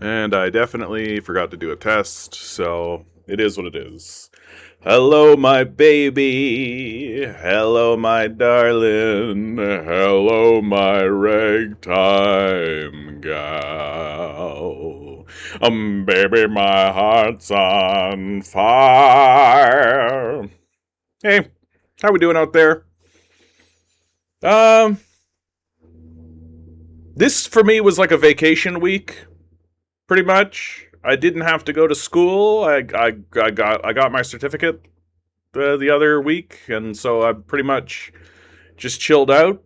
And I definitely forgot to do a test, so it is what it is. Hello, my baby. Hello, my darling. Hello, my ragtime gal. Baby, my heart's on fire. Hey, how we doing out there? This for me was like a vacation week. Pretty much. I didn't have to go to school. I got my certificate the other week, and so I pretty much just chilled out.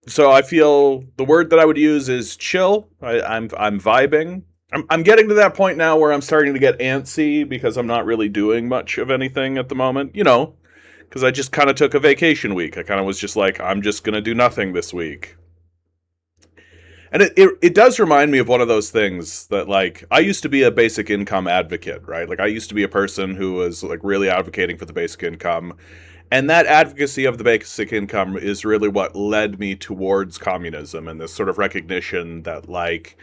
So I feel the word that I would use is chill. I'm vibing. I'm getting to that point now where I'm starting to get antsy because I'm not really doing much of anything at the moment. Because I just kind of took a vacation week. I kind of was just like, I'm just gonna do nothing this week. And it does remind me of one of those things that, like, I used to be a basic income advocate, right? Like, I used to be a person who was, like, really advocating for the basic income. And that advocacy of the basic income is really what led me towards communism and this sort of recognition that, like,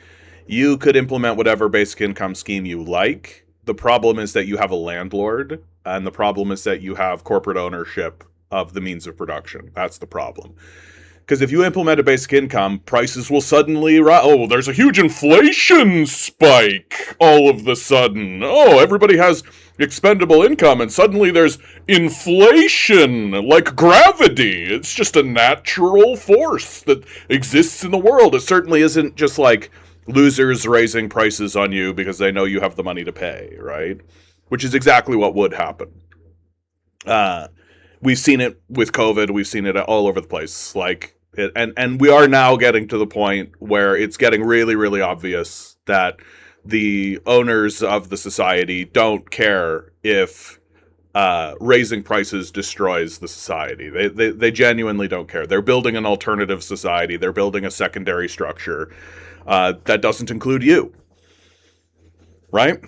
you could implement whatever basic income scheme you like. The problem is that you have a landlord, and the problem is that you have corporate ownership of the means of production. That's the problem. Because if you implement a basic income, prices will suddenly rise. Oh, there's a huge inflation spike all of the sudden. Oh, everybody has expendable income, and suddenly there's inflation, like gravity. It's just a natural force that exists in the world. It certainly isn't just like losers raising prices on you because they know you have the money to pay, right? Which is exactly what would happen. We've seen it with COVID. We've seen it all over the place. And we are now getting to the point where it's getting really, really obvious that the owners of the society don't care if raising prices destroys the society. They genuinely don't care. They're building an alternative society. They're building a secondary structure that doesn't include you, right?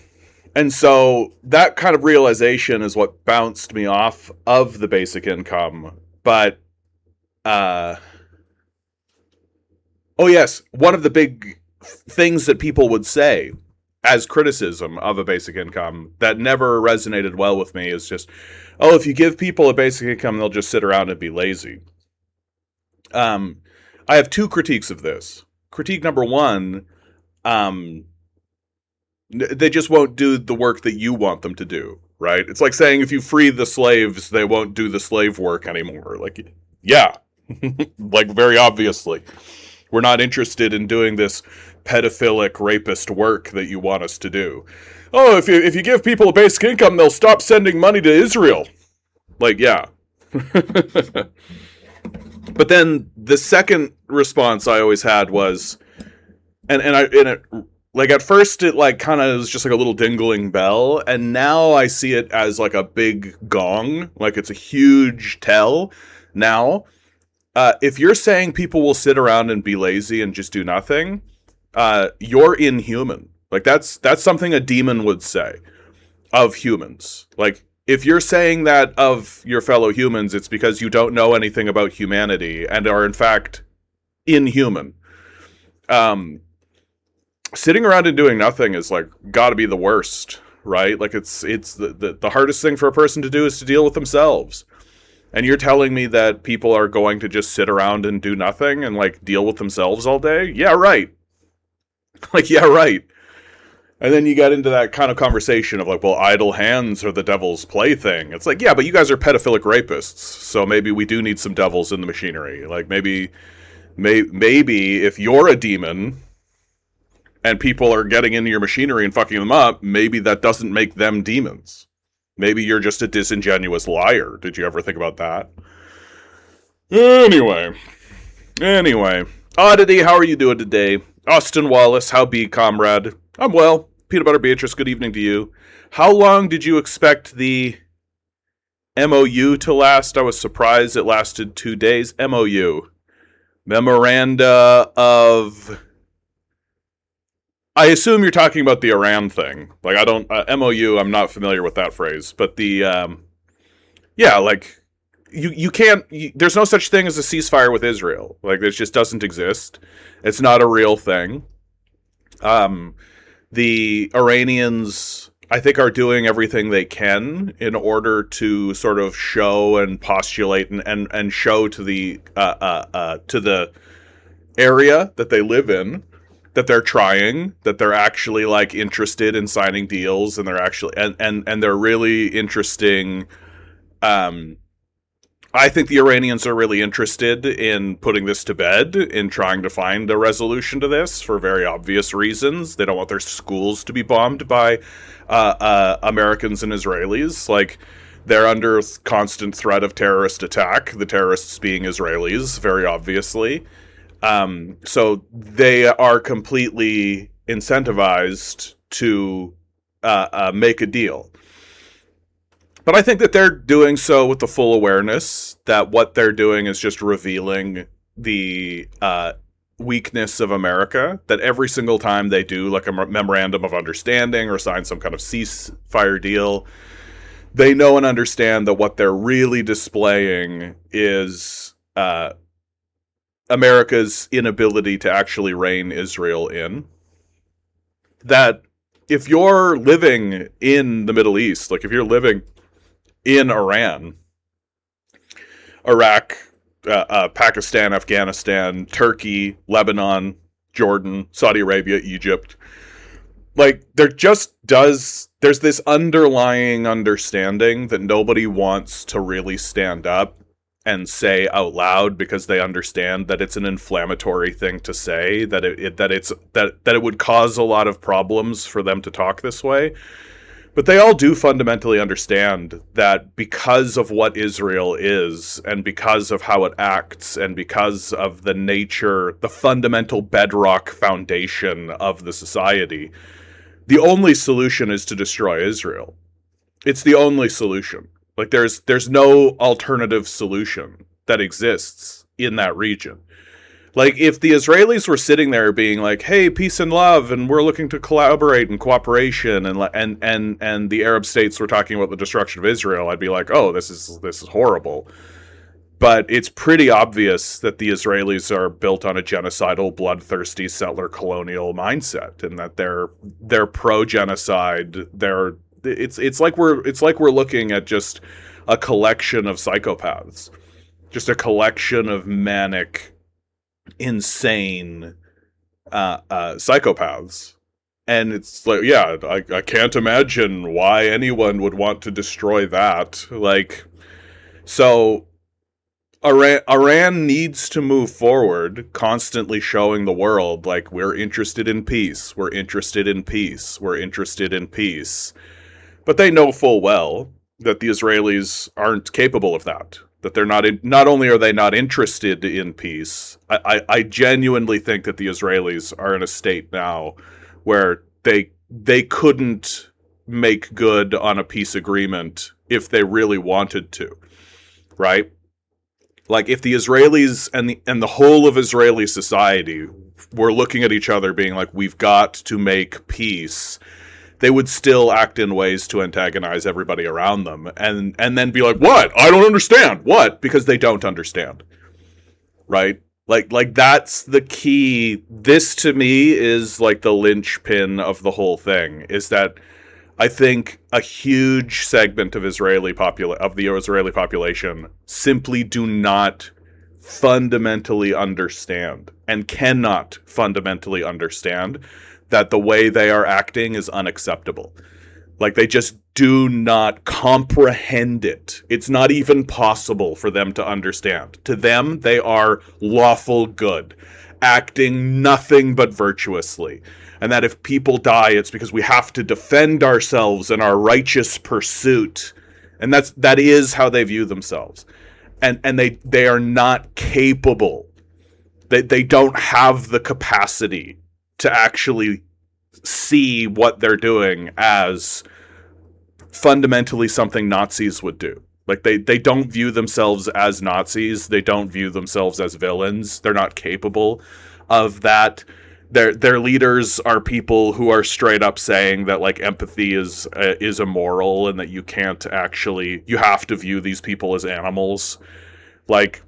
And so that kind of realization is what bounced me off of the basic income. But oh, yes. One of the big things that people would say as criticism of a basic income that never resonated well with me is just, oh, if you give people a basic income, they'll just sit around and be lazy. I have two critiques of this. Critique number one, they just won't do the work that you want them to do, right? It's like saying if you free the slaves, they won't do the slave work anymore. Like, yeah, like very obviously. We're not interested in doing this pedophilic rapist work that you want us to do. Oh, if you give people a basic income, they'll stop sending money to Israel. Like, yeah. But then the second response I always had was, like at first it like kind of was just like a little dingling bell, and now I see it as like a big gong, like it's a huge tell now. If you're saying people will sit around and be lazy and just do nothing, you're inhuman. Like that's something a demon would say of humans. Like if you're saying that of your fellow humans, it's because you don't know anything about humanity and are in fact inhuman. Sitting around and doing nothing is like gotta be the worst, right? Like it's the hardest thing for a person to do is to deal with themselves. And you're telling me that people are going to just sit around and do nothing and, like, deal with themselves all day? Yeah, right. Like, yeah, right. And then you get into that kind of conversation of, like, well, idle hands are the devil's plaything. It's like, yeah, but you guys are pedophilic rapists, so maybe we do need some devils in the machinery. Like, maybe if you're a demon and people are getting into your machinery and fucking them up, maybe that doesn't make them demons. Maybe you're just a disingenuous liar. Did you ever think about that? Anyway. Oddity, how are you doing today? Austin Wallace, how be, comrade? I'm well. Peanut Butter Beatrice, good evening to you. How long did you expect the MOU to last? I was surprised it lasted 2 days. MOU. Memoranda of I assume you're talking about the Iran thing. Like, I don't MOU. I'm not familiar with that phrase, but the yeah, like you can't. There's no such thing as a ceasefire with Israel. Like, it just doesn't exist. It's not a real thing. Um, the Iranians, I think, are doing everything they can in order to sort of show and postulate and show to the area that they live in that they're trying, that they're actually like interested in signing deals, and they're actually and they're really interesting. um I think the Iranians are really interested in putting this to bed, in trying to find a resolution to this for very obvious reasons. They don't want their schools to be bombed by Americans and Israelis. Like, they're under constant threat of terrorist attack, the terrorists being Israelis, very obviously. So they are completely incentivized to make a deal. But I think that they're doing so with the full awareness that what they're doing is just revealing the weakness of America. That every single time they do like a memorandum of understanding or sign some kind of ceasefire deal, they know and understand that what they're really displaying is America's inability to actually rein Israel in. That if you're living in the Middle East, like if you're living in Iran, Iraq, Pakistan, Afghanistan, Turkey, Lebanon, Jordan, Saudi Arabia, Egypt, like there's this underlying understanding that nobody wants to really stand up and say out loud, because they understand that it's an inflammatory thing to say, that it would cause a lot of problems for them to talk this way. But they all do fundamentally understand that because of what Israel is, and because of how it acts, and because of the nature, the fundamental bedrock foundation of the society, the only solution is to destroy Israel. It's the only solution. Like, there's no alternative solution that exists in that region. Like, if the Israelis were sitting there being like, "Hey, peace and love, and we're looking to collaborate and cooperation," and the Arab states were talking about the destruction of Israel, I'd be like, "Oh, this is horrible." But it's pretty obvious that the Israelis are built on a genocidal, bloodthirsty, settler colonial mindset, and that they're pro-genocide. It's like we're looking at just a collection of psychopaths, just a collection of manic, insane psychopaths. And it's like, yeah, I can't imagine why anyone would want to destroy that. Like, so Iran needs to move forward, constantly showing the world, like, we're interested in peace, we're interested in peace, we're interested in peace. But they know full well that the Israelis aren't capable of that. That they're not only are they not interested in peace, I genuinely think that the Israelis are in a state now where they couldn't make good on a peace agreement if they really wanted to, right? Like, if the Israelis and the whole of Israeli society were looking at each other being like, we've got to make peace, they would still act in ways to antagonize everybody around them, and then be like, what? I don't understand. What? Because they don't understand. Right? Like that's the key. This, to me, is like the linchpin of the whole thing, is that I think a huge segment of the Israeli population simply do not fundamentally understand, and cannot fundamentally understand, that the way they are acting is unacceptable. Like, they just do not comprehend it. It's not even possible for them to understand. To them, they are lawful good, acting nothing but virtuously. And that if people die, it's because we have to defend ourselves in our righteous pursuit. And that is how they view themselves. And they are not capable. They don't have the capacity to actually see what they're doing as fundamentally something Nazis would do. Like, they don't view themselves as Nazis. They don't view themselves as villains. They're not capable of that. Their leaders are people who are straight up saying that like empathy is immoral and that you have to view these people as animals. Like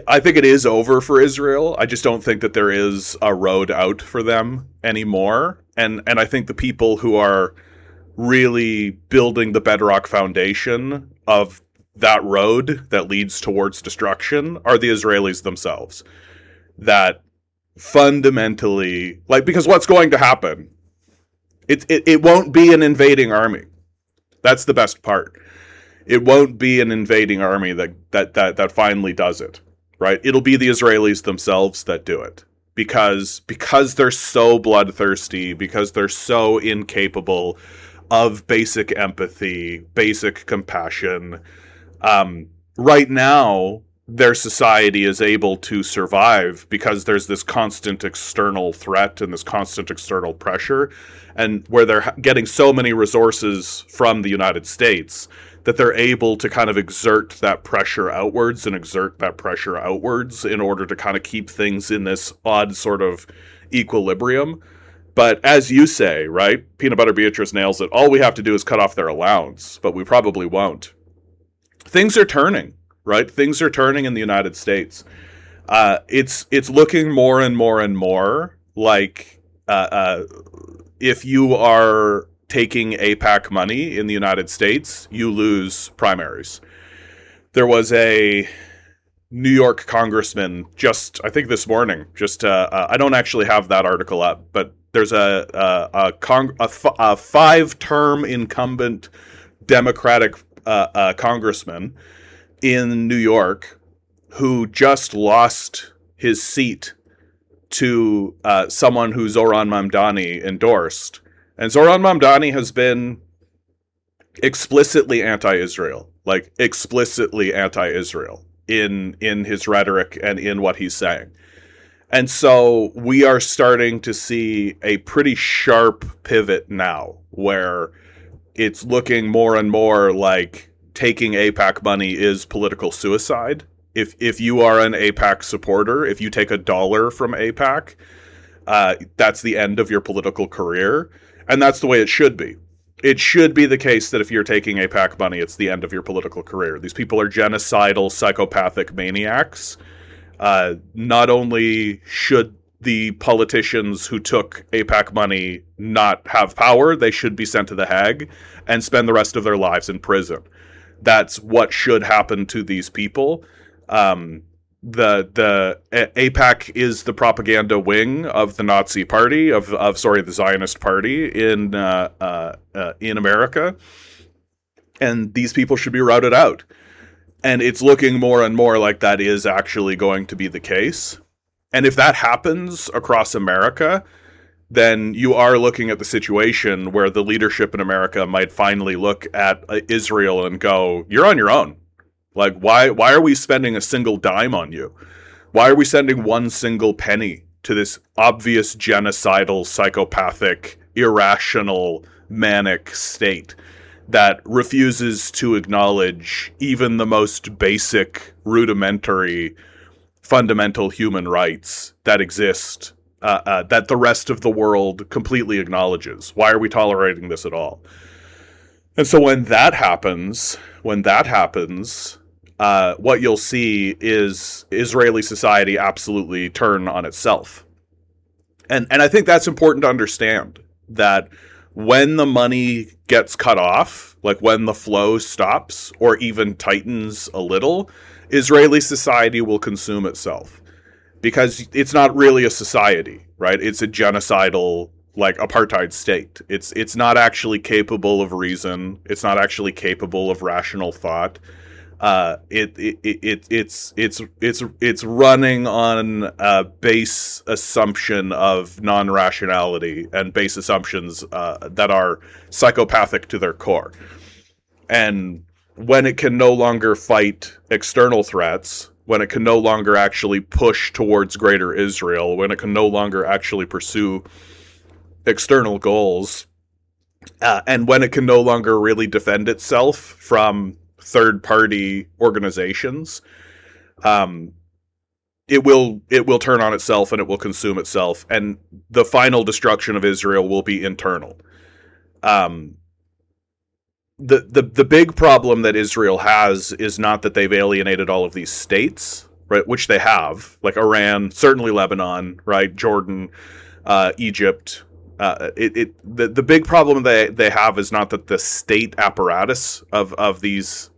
I think it is over for Israel. I just don't think that there is a road out for them anymore. And I think the people who are really building the bedrock foundation of that road that leads towards destruction are the Israelis themselves. That fundamentally, like, because what's going to happen? It won't be an invading army. That's the best part. It won't be an invading army that finally does it, right? It'll be the Israelis themselves that do it because they're so bloodthirsty, because they're so incapable of basic empathy, basic compassion. Right now, their society is able to survive because there's this constant external threat and this constant external pressure, and where they're getting so many resources from the United States that they're able to kind of exert that pressure outwards in order to kind of keep things in this odd sort of equilibrium. But as you say, right, Peanut Butter Beatrice nails it. All we have to do is cut off their allowance, but we probably won't. Things are turning, right? Things are turning in the United States. It's looking more and more and more like if you are taking AIPAC money in the United States, you lose primaries. There was a New York congressman just, I think this morning, I don't actually have that article up, but there's a 5-term incumbent Democratic congressman in New York who just lost his seat to someone who Zoran Mamdani endorsed. And Zoran Mamdani has been explicitly anti-Israel, like explicitly anti-Israel in his rhetoric and in what he's saying. And so we are starting to see a pretty sharp pivot now where it's looking more and more like taking AIPAC money is political suicide. If you are an AIPAC supporter, if you take $1 from AIPAC, that's the end of your political career. And that's the way it should be. It should be the case that if you're taking AIPAC money, it's the end of your political career. These people are genocidal, psychopathic maniacs. Not only should the politicians who took AIPAC money not have power, they should be sent to The Hague and spend the rest of their lives in prison. That's what should happen to these people. The AIPAC is the propaganda wing of the Nazi party the Zionist party in America, and these people should be routed out. And it's looking more and more like that is actually going to be the case. And if that happens across America, then you are looking at the situation where the leadership in America might finally look at Israel and go, "You're on your own. Like, why are we spending a single dime on you? Why are we sending one single penny to this obvious genocidal, psychopathic, irrational, manic state that refuses to acknowledge even the most basic, rudimentary, fundamental human rights that exist, that the rest of the world completely acknowledges? Why are we tolerating this at all?" And so when that happens, what you'll see is Israeli society absolutely turn on itself. And I think that's important to understand, that when the money gets cut off, like when the flow stops or even tightens a little, Israeli society will consume itself. Because it's not really a society, right? It's a genocidal, like, apartheid state. It's not actually capable of reason. It's not actually capable of rational thought. It's running on a base assumption of non-rationality and base assumptions that are psychopathic to their core. And when it can no longer fight external threats, when it can no longer actually push towards greater Israel, when it can no longer actually pursue external goals, and when it can no longer really defend itself from third-party organizations, it will turn on itself and it will consume itself, and the final destruction of Israel will be internal. Um, the big problem that Israel has is not that they've alienated all of these states, right? Which they have, like Iran, certainly Lebanon, right? Jordan, Egypt. The big problem they have is not that the state apparatus of these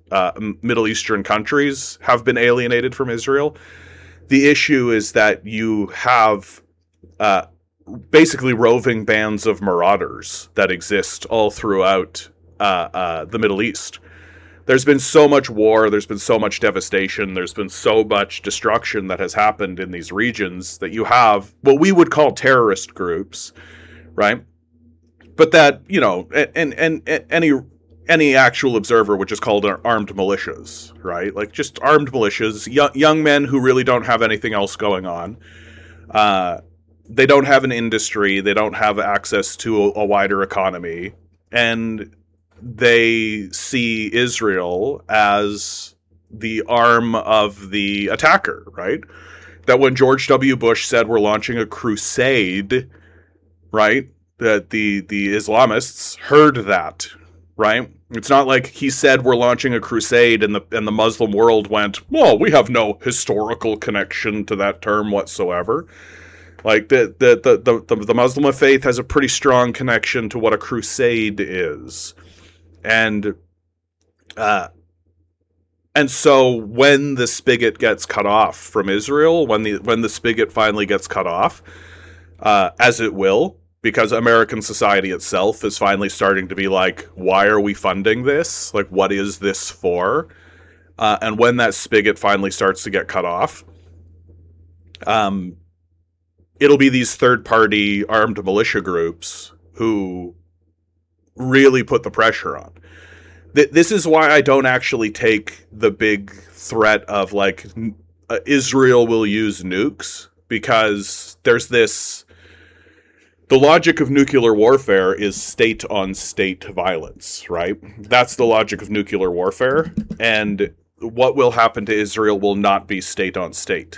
Middle Eastern countries have been alienated from Israel. The issue is that you have uh, basically roving bands of marauders that exist all throughout the Middle East. There's been so much war, there's been so much devastation, there's been so much destruction that has happened in these regions that you have what we would call terrorist groups, right? But that, and any actual observer would just call it armed militias, right? Like just armed militias, young men who really don't have anything else going on. Uh, they don't have an industry, they don't have access to a wider economy, and they see Israel as the arm of the attacker, right? That when George W. Bush said we're launching a crusade, right? That the Islamists heard that, right? It's not like he said we're launching a crusade and the Muslim world went, well, we have no historical connection to that term whatsoever. Like the Muslim faith has a pretty strong connection to what a crusade is. And uh, and so when the spigot gets cut off from Israel, when the spigot finally gets cut off, as it will, because American society itself is finally starting to be like, why are we funding this? Like, what is this for? And when that spigot finally starts to get cut off, it'll be these third-party armed militia groups who really put the pressure on. This is why I don't actually take the big threat of like Israel will use nukes, because there's this. The logic of nuclear warfare is state on state violence, right? That's the logic of nuclear warfare, and what will happen to Israel will not be state on state.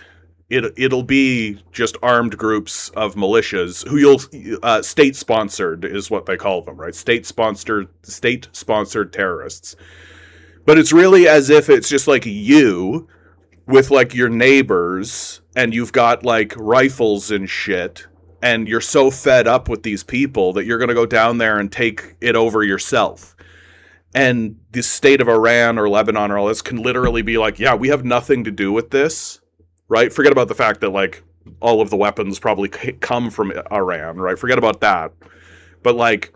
It'll be just armed groups of militias who you'll state sponsored is what they call them, right? State sponsored terrorists. But it's really as if it's just like you with like your neighbors, and you've got like rifles and shit, and you're so fed up with these people that you're going to go down there and take it over yourself. And the state of Iran or Lebanon or all this can literally be like, yeah, we have nothing to do with this. Right? Forget about the fact that like all of the weapons probably come from Iran, right? Forget about that. But like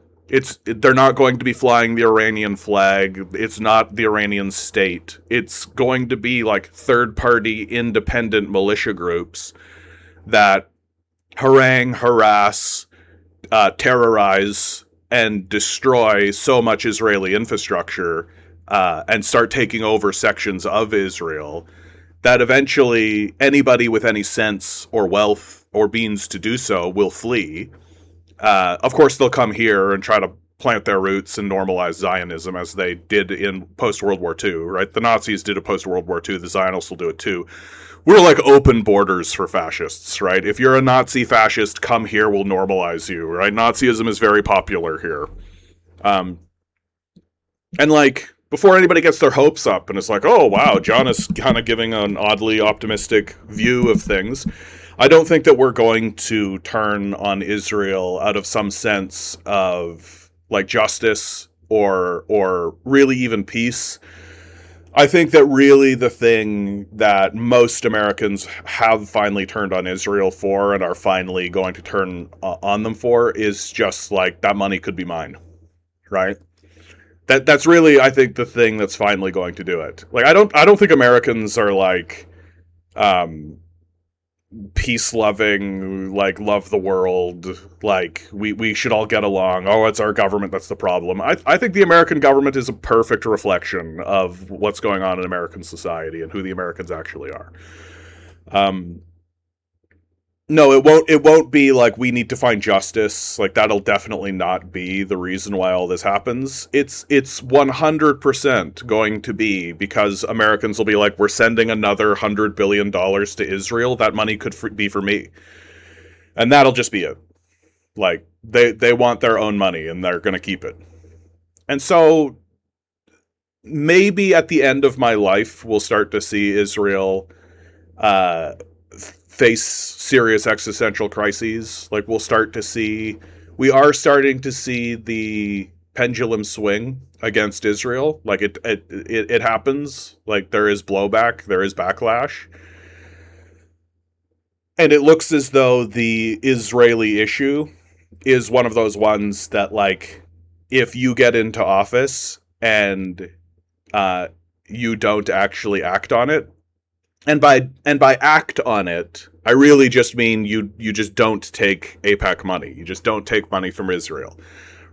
they're not going to be flying the Iranian flag. It's not the Iranian state. It's going to be like third-party independent militia groups that harangue, harass, terrorize, and destroy so much Israeli infrastructure and start taking over sections of Israel that eventually anybody with any sense or wealth or means to do so will flee. Of course, they'll come here and try to plant their roots and normalize Zionism as they did in post-World War II, right? The Nazis did it post-World War II. The Zionists will do it too. We're like open borders for fascists, right? If you're a Nazi fascist, come here, we'll normalize you, right? Nazism is very popular here. And like, before anybody gets their hopes up and it's like, oh, wow, John is kind of giving an oddly optimistic view of things, I don't think that we're going to turn on Israel out of some sense of like justice or really even peace. I think that really the thing that most Americans have finally turned on Israel for and are finally going to turn on them for is just like, that money could be mine, right? That's really, I think, the thing that's finally going to do it. Like, I don't think Americans are like peace loving, like love the world, like we should all get along. Oh, it's our government that's the problem. I think the American government is a perfect reflection of what's going on in American society and who the Americans actually are. No, it won't be like we need to find justice. Like that'll definitely not be the reason why all this happens. It's 100% going to be because Americans will be like, we're sending another $100 billion to Israel. That money could be for me, and that'll just be it. Like they want their own money and they're going to keep it. And so maybe at the end of my life, we'll start to see Israel uh, face serious existential crises. Like we are starting to see the pendulum swing against Israel. Like it happens. Like there is blowback, there is backlash, and it looks as though the Israeli issue is one of those ones that, like, if you get into office and uh, you don't actually act on it, and by act on it, I really just mean you just don't take APAC money. You just don't take money from Israel,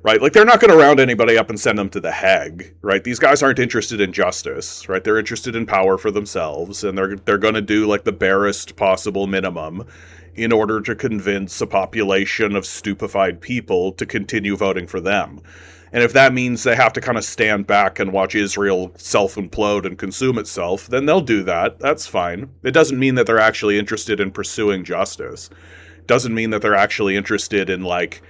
right? Like they're not going to round anybody up and send them to the Hague, right? These guys aren't interested in justice, right? They're interested in power for themselves, and they're going to do like the barest possible minimum in order to convince a population of stupefied people to continue voting for them. And if that means they have to kind of stand back and watch Israel self-implode and consume itself, then they'll do that. That's fine. It doesn't mean that they're actually interested in pursuing justice. It doesn't mean that they're actually interested in, like,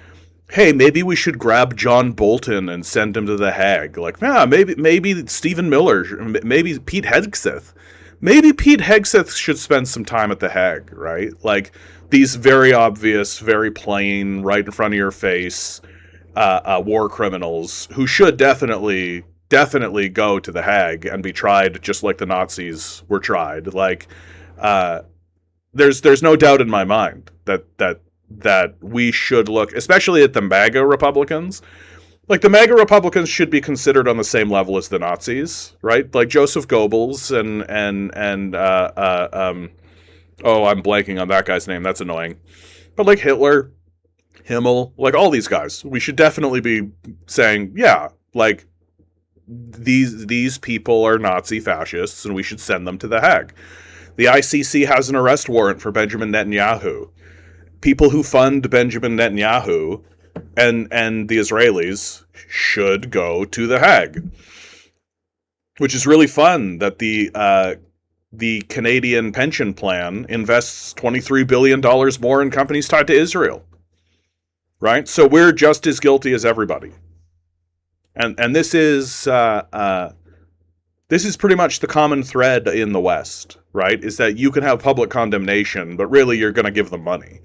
hey, maybe we should grab John Bolton and send him to the Hague. Like, yeah, maybe Stephen Miller, maybe Pete Hegseth. Maybe Pete Hegseth should spend some time at the Hague, right? Like, these very obvious, very plain, right in front of your face war criminals who should definitely go to the Hague and be tried just like the Nazis were tried. Like, there's no doubt in my mind that we should look, especially at the MAGA Republicans. Like the MAGA Republicans should be considered on the same level as the Nazis, right? Like Joseph Goebbels and oh, I'm blanking on that guy's name. That's annoying. But like Hitler, Himmel, like all these guys, we should definitely be saying, yeah, like these people are Nazi fascists and we should send them to the Hague. The ICC has an arrest warrant for Benjamin Netanyahu. People who fund Benjamin Netanyahu and the Israelis should go to the Hague. Which is really fun that the Canadian pension plan invests $23 billion more in companies tied to Israel. Right? So we're just as guilty as everybody. And this is pretty much the common thread in the West, right? Is that you can have public condemnation, but really you're going to give them money,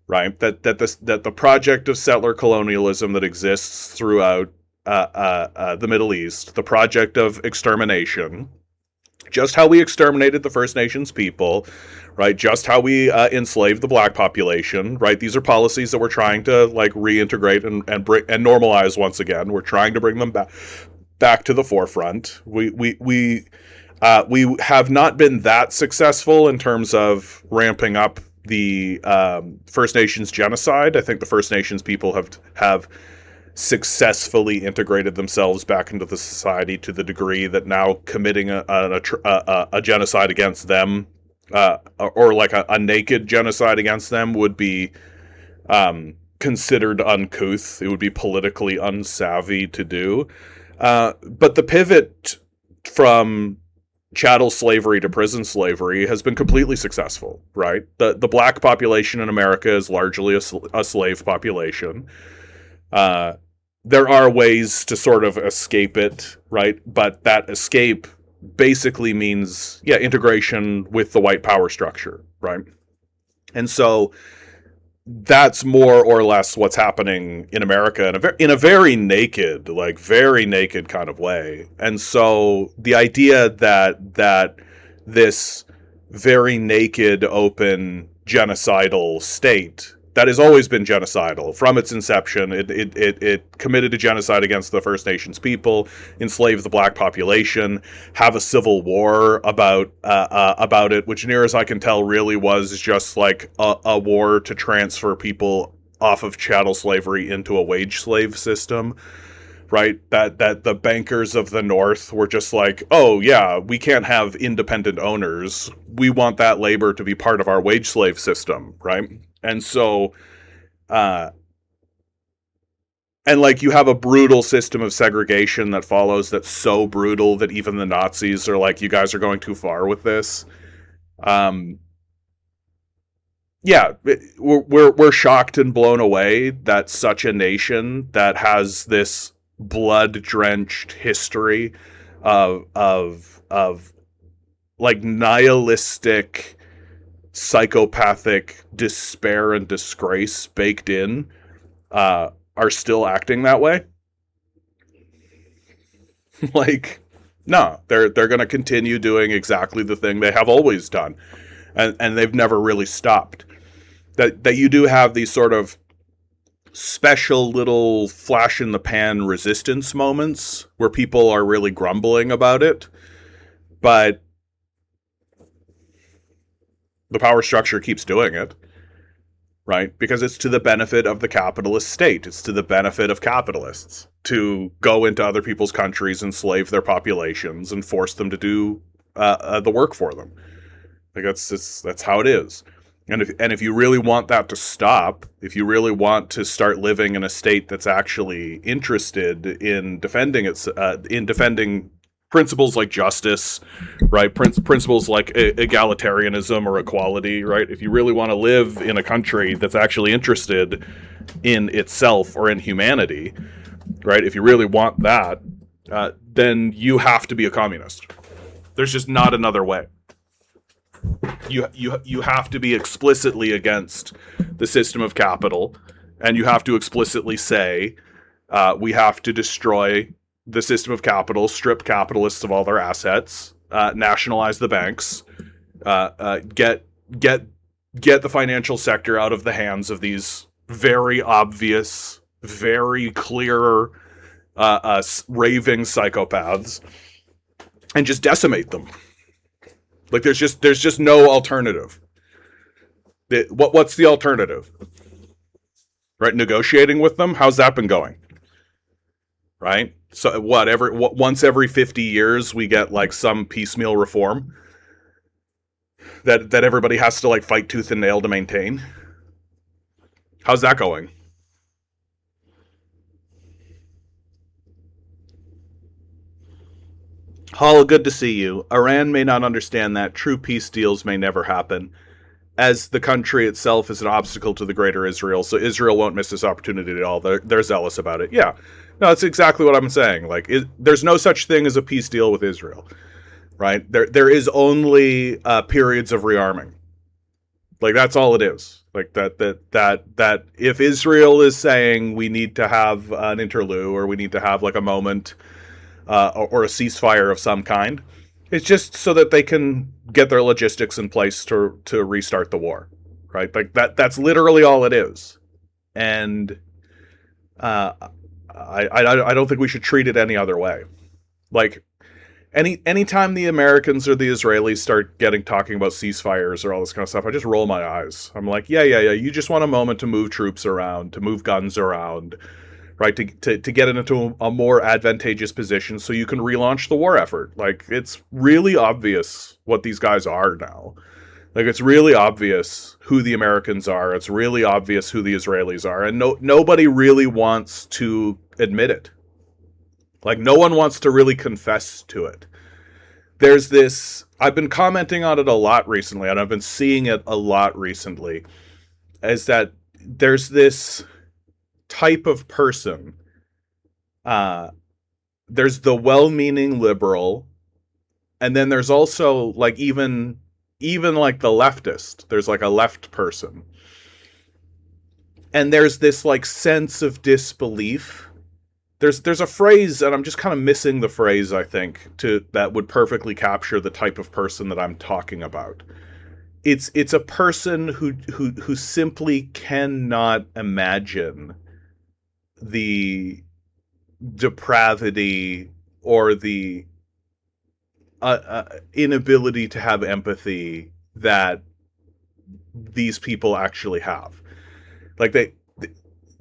right? That the project of settler colonialism that exists throughout the Middle East, the project of extermination, just how we exterminated the First Nations people, right? Just how we enslaved the black population, right? These are policies that we're trying to like reintegrate and normalize once again. We're trying to bring them back to the forefront. We have not been that successful in terms of ramping up the First Nations genocide. I think the First Nations people have successfully integrated themselves back into the society to the degree that now committing a genocide against them, or like a naked genocide against them, would be considered uncouth. It would be politically unsavvy to do. But the pivot from chattel slavery to prison slavery has been completely successful, right? The black population in America is largely a slave population. There are ways to sort of escape it, right? But that escape basically means, yeah, integration with the white power structure, right? And so that's more or less what's happening in America in a very naked, like very naked kind of way. And so the idea that this very naked, open, genocidal state that has always been genocidal from its inception. It committed a genocide against the First Nations people, enslaved the black population, have a civil war about it, which, near as I can tell, really was just like a war to transfer people off of chattel slavery into a wage slave system. right? That the bankers of the North were just like, oh yeah, we can't have independent owners. We want that labor to be part of our wage slave system, right? And so, uh, and like you have a brutal system of segregation that follows that's so brutal that even the Nazis are like, you guys are going too far with this. Um, yeah, we're shocked and blown away that such a nation that has this blood drenched history of like nihilistic psychopathic despair and disgrace baked in are still acting that way. Like, no, they're going to continue doing exactly the thing they have always done, and they've never really stopped. That you do have these sort of special little flash in the pan resistance moments where people are really grumbling about it, but the power structure keeps doing it, right? Because it's to the benefit of the capitalist state. It's to the benefit of capitalists to go into other people's countries, enslave their populations, and force them to do the work for them. Like that's how it is. And if you really want that to stop, if you really want to start living in a state that's actually interested in defending principles like justice, right? Principles like egalitarianism or equality, right? If you really want to live in a country that's actually interested in itself or in humanity, right? If you really want that, then you have to be a communist. There's just not another way. You have to be explicitly against the system of capital, and you have to explicitly say we have to destroy the system of capital, strip capitalists of all their assets, nationalize the banks, get the financial sector out of the hands of these very obvious, very clear, raving psychopaths, and just decimate them. Like there's just no alternative. What's the alternative? Right, negotiating with them. How's that been going? Right. So once every 50 years we get like some piecemeal reform that everybody has to like fight tooth and nail to maintain. How's that going? Hull, good to see you. Iran may not understand that true peace deals may never happen, as the country itself is an obstacle to the greater Israel, so Israel won't miss this opportunity at all. They're zealous about it. Yeah. No, that's exactly what I'm saying. Like, there's no such thing as a peace deal with Israel, right? There is only periods of rearming. Like, that's all it is. Like, that if Israel is saying we need to have an interlude or we need to have, like, a moment or a ceasefire of some kind, it's just so that they can get their logistics in place to restart the war, right? Like that's literally all it is. And I don't think we should treat it any other way. Like anytime the Americans or the Israelis start talking about ceasefires or all this kind of stuff, I just roll my eyes. I'm like, yeah. You just want a moment to move troops around, to move guns around, right? To get into a more advantageous position so you can relaunch the war effort. Like, it's really obvious what these guys are now. Like, it's really obvious who the Americans are. It's really obvious who the Israelis are. And nobody really wants to admit it. Like, no one wants to really confess to it. There's this, I've been commenting on it a lot recently, and I've been seeing it a lot recently, is that there's this type of person. There's the well-meaning liberal, and then there's also like even like the leftist. There's like a left person, and there's this like sense of disbelief. There's a phrase, and I'm just kind of missing the phrase, I think, that would perfectly capture the type of person that I'm talking about. It's a person who simply cannot imagine the depravity or the inability to have empathy that these people actually have. Like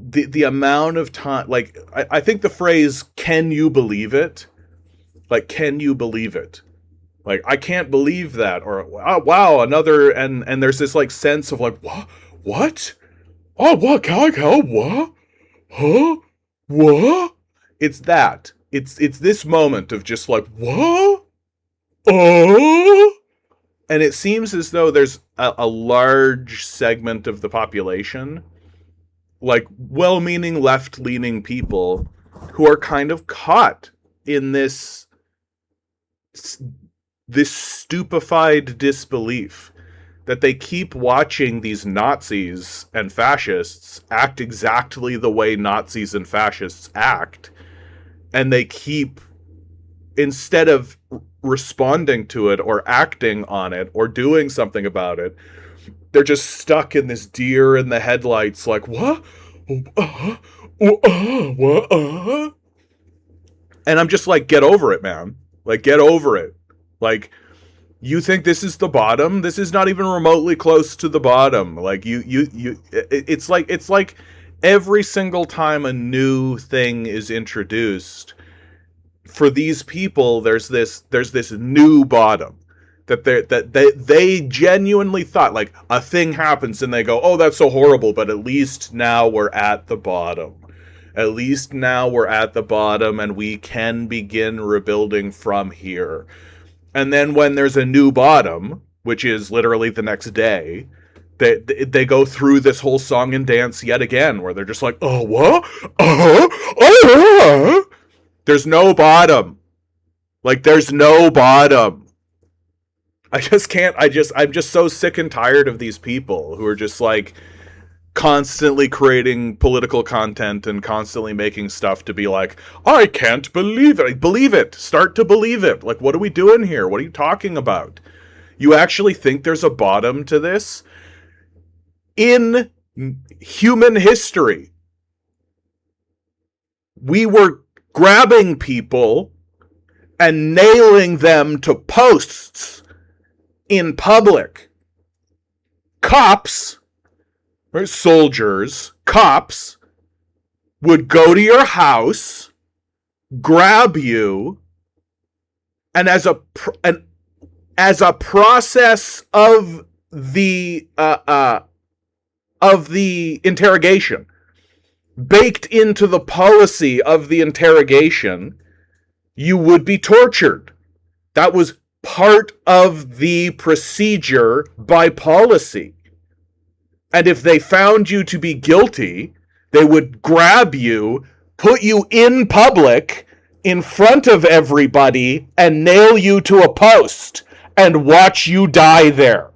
the amount of time, like, I think the phrase "can you believe it," like, can you believe it, like, I can't believe that, or oh, wow, another, and there's this like sense of like, what, oh, what, how, what, huh, what, it's that, it's this moment of just like, what, oh, and it seems as though there's a large segment of the population, like well-meaning left-leaning people, who are kind of caught in this stupefied disbelief that they keep watching these Nazis and fascists act exactly the way Nazis and fascists act, and they keep, instead of responding to it or acting on it or doing something about it, they're just stuck in this deer in the headlights, like, what? What? And I'm just like, get over it, man. Like, get over it. Like, you think this is the bottom? This is not even remotely close to the bottom. Like, it's like every single time a new thing is introduced, for these people, there's this new bottom that they genuinely thought, like, a thing happens and they go, oh, that's so horrible, but at least now we're at the bottom. At least now we're at the bottom and we can begin rebuilding from here. And then when there's a new bottom, which is literally the next day, they go through this whole song and dance yet again, where they're just like, oh, what? There's no bottom. Like, there's no bottom. I just can't, I'm just so sick and tired of these people who are just like constantly creating political content and constantly making stuff to be like, I can't believe it. Like, believe it. Start to believe it. Like, what are we doing here? What are you talking about? You actually think there's a bottom to this? In human history, we were grabbing people and nailing them to posts in public. Cops, or soldiers, cops, would go to your house, grab you, and as a process of the interrogation, baked into the policy of the interrogation, you would be tortured. That was part of the procedure by policy. And if they found you to be guilty, they would grab you, put you in public, in front of everybody, and nail you to a post, and watch you die there.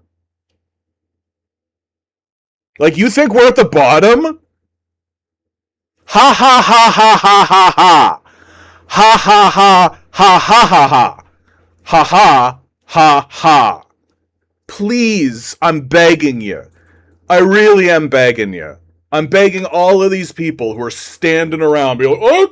Like, you think we're at the bottom? Ha ha ha ha ha ha ha. Ha ha ha ha ha ha ha. Ha ha ha ha. Please, I'm begging you. I really am begging you. I'm begging all of these people who are standing around, be like, I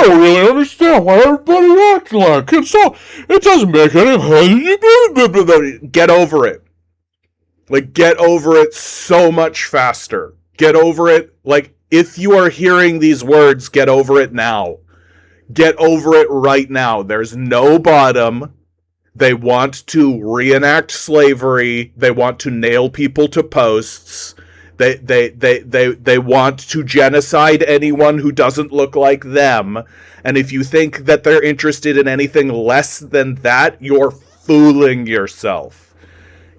don't really understand why everybody acting like it doesn't make any. Get over it. Like, get over it so much faster. Get over it. Like, if you are hearing these words, get over it now. Get over it right now. There's no bottom. They want to reenact slavery. They want to nail people to posts. They want to genocide anyone who doesn't look like them. And if you think that they're interested in anything less than that, you're fooling yourself.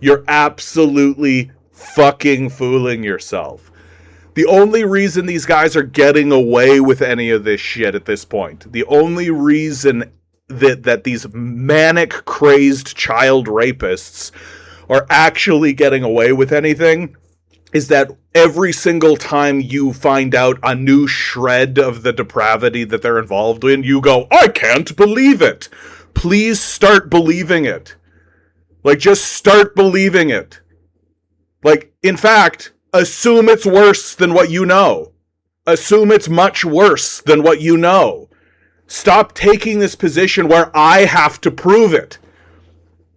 You're absolutely fucking fooling yourself. The only reason these guys are getting away with any of this shit at this point, the only reason that these manic, crazed child rapists are actually getting away with anything, is that every single time you find out a new shred of the depravity that they're involved in, you go, I can't believe it. Please start believing it. Like, just start believing it. Like, in fact, assume it's worse than what you know. Assume it's much worse than what you know. Stop taking this position where I have to prove it.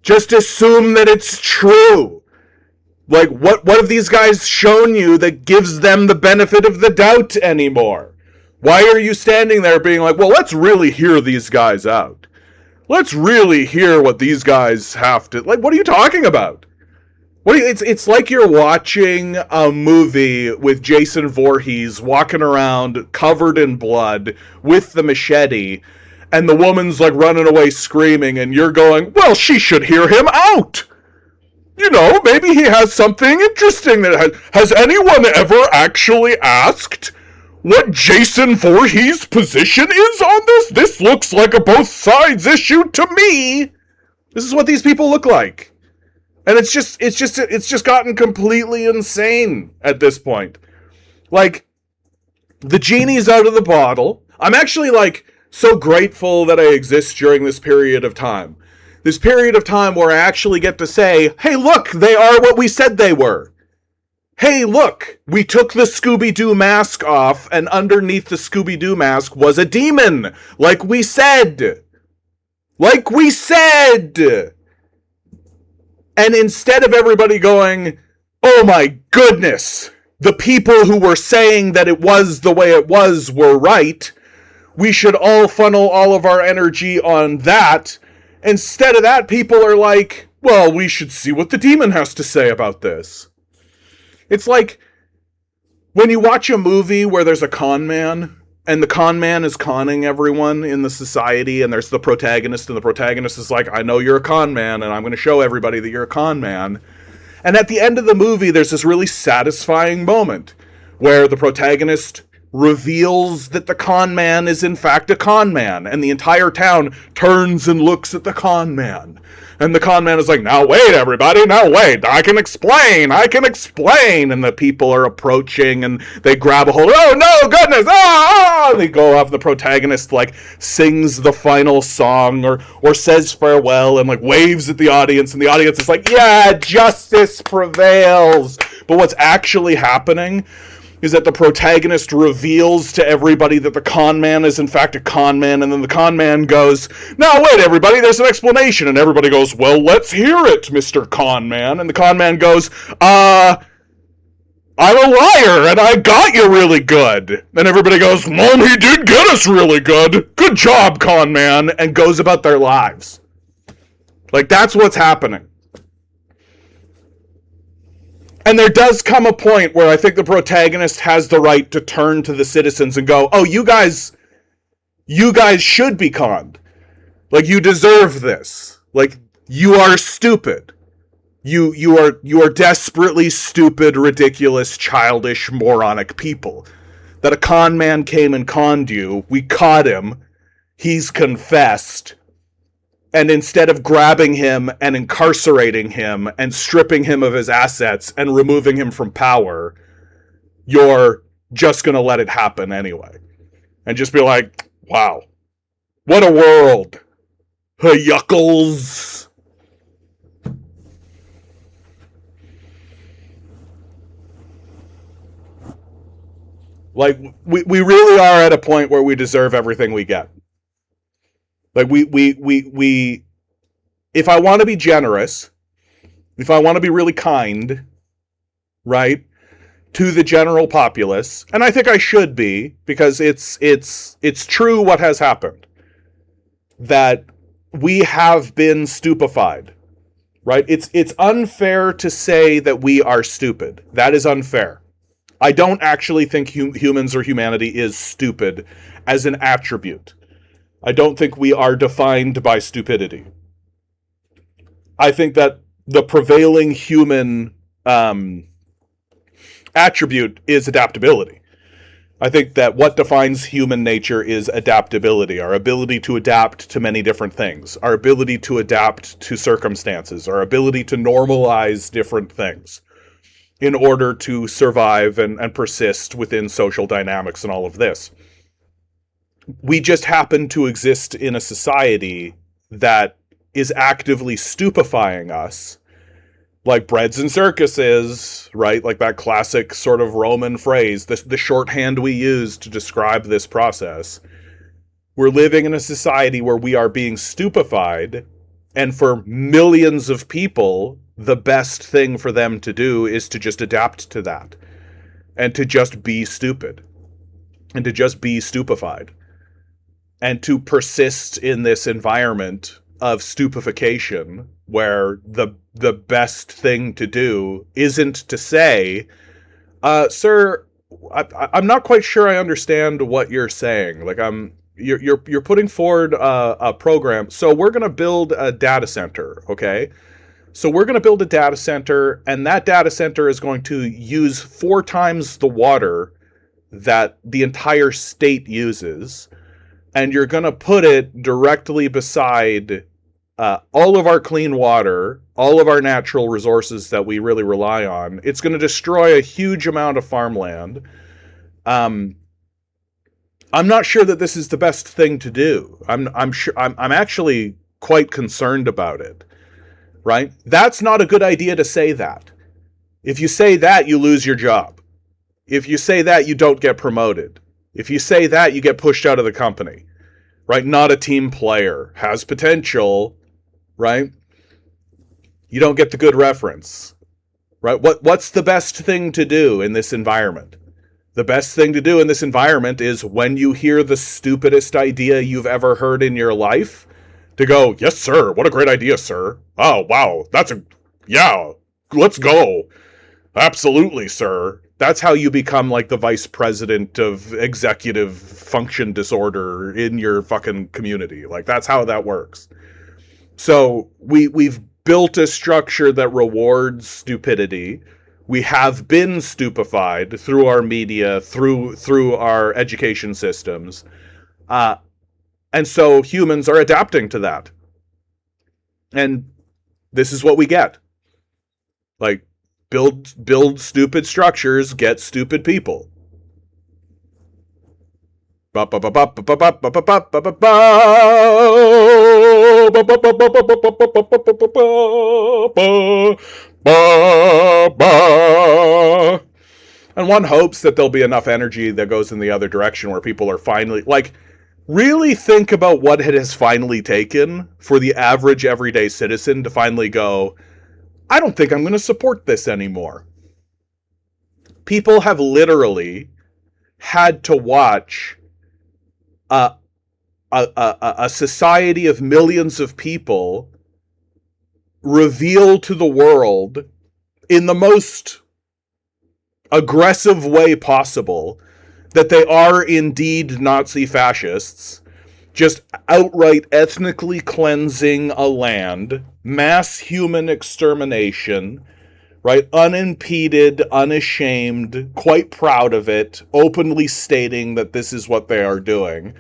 Just assume that it's true. Like, what have these guys shown you that gives them the benefit of the doubt anymore? Why are you standing there being like, well, let's really hear these guys out. Let's really hear what these guys have to... Like, what are you talking about? It's like you're watching a movie with Jason Voorhees walking around covered in blood with the machete, and the woman's like running away screaming, and you're going, well, she should hear him out. You know, maybe he has something interesting that has anyone ever actually asked what Jason Voorhees' position is on this? This looks like a both sides issue to me. This is what these people look like. And it's just gotten completely insane at this point. Like, the genie's out of the bottle. I'm actually, like, so grateful that I exist during this period of time. This period of time where I actually get to say, hey, look, they are what we said they were. Hey, look, we took the Scooby-Doo mask off, and underneath the Scooby-Doo mask was a demon. Like we said. Like we said. And instead of everybody going, oh my goodness, the people who were saying that it was the way it was were right, we should all funnel all of our energy on that. Instead of that, people are like, well, we should see what the demon has to say about this. It's like when you watch a movie where there's a con man, and the con man is conning everyone in the society, and there's the protagonist, and the protagonist is like, I know you're a con man, and I'm going to show everybody that you're a con man. And at the end of the movie, there's this really satisfying moment where the protagonist reveals that the con man is in fact a con man, and the entire town turns and looks at the con man. And the con man is like, now wait, everybody, now wait, I can explain. And the people are approaching, and they grab a hold, oh no, goodness, and they go off. The protagonist, like, sings the final song, or says farewell, and, like, waves at the audience, and the audience is like, yeah, justice prevails. But what's actually happening is that the protagonist reveals to everybody that the con man is in fact a con man, and then the con man goes, now wait, everybody, there's an explanation, and everybody goes, well, let's hear it, Mr. Con Man. And the con man goes, I'm a liar, and I got you really good. And everybody goes, Mom, he did get us really good. Good job, con man, and goes about their lives. Like, that's what's happening. And there does come a point where I think the protagonist has the right to turn to the citizens and go, oh, you guys should be conned. Like, you deserve this. Like, you are stupid. You are desperately stupid, ridiculous, childish, moronic people. That a con man came and conned you. We caught him. He's confessed. And instead of grabbing him and incarcerating him and stripping him of his assets and removing him from power, you're just going to let it happen anyway. And just be like, wow, what a world. Yuckles. Like, we really are at a point where we deserve everything we get. Like, we, if I want to be generous, if I want to be really kind, right, to the general populace, and I think I should be, because it's true what has happened, that we have been stupefied, right? It's unfair to say that we are stupid. That is unfair. I don't actually think humans or humanity is stupid as an attribute. I don't think we are defined by stupidity. I think that the prevailing human attribute is adaptability. I think that what defines human nature is adaptability, our ability to adapt to many different things, our ability to adapt to circumstances, our ability to normalize different things in order to survive and persist within social dynamics and all of this. We just happen to exist in a society that is actively stupefying us, like breads and circuses, right? Like that classic sort of Roman phrase, the shorthand we use to describe this process. We're living in a society where we are being stupefied, and for millions of people, the best thing for them to do is to just adapt to that and to just be stupid and to just be stupefied and to persist in this environment of stupefaction where the best thing to do isn't to say, sir, I'm not quite sure I understand what you're saying. Like, you're putting forward a program. So we're going to build a data center, okay? So we're going to build a data center, and that data center is going to use 4 times the water that the entire state uses, and you're going to put it directly beside all of our clean water, all of our natural resources that we really rely on. It's going to destroy a huge amount of farmland. I'm not sure that this is the best thing to do. I'm actually quite concerned about it. Right? That's not a good idea to say that. If you say that, you lose your job. If you say that, you don't get promoted. If you say that, you get pushed out of the company. Right? Not a team player. Has potential. Right? You don't get the good reference. Right? What's the best thing to do in this environment? The best thing to do in this environment is when you hear the stupidest idea you've ever heard in your life, to go, yes, sir. What a great idea, sir. Oh, wow. Yeah, let's go. Absolutely, sir. That's how you become like the vice president of executive function disorder in your fucking community. Like, that's how that works. So we've built a structure that rewards stupidity. We have been stupefied through our media, through our education systems. And so humans are adapting to that. And this is what we get. Like, build stupid structures, get stupid people. And one hopes that there'll be enough energy that goes in the other direction where people are finally, like, really think about what it has finally taken for the average everyday citizen to finally go, I don't think I'm going to support this anymore. People have literally had to watch a society of millions of people reveal to the world in the most aggressive way possible that they are indeed Nazi fascists, just outright ethnically cleansing a land, mass human extermination, right? Unimpeded, unashamed, quite proud of it, openly stating that this is what they are doing.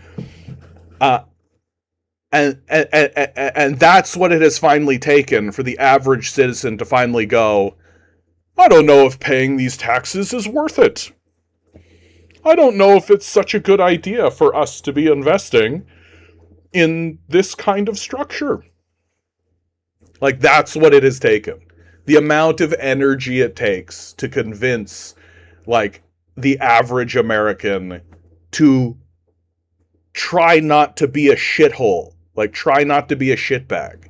And that's what it has finally taken for the average citizen to finally go, I don't know if paying these taxes is worth it. I don't know if it's such a good idea for us to be investing in this kind of structure. Like, that's what it has taken. The amount of energy it takes to convince, like, the average American to try not to be a shithole. Like, try not to be a shitbag.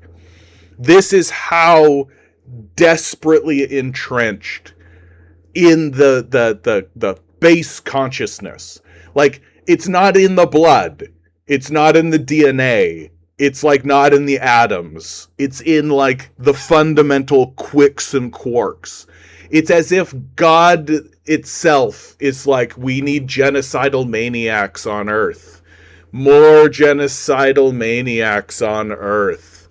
This is how desperately entrenched in the base consciousness. Like, it's not in the blood. It's not in the DNA. It's, like, not in the atoms. It's in, like, the fundamental quicks and quarks. It's as if God itself is like, we need genocidal maniacs on Earth. More genocidal maniacs on Earth.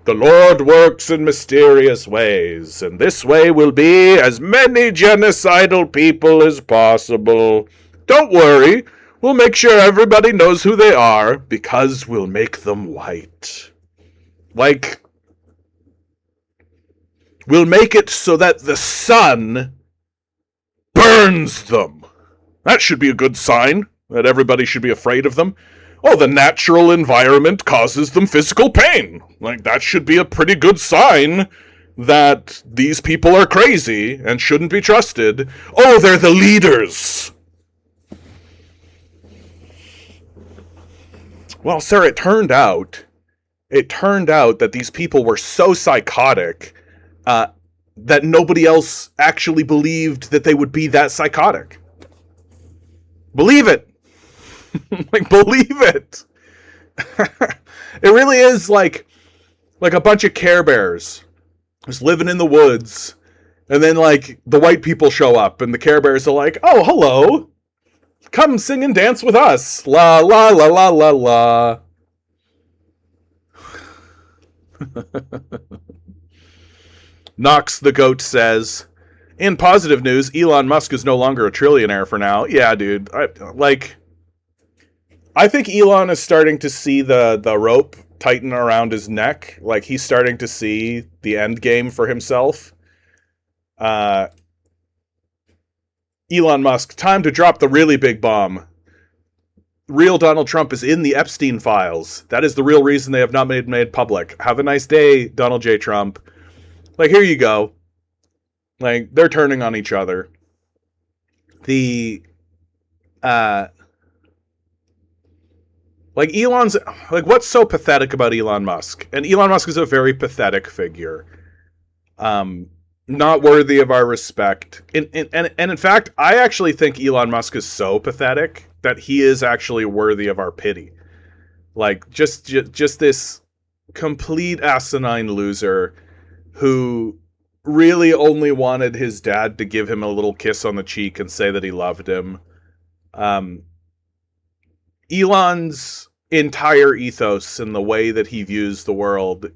The Lord works in mysterious ways, and this way will be as many genocidal people as possible. Don't worry, we'll make sure everybody knows who they are, because we'll make them white. Like, we'll make it so that the sun burns them. That should be a good sign, that everybody should be afraid of them. Oh, the natural environment causes them physical pain. Like, that should be a pretty good sign that these people are crazy and shouldn't be trusted. Oh, they're the leaders. Well, sir, it turned out that these people were so psychotic uh, that nobody else actually believed that they would be that psychotic. Believe it. Like, believe it. It really is like a bunch of Care Bears just living in the woods, and then like the white people show up and the Care Bears are like, oh, hello, come sing and dance with us, la la la la la la. Knox the goat says, in positive news, Elon Musk is no longer a trillionaire for now. Yeah, dude. I think Elon is starting to see the rope tighten around his neck. Like, he's starting to see the end game for himself. Elon Musk, time to drop the really big bomb. Real Donald Trump is in the Epstein files. That is the real reason they have not made public. Have a nice day, Donald J. Trump. Like, here you go. Like, they're turning on each other. Like, Elon's, like, what's so pathetic about Elon Musk? And Elon Musk is a very pathetic figure. Not worthy of our respect. And in fact, I actually think Elon Musk is so pathetic that he is actually worthy of our pity. Like, just this complete asinine loser who really only wanted his dad to give him a little kiss on the cheek and say that he loved him. Elon's entire ethos and the way that he views the world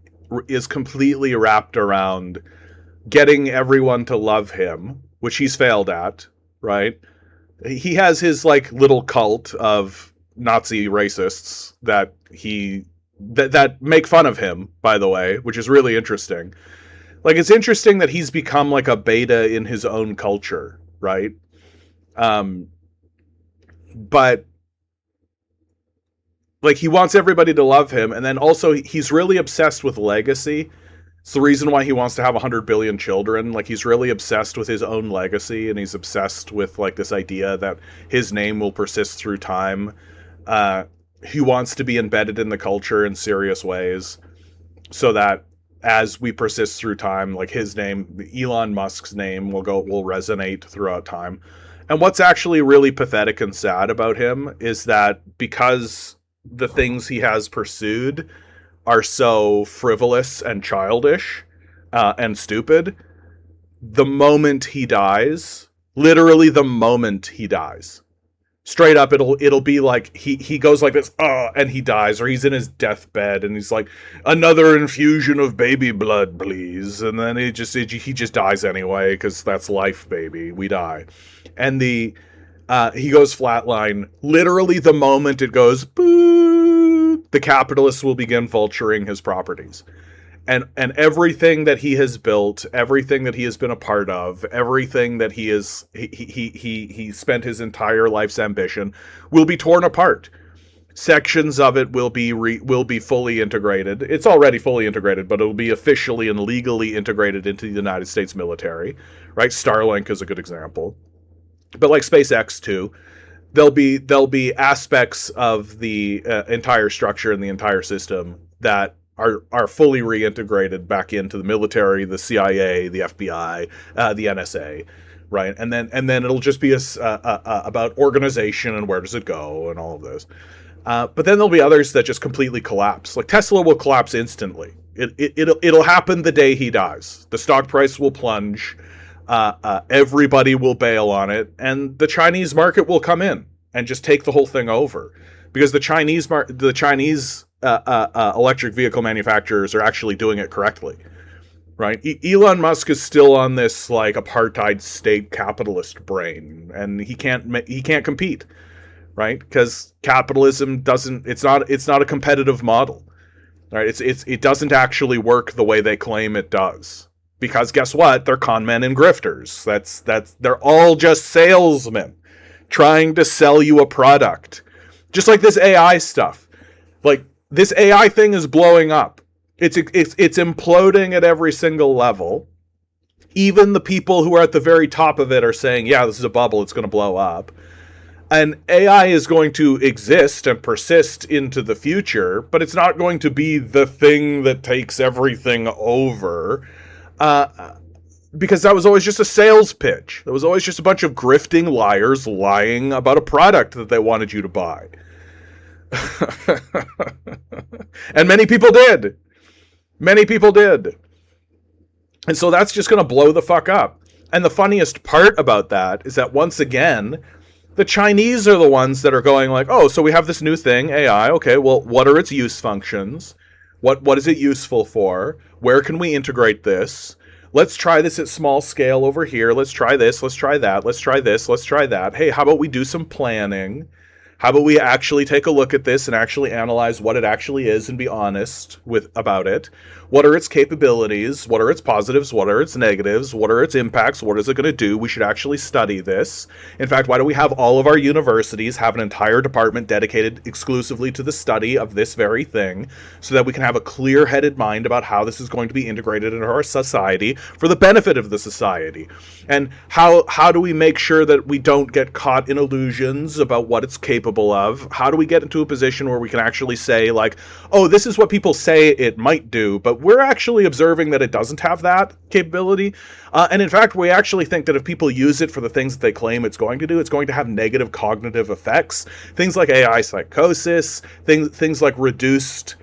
is completely wrapped around getting everyone to love him, which he's failed at, right? He has his like little cult of Nazi racists that that make fun of him, by the way, which is really interesting. Like, it's interesting that he's become like a beta in his own culture, right? But like, he wants everybody to love him, and then also he's really obsessed with legacy. It's the reason why he wants to have 100 billion children. Like, he's really obsessed with his own legacy, and he's obsessed with like this idea that his name will persist through time. He wants to be embedded in the culture in serious ways, so that as we persist through time, like, his name, Elon Musk's name, will resonate throughout time. And what's actually really pathetic and sad about him is that because the things he has pursued are so frivolous and childish and stupid, the moment he dies, literally the moment he dies, straight up, it'll be like he goes like this, and he dies, or he's in his deathbed and he's like, another infusion of baby blood, please, and then he just dies anyway, because that's life, baby. We die, and he goes flatline. Literally, the moment it goes boo, the capitalists will begin vulturing his properties. And everything that he has built, everything that he has been a part of, everything that he spent his entire life's ambition will be torn apart. Sections of it will be fully integrated. It's already fully integrated, but it will be officially and legally integrated into the United States military, right? Starlink is a good example. But like SpaceX too, there'll be aspects of the entire structure and the entire system that are fully reintegrated back into the military, the CIA, the FBI, the NSA, right? And then it'll just be about organization and where does it go and all of those. But then there'll be others that just completely collapse. Like, Tesla will collapse instantly. It'll happen the day he dies. The stock price will plunge. Everybody will bail on it, and the Chinese market will come in and just take the whole thing over, because the Chinese electric vehicle manufacturers are actually doing it correctly, right? Elon Musk is still on this like apartheid state capitalist brain, and he can't compete, right? Because capitalism it's not a competitive model, right? It doesn't actually work the way they claim it does, because guess what? They're con men and grifters. They're all just salesmen trying to sell you a product, just like this AI stuff. Like, this AI thing is blowing up. It's imploding at every single level. Even the people who are at the very top of it are saying, yeah, this is a bubble, it's going to blow up. And AI is going to exist and persist into the future, but it's not going to be the thing that takes everything over. Because that was always just a sales pitch. That was always just a bunch of grifting liars lying about a product that they wanted you to buy. And many people did. Many people did. And so that's just going to blow the fuck up. And the funniest part about that is that once again, the Chinese are the ones that are going like, oh, so we have this new thing, AI. Okay, well, what are its use functions? What is it useful for? Where can we integrate this? Let's try this at small scale over here. Let's try this. Let's try that. Let's try this. Let's try that. Hey, how about we do some planning? How about we actually take a look at this and actually analyze what it actually is and be honest about it? What are its capabilities? What are its positives? What are its negatives? What are its impacts? What is it going to do? We should actually study this. In fact, why don't we have all of our universities have an entire department dedicated exclusively to the study of this very thing so that we can have a clear-headed mind about how this is going to be integrated into our society for the benefit of the society? And how do we make sure that we don't get caught in illusions about what it's capable of? How do we get into a position where we can actually say, like, oh, this is what people say it might do, but we're actually observing that it doesn't have that capability. And in fact, we actually think that if people use it for the things that they claim it's going to do, it's going to have negative cognitive effects. Things like AI psychosis, things like reduced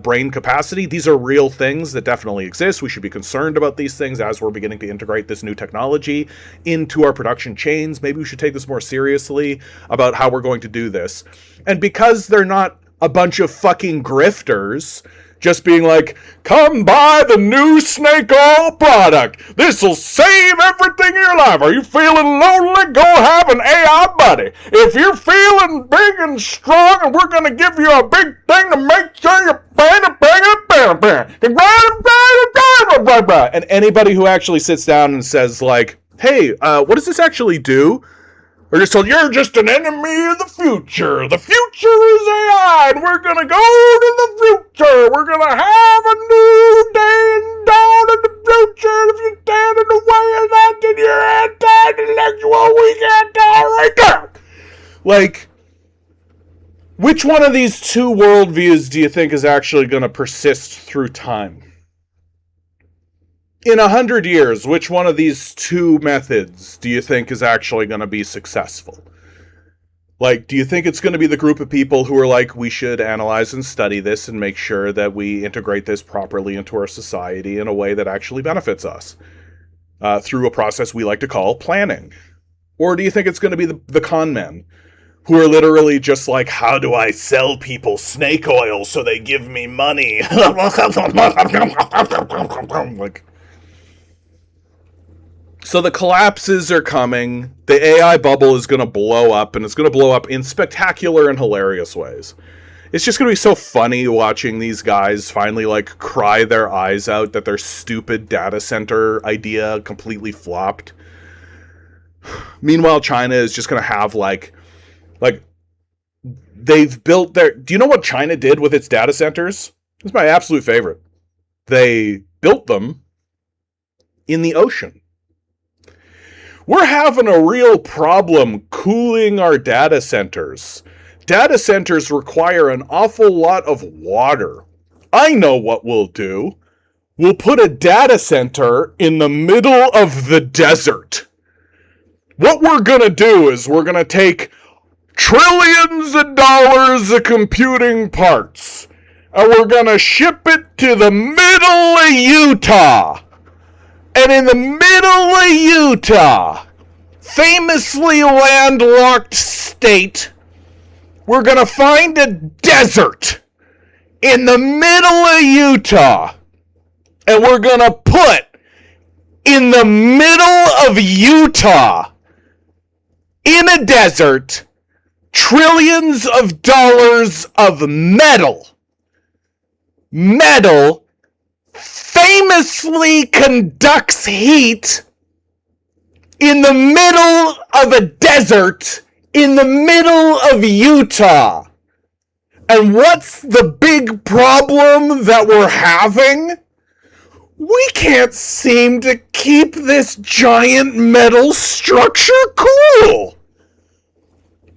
brain capacity. These are real things that definitely exist. We should be concerned about these things as we're beginning to integrate this new technology into our production chains. Maybe we should take this more seriously about how we're going to do this. And because they're not a bunch of fucking grifters just being like, come buy the new snake oil product. This'll save everything in your life. Are you feeling lonely? Go have an AI buddy. If you're feeling big and strong, and we're going to give you a big thing to make sure you're and anybody who actually sits down and says like, hey, what does this actually do? We're just told, you're just an enemy of the future. The future is AI, and we're going to go to the future. We're going to have a new day and dawn in the future. If you stand in the way of that, then you're anti-intellectual. We can't tolerate that. Like, which one of these two worldviews do you think is actually going to persist through time? In 100 years, which one of these two methods do you think is actually going to be successful? Like, do you think it's going to be the group of people who are like, we should analyze and study this and make sure that we integrate this properly into our society in a way that actually benefits us through a process we like to call planning? Or do you think it's going to be the con men who are literally just like, how do I sell people snake oil so they give me money? Like, so the collapses are coming. The AI bubble is going to blow up, and it's going to blow up in spectacular and hilarious ways. It's just going to be so funny watching these guys finally, like, cry their eyes out that their stupid data center idea completely flopped. Meanwhile, China is just going to have, like, they've built their... Do you know what China did with its data centers? It's my absolute favorite. They built them in the ocean. We're having a real problem cooling our data centers. Data centers require an awful lot of water. I know what we'll do. We'll put a data center in the middle of the desert. What we're going to do is we're going to take trillions of dollars of computing parts, and we're going to ship it to the middle of Utah. And in the middle of Utah, famously landlocked state, we're going to find a desert in the middle of Utah. And we're going to put in the middle of Utah, in a desert, trillions of dollars of metal. Metal famously conducts heat in the middle of a desert in the middle of Utah. And what's the big problem that we're having? We can't seem to keep this giant metal structure cool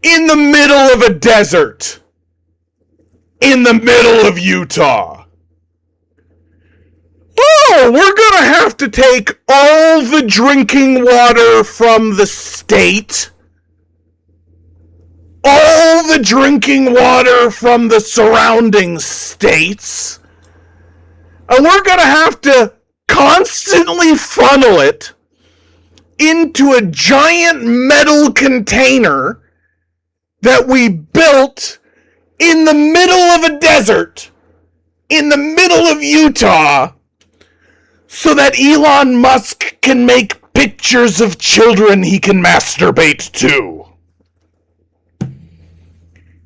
in the middle of a desert in the middle of Utah. Oh, we're gonna have to take all the drinking water from the state, all the drinking water from the surrounding states, and we're gonna have to constantly funnel it into a giant metal container that we built in the middle of a desert, in the middle of Utah, so that Elon Musk can make pictures of children he can masturbate to.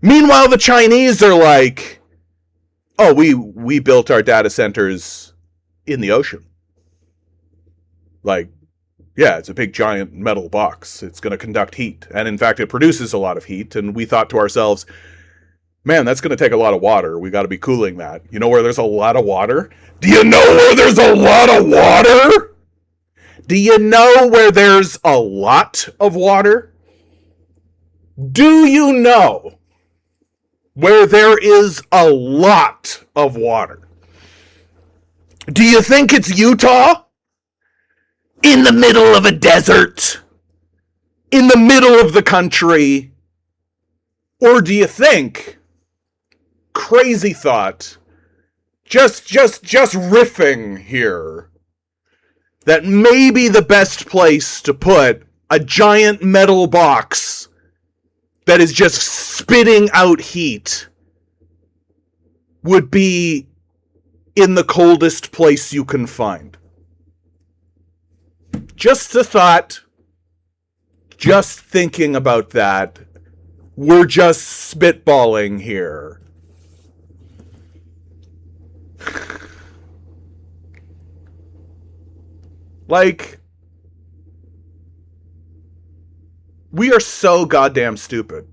Meanwhile, the Chinese are like, oh, we built our data centers in the ocean. Like, yeah, it's a big giant metal box. It's going to conduct heat. And in fact, it produces a lot of heat. And we thought to ourselves, man, that's going to take a lot of water. We got to be cooling that. You know where there's a lot of water? Do you know where there's a lot of water? Do you know where there's a lot of water? Do you know where there is a lot of water? Do you think it's Utah? In the middle of a desert? In the middle of the country? Or do you think, crazy thought, just riffing here, that maybe the best place to put a giant metal box that is just spitting out heat would be in the coldest place you can find? Just a thought. Just thinking about that. We're just spitballing here. Like, we are so goddamn stupid.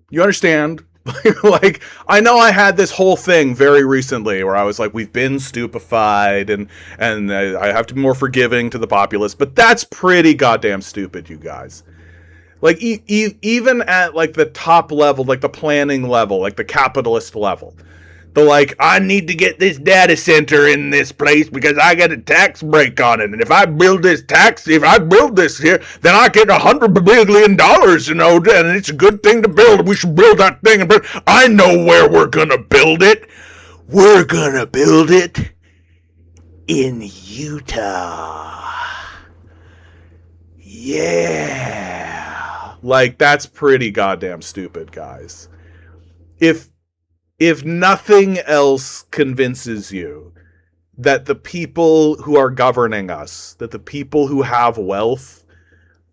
You understand? Like, I know I had this whole thing very recently where I was like, we've been stupefied and I have to be more forgiving to the populace, but that's pretty goddamn stupid, you guys. Like, even at, like, the top level, like, the planning level, like, the capitalist level, the, like, I need to get this data center in this place because I get a tax break on it, and if I build this here, then I get $100 billion, you know, and it's a good thing to build. We should build that thing. I know where we're gonna build it. We're gonna build it in Utah. Yeah. Like, that's pretty goddamn stupid, guys. If nothing else convinces you that the people who are governing us, that the people who have wealth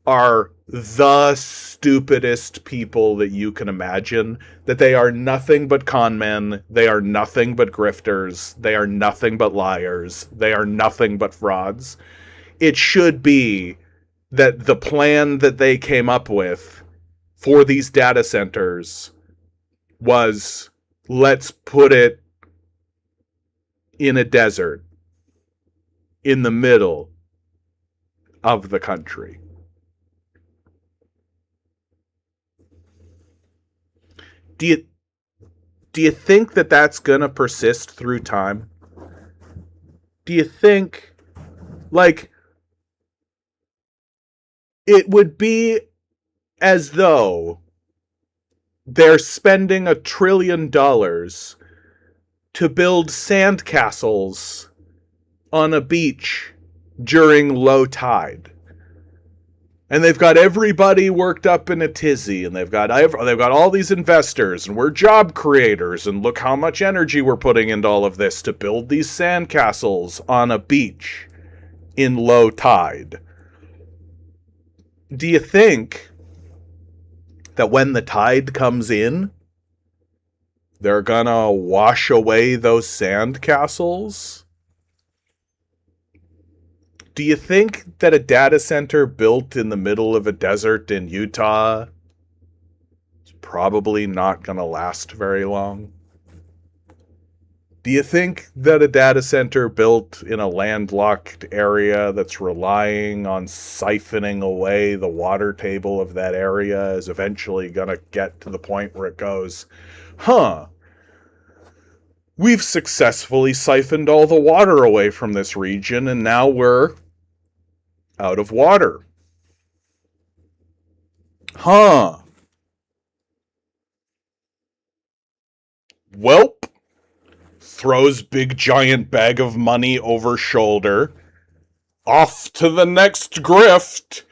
are the stupidest people that you can imagine, that they are nothing but con men, they are nothing but grifters, they are nothing but liars, they are nothing but frauds, it should be that the plan that they came up with for these data centers was, let's put it in a desert in the middle of the country. Do you think that that's going to persist through time? Do you think, like, it would be as though they're spending $1 trillion to build sandcastles on a beach during low tide, and they've got everybody worked up in a tizzy, and they've got all these investors, and we're job creators, and look how much energy we're putting into all of this to build these sandcastles on a beach in low tide. Do you think that when the tide comes in, they're gonna wash away those sandcastles? Do you think that a data center built in the middle of a desert in Utah is probably not gonna last very long? Do you think that a data center built in a landlocked area that's relying on siphoning away the water table of that area is eventually going to get to the point where it goes, we've successfully siphoned all the water away from this region, and now we're out of water. Huh. Welp. Throws big giant bag of money over shoulder. Off to the next grift.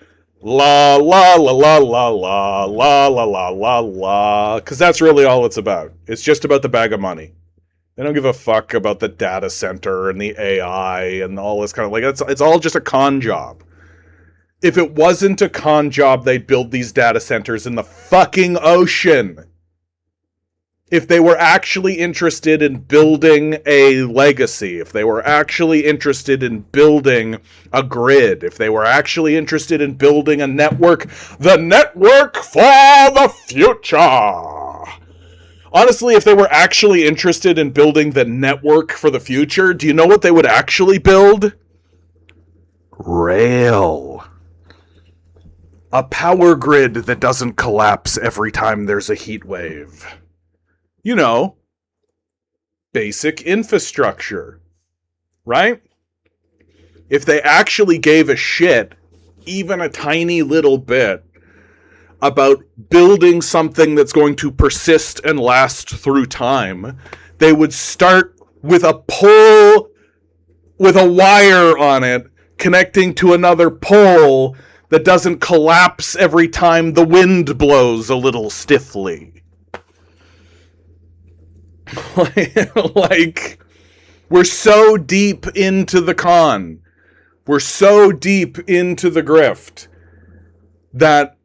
La la la la la la la la la la la. Because that's really all it's about. It's just about the bag of money. They don't give a fuck about the data center and the AI and all this kind of, like, it's all just a con job. If it wasn't a con job, they'd build these data centers in the fucking ocean. If they were actually interested in building a legacy, if they were actually interested in building a grid, if they were actually interested in building a network, the network for the future. Honestly, if they were actually interested in building the network for the future, do you know what they would actually build? Rail. A power grid that doesn't collapse every time there's a heat wave. You know, basic infrastructure, right? If they actually gave a shit, even a tiny little bit, about building something that's going to persist and last through time, they would start with a pole with a wire on it connecting to another pole that doesn't collapse every time the wind blows a little stiffly. Like, we're so deep into the con, we're so deep into the grift that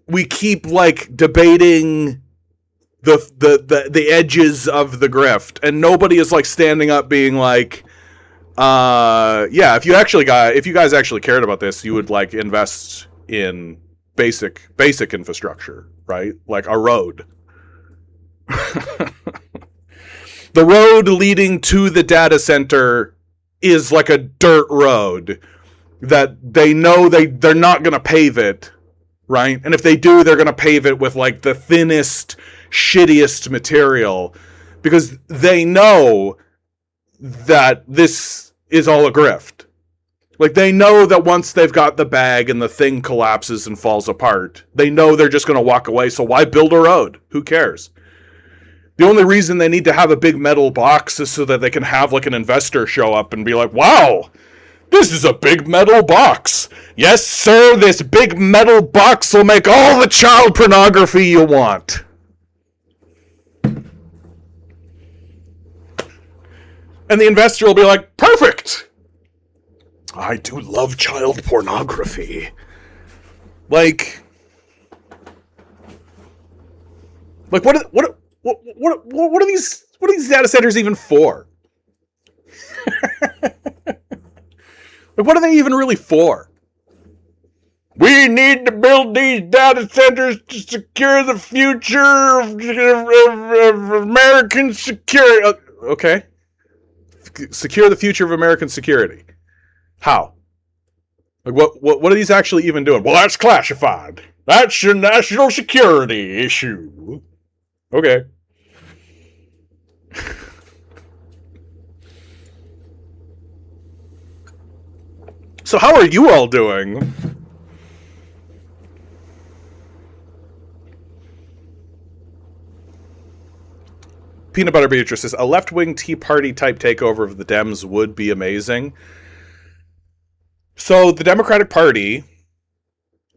we keep, like, debating the edges of the grift, and nobody is, like, standing up being like, yeah, if you guys actually cared about this, you would, like, invest in basic infrastructure, right? Like a road. The road leading to the data center is like a dirt road that they know they're not going to pave it, right? And if they do, they're going to pave it with, like, the thinnest, shittiest material, because they know that this is all a grift. Like, they know that once they've got the bag and the thing collapses and falls apart, they know they're just going to walk away, so why build a road? Who cares? The only reason they need to have a big metal box is so that they can have, like, an investor show up and be like, wow, this is a big metal box. Yes, sir, this big metal box will make all the child pornography you want. And the investor will be like, perfect. I do love child pornography. Like what are these data centers even for? Like, what are they even really for? We need to build these data centers to secure the future of American security. Okay. Secure the future of American security. How? Like, what are these actually even doing? Well, that's classified. That's a national security issue. Okay. So how are you all doing? Peanut Butter Beatrice says, a left-wing Tea Party type takeover of the Dems would be amazing. So the Democratic Party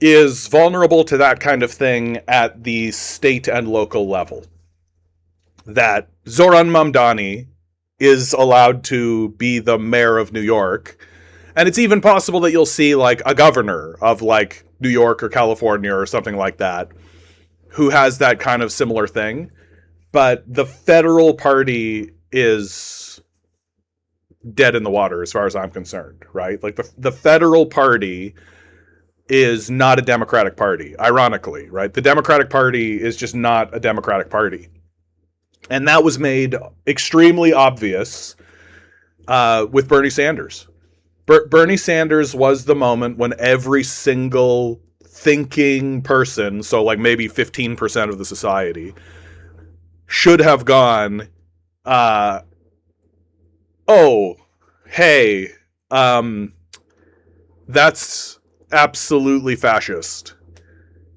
is vulnerable to that kind of thing at the state and local level. That Zoran Mamdani is allowed to be the mayor of New York. And it's even possible that you'll see, like, a governor of, like, New York or California or something like that who has that kind of similar thing. But the federal party is dead in the water as far as I'm concerned, right? Like, the federal party is not a Democratic Party, ironically, right? The Democratic Party is just not a Democratic Party. And that was made extremely obvious with Bernie Sanders. Bernie Sanders was the moment when every single thinking person, so like maybe 15% of the society, should have gone, Uh, oh, hey, um, that's absolutely fascist.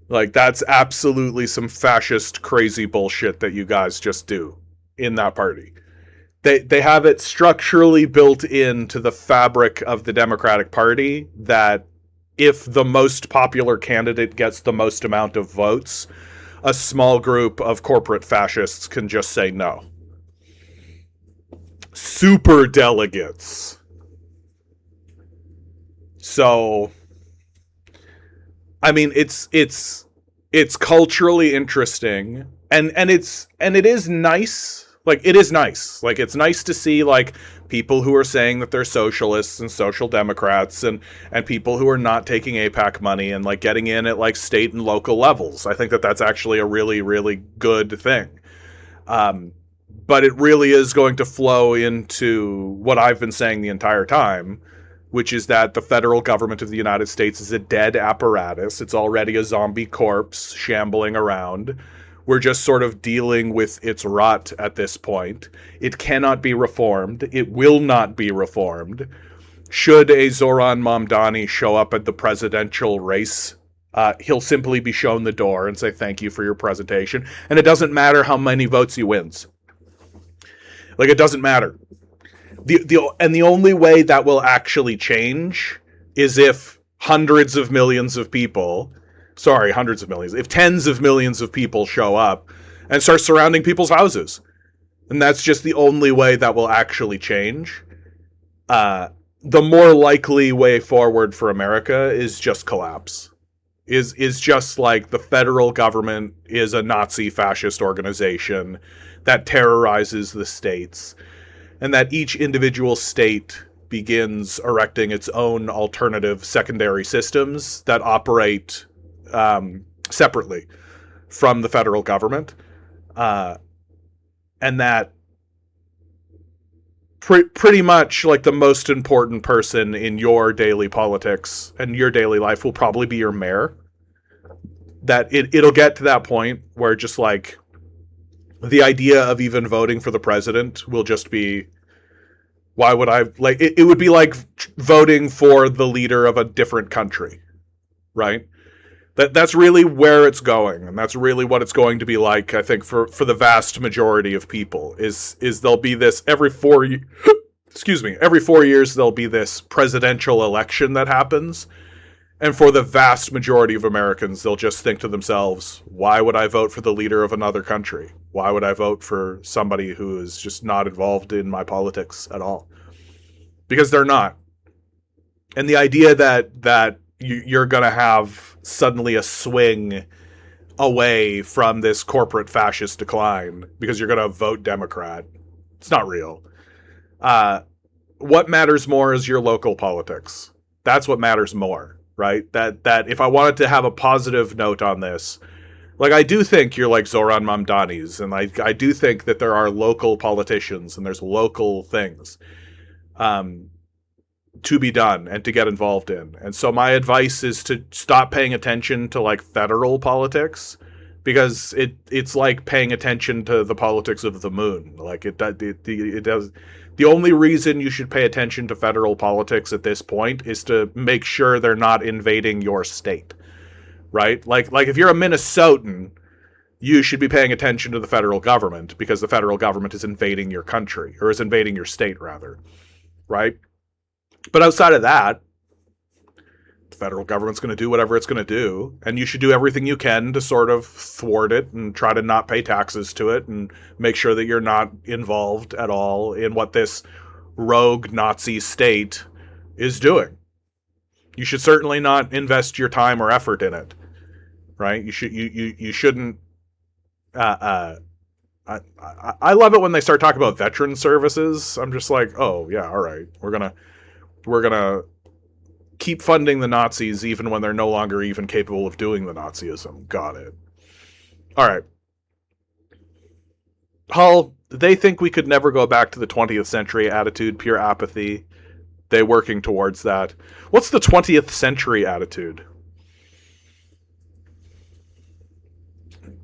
Like, that's absolutely some fascist crazy bullshit that you guys just do in that party. They have it structurally built into the fabric of the Democratic Party that if the most popular candidate gets the most amount of votes, a small group of corporate fascists can just say no. Super delegates. So, I mean, it's culturally interesting, and it is nice. Like, it is nice. Like, it's nice to see, like, people who are saying that they're socialists and social democrats, and people who are not taking APAC money and, like, getting in at, like, state and local levels. I think that that's actually a really, really good thing. Um, but it really is going to flow into what I've been saying the entire time, which is that the federal government of the United States is a dead apparatus. It's already a zombie corpse shambling around. We're just sort of dealing with its rot at this point. It cannot be reformed. It will not be reformed. Should a Zoran Mamdani show up at the presidential race, he'll simply be shown the door and say thank you for your presentation. And it doesn't matter how many votes he wins. Like, it doesn't matter. The only way that will actually change is if hundreds of millions of people, hundreds of millions, if tens of millions of people show up and start surrounding people's houses. And that's just the only way that will actually change. The more likely way forward for America is just collapse. Is just like the federal government is a Nazi fascist organization that terrorizes the states, and that each individual state begins erecting its own alternative secondary systems that operate separately from the federal government, and that pretty much, like, the most important person in your daily politics and your daily life will probably be your mayor. That it'll get to that point where just, like, the idea of even voting for the president will just be, why would I, like, it would be like voting for the leader of a different country, right? That's really where it's going, and that's really what it's going to be like, I think, for the vast majority of people, is there'll be this every 4 every 4 years there'll be this presidential election that happens. And for the vast majority of Americans, they'll just think to themselves, why would I vote for the leader of another country? Why would I vote for somebody who is just not involved in my politics at all? Because they're not. And the idea that you're going to have suddenly a swing away from this corporate fascist decline because you're going to vote Democrat, it's not real. What matters more is your local politics. That's what matters more. Right? That if I wanted to have a positive note on this, like, I do think you're like Zoran Mamdani's, and I do think that there are local politicians and there's local things to be done and to get involved in. And so my advice is to stop paying attention to, like, federal politics, because it's like paying attention to the politics of the moon. Like, it does. The only reason you should pay attention to federal politics at this point is to make sure they're not invading your state, right? Like if you're a Minnesotan, you should be paying attention to the federal government because the federal government is invading your country, or is invading your state, rather, right? But outside of that, the federal government's going to do whatever it's going to do, and you should do everything you can to sort of thwart it and try to not pay taxes to it and make sure that you're not involved at all in what this rogue Nazi state is doing. You should certainly not invest your time or effort in it, right? You shouldn't. I love it when they start talking about veteran services. I'm just like, oh yeah, all right, we're gonna keep funding the Nazis even when they're no longer even capable of doing the Nazism. Got it. All right. Hull, they think we could never go back to the 20th century attitude, pure apathy. They working towards that. What's the 20th century attitude?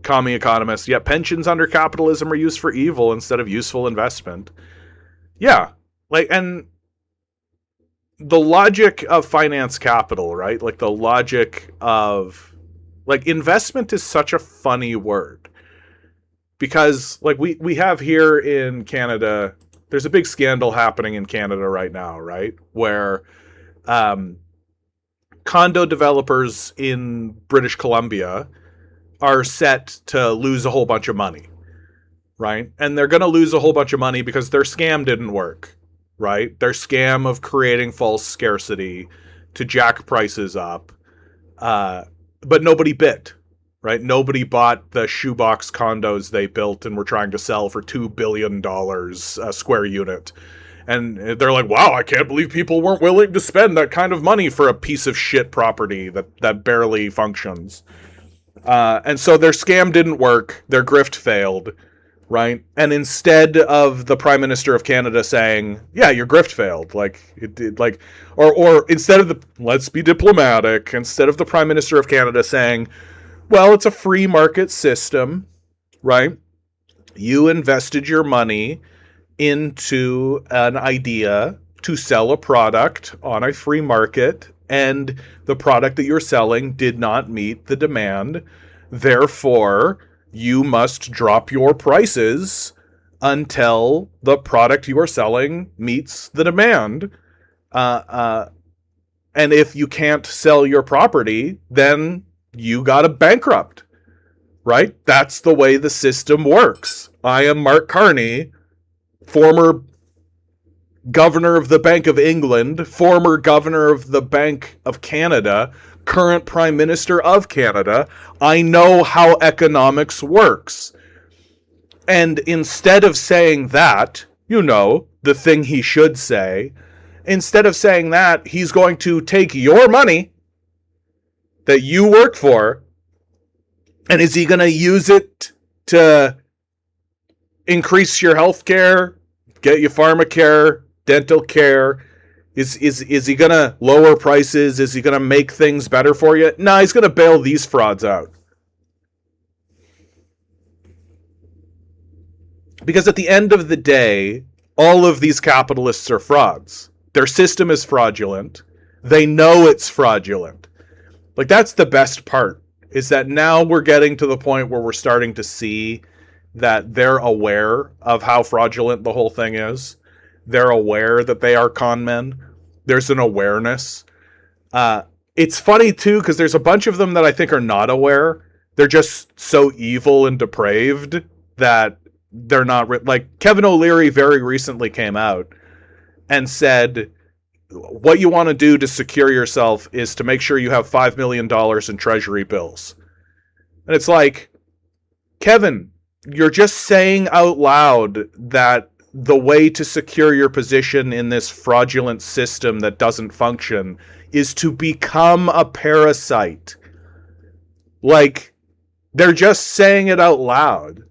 commie economist, yet pensions under capitalism are used for evil instead of useful investment. Yeah. Like, and the logic of finance capital, right? Like the logic of, like, investment is such a funny word. Because, like, we have here in Canada, there's a big scandal happening in Canada right now, right? Where condo developers in British Columbia are set to lose a whole bunch of money, right? And they're going to lose a whole bunch of money because their scam didn't work, right? Their scam of creating false scarcity to jack prices up, but nobody bit, right? Nobody bought the shoebox condos they built and were trying to sell for $2 billion a square unit. And they're like, wow, I can't believe people weren't willing to spend that kind of money for a piece of shit property that barely functions. And so their scam didn't work. Their grift failed, right? And instead of the Prime Minister of Canada saying, yeah, your grift failed, like, it did, like, or instead of let's be diplomatic, instead of the Prime Minister of Canada saying, well, it's a free market system, right? You invested your money into an idea to sell a product on a free market, and the product that you're selling did not meet the demand. Therefore, you must drop your prices until the product you are selling meets the demand. And if you can't sell your property, then you gotta bankrupt, right? That's the way the system works. I am Mark Carney, former governor of the Bank of England, former governor of the Bank of Canada, current Prime Minister of Canada. I know how economics works. And instead of saying that, the thing he should say, instead of saying that, he's going to take your money that you work for, and is he going to use it to increase your health care, get you pharmacare, dental care? Is he going to lower prices? Is he going to make things better for you? No, he's going to bail these frauds out. Because at the end of the day, all of these capitalists are frauds. Their system is fraudulent. They know it's fraudulent. Like, that's the best part, is that now we're getting to the point where we're starting to see that they're aware of how fraudulent the whole thing is. They're aware that they are con men. There's an awareness. It's funny, too, because there's a bunch of them that I think are not aware. They're just so evil and depraved that they're not... Like, Kevin O'Leary very recently came out and said, what you want to do to secure yourself is to make sure you have $5 million in treasury bills. And it's like, Kevin, you're just saying out loud that the way to secure your position in this fraudulent system that doesn't function is to become a parasite. Like, they're just saying it out loud.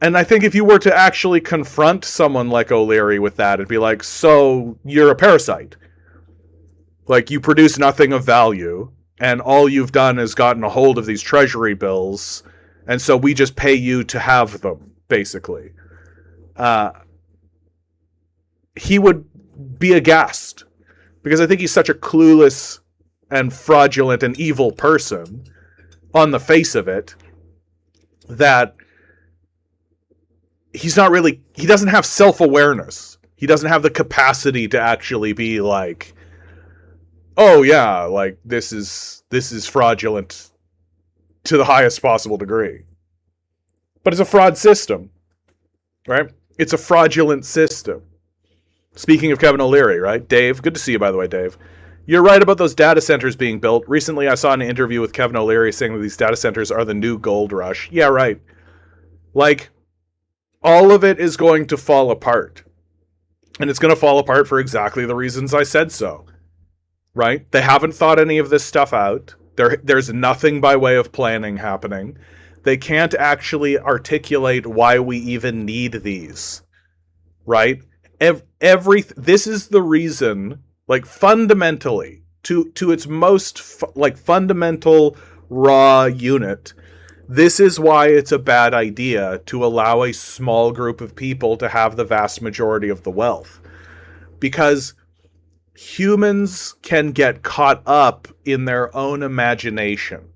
And I think if you were to actually confront someone like O'Leary with that, it'd be like, so you're a parasite. Like, you produce nothing of value, and all you've done is gotten a hold of these treasury bills, and so we just pay you to have them, basically. He would be aghast, because I think he's such a clueless and fraudulent and evil person on the face of it, that he doesn't have self-awareness. He doesn't have the capacity to actually be like, oh yeah, like this is fraudulent to the highest possible degree. But it's a fraud system, right? It's a fraudulent system. Speaking of Kevin O'Leary, right? Dave, good to see you, by the way, Dave. You're right about those data centers being built. Recently, I saw an interview with Kevin O'Leary saying that these data centers are the new gold rush. Yeah, right. Like, all of it is going to fall apart. And it's going to fall apart for exactly the reasons I said so. Right? They haven't thought any of this stuff out. There's nothing by way of planning happening. They can't actually articulate why we even need these. Right? This is the reason, like, fundamentally, to its most fundamental raw unit, This is why it's a bad idea to allow a small group of people to have the vast majority of the wealth. Because humans can get caught up in their own imagination.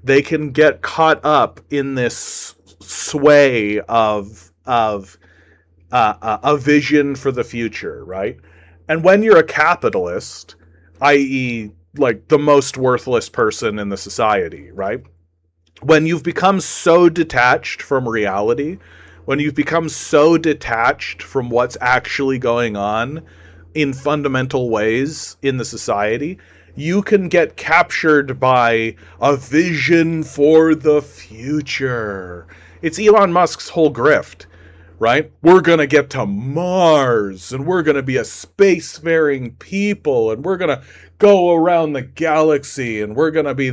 They can get caught up in this sway of a vision for the future, right? And when you're a capitalist, i.e., like the most worthless person in the society, right? When you've become so detached from reality, when you've become so detached from what's actually going on in fundamental ways in the society, you can get captured by a vision for the future. It's Elon Musk's whole grift, right? We're going to get to Mars, and we're going to be a spacefaring people, and we're going to go around the galaxy, and we're going to be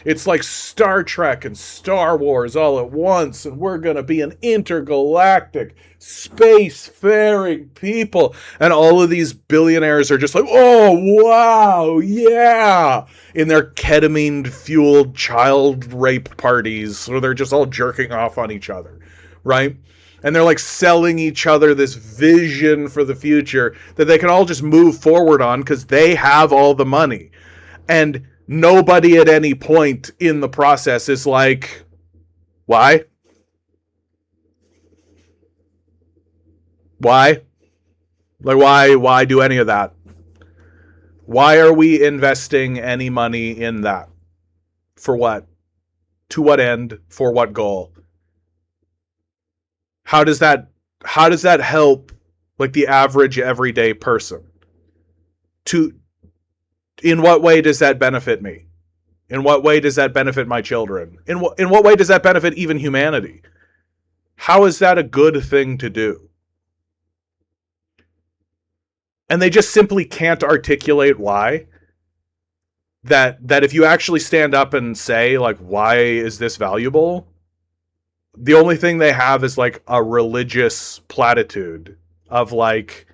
it's like Star Trek and Star Wars all at once, and we're going to be an intergalactic spacefaring people. And all of these billionaires are just like, oh, wow, yeah, in their ketamine-fueled child rape parties, where they're just all jerking off on each other, right? And they're like selling each other this vision for the future that they can all just move forward on because they have all the money. And nobody at any point in the process is like, why? Why? Like, why do any of that? Why are we investing any money in that? For what? To what end? For what goal? How does that help like the average everyday person? In what way does that benefit me? In what way does that benefit my children? In what way does that benefit even humanity? How is that a good thing to do? And they just simply can't articulate why. That if you actually stand up and say like, why is this valuable? The only thing they have is like a religious platitude of like,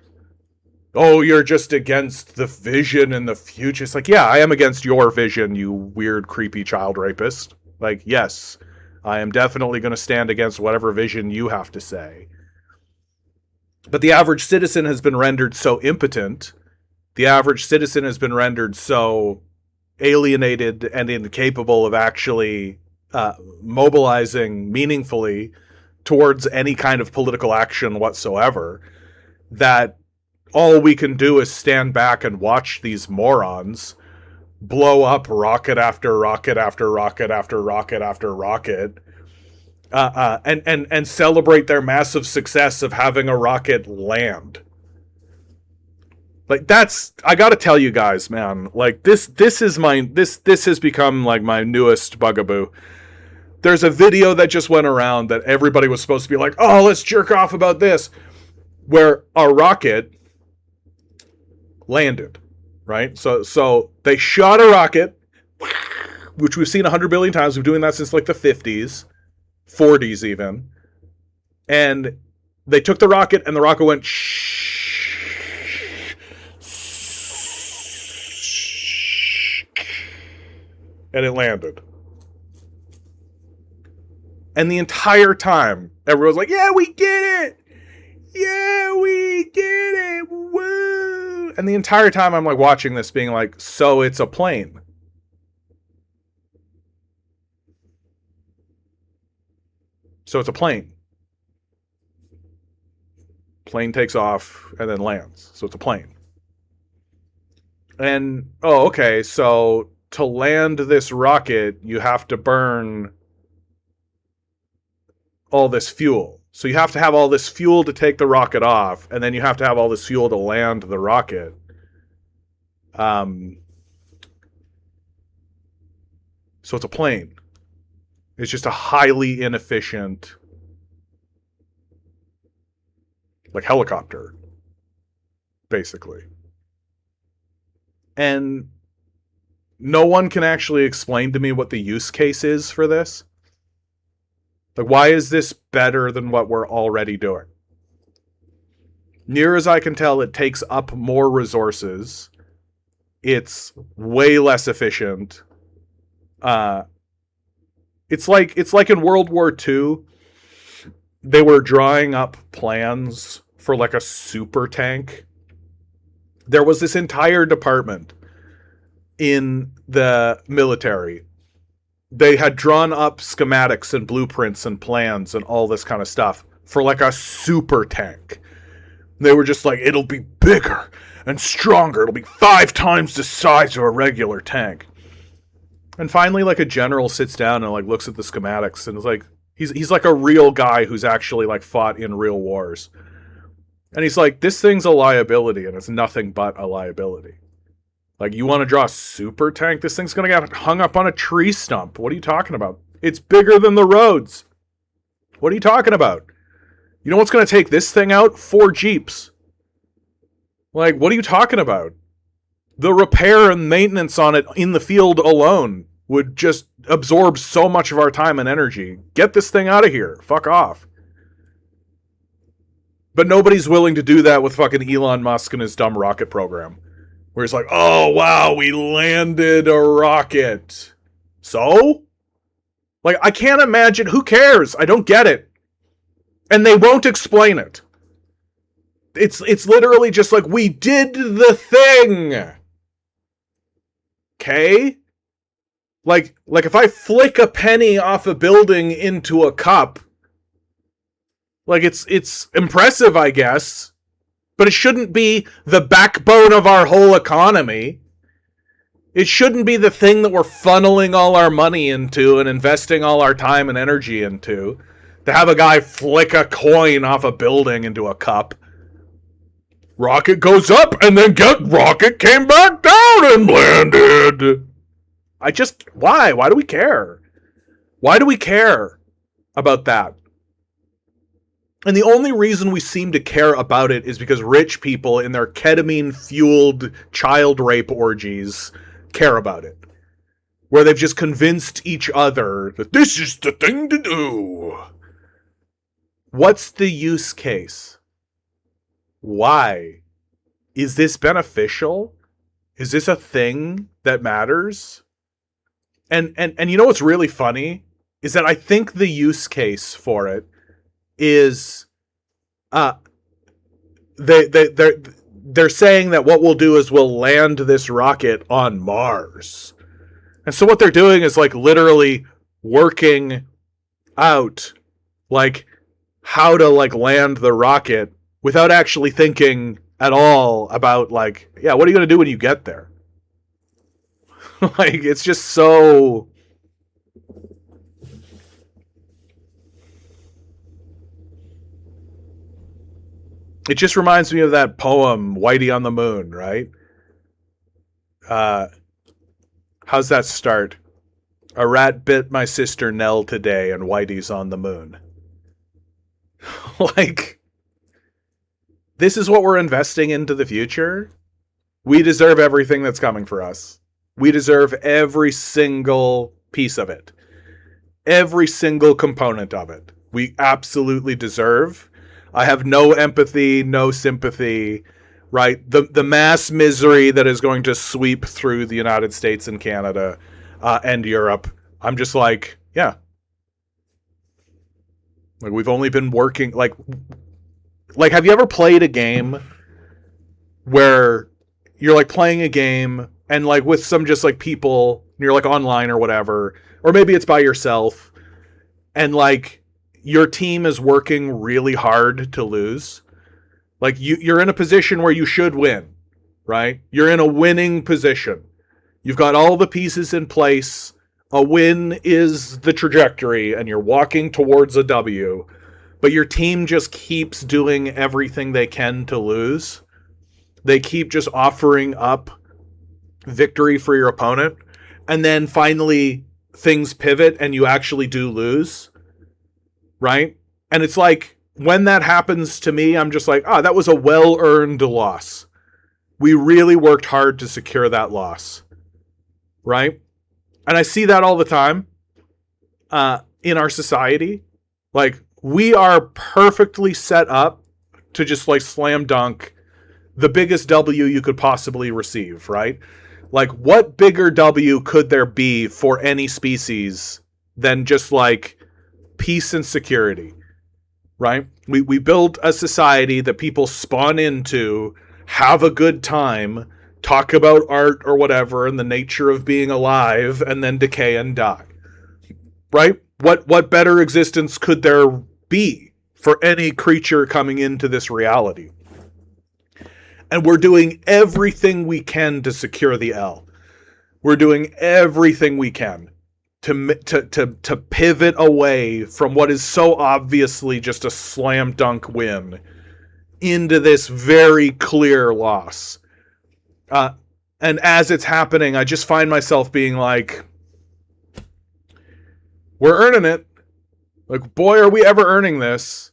oh, you're just against the vision and the future. It's like, yeah, I am against your vision, you weird, creepy child rapist. Like, yes, I am definitely going to stand against whatever vision you have to say. But the average citizen has been rendered so impotent. The average citizen has been rendered so alienated and incapable of actually mobilizing meaningfully towards any kind of political action whatsoever, that all we can do is stand back and watch these morons blow up rocket after rocket after rocket after rocket after rocket, and celebrate their massive success of having a rocket land. Like, that's, I gotta tell you guys, man, like this has become like my newest bugaboo. There's a video that just went around that everybody was supposed to be like, oh, let's jerk off about this, where a rocket landed, right? So they shot a rocket, which we've seen 100 billion times. We've been doing that since like the 50s, 40s even. And they took the rocket, and the rocket went and it landed. And the entire time, everyone's like, yeah, we did it! Yeah, we did it! Woo! And the entire time I'm like watching this being like, so it's a plane. So it's a plane. Plane takes off and then lands. So it's a plane. And, oh, okay, so to land this rocket, you have to burn all this fuel. So you have to have all this fuel to take the rocket off, and then you have to have all this fuel to land the rocket. So it's a plane. It's just a highly inefficient, like, helicopter, basically. And no one can actually explain to me what the use case is for this. Like, why is this better than what we're already doing? Near as I can tell, it takes up more resources. It's way less efficient. It's like in World War II, they were drawing up plans for like a super tank. There was this entire department in the military. They had drawn up schematics and blueprints and plans and all this kind of stuff for like a super tank. They were just like, it'll be bigger and stronger. It'll be 5 times the size of a regular tank. And finally, like, a general sits down and like looks at the schematics and is like, he's like a real guy who's actually like fought in real wars. And he's like, this thing's a liability, and it's nothing but a liability. Like, you want to draw a super tank? This thing's going to get hung up on a tree stump. What are you talking about? It's bigger than the roads. What are you talking about? You know what's going to take this thing out? 4 Jeeps. Like, what are you talking about? The repair and maintenance on it in the field alone would just absorb so much of our time and energy. Get this thing out of here. Fuck off. But nobody's willing to do that with fucking Elon Musk and his dumb rocket program. Where it's like, oh, wow, we landed a rocket. So? Like, I can't imagine. Who cares? I don't get it. And they won't explain it. It's literally just like, we did the thing. Okay? Like if I flick a penny off a building into a cup, like, it's impressive, I guess, but it shouldn't be the backbone of our whole economy. It shouldn't be the thing that we're funneling all our money into and investing all our time and energy into. To have a guy flick a coin off a building into a cup. Rocket goes up, and then rocket came back down and landed. Why? Why do we care? Why do we care about that? And the only reason we seem to care about it is because rich people in their ketamine-fueled child rape orgies care about it. Where they've just convinced each other that this is the thing to do. What's the use case? Why? Is this beneficial? Is this a thing that matters? And you know what's really funny? Is that I think the use case for it is they're saying that what we'll do is we'll land this rocket on Mars. And so what they're doing is like literally working out like how to like land the rocket without actually thinking at all about like, yeah, what are you going to do when you get there? Like, it's just so... It just reminds me of that poem, Whitey on the Moon, right? How's that start? A rat bit my sister Nell today, and Whitey's on the moon. Like, this is what we're investing into the future? We deserve everything that's coming for us. We deserve every single piece of it. Every single component of it. We absolutely deserve. I have no empathy, no sympathy, right? The mass misery that is going to sweep through the United States and Canada and Europe. I'm just like, yeah. Like, we've only been working, like, have you ever played a game where you're, like, playing a game and, like, with some just, like, people, you're, like, online or whatever, or maybe it's by yourself, and, like, your team is working really hard to lose. Like, you're in a position where you should win, right? You're in a winning position. You've got all the pieces in place. A win is the trajectory, and you're walking towards a W. But your team just keeps doing everything they can to lose. They keep just offering up victory for your opponent. And then finally, things pivot, and you actually do lose. Right? And it's like, when that happens to me, I'm just like, that was a well-earned loss. We really worked hard to secure that loss. Right? And I see that all the time in our society. Like, we are perfectly set up to just, like, slam dunk the biggest W you could possibly receive, right? Like, what bigger W could there be for any species than just like peace and security, right? We build a society that people spawn into, have a good time, talk about art or whatever and the nature of being alive, and then decay and die, right? What better existence could there be for any creature coming into this reality? And we're doing everything we can to secure the L. We're doing everything we can to pivot away from what is so obviously just a slam dunk win into this very clear loss. And as it's happening, I just find myself being like, we're earning it. Like, boy, are we ever earning this.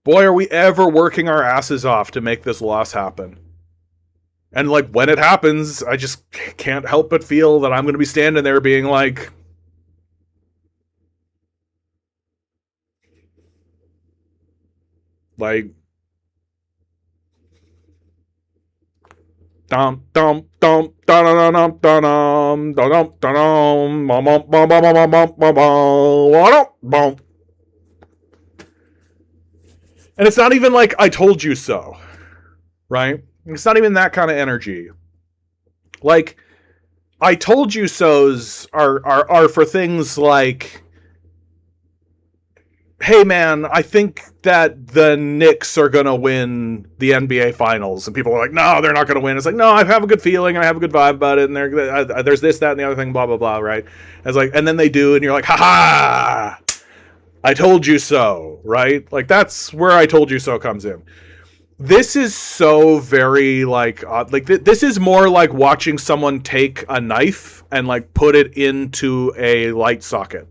Boy, are we ever working our asses off to make this loss happen. And, like, when it happens, I just can't help but feel that I'm going to be standing there being like, dum dum dum dum dum dum dum dum dum dum. And it's not even like I told you so, right? It's not even that kind of energy. Like, I told you so's are for things like, hey man, I think that the Knicks are going to win the NBA Finals. And people are like, no, they're not going to win. It's like, no, I have a good feeling and I have a good vibe about it. And there's this, that, and the other thing, blah, blah, blah, right? It's like, and then they do, and you're like, ha-ha! I told you so, right? Like, that's where I told you so comes in. This is so very, like this is more like watching someone take a knife and, like, put it into a light socket.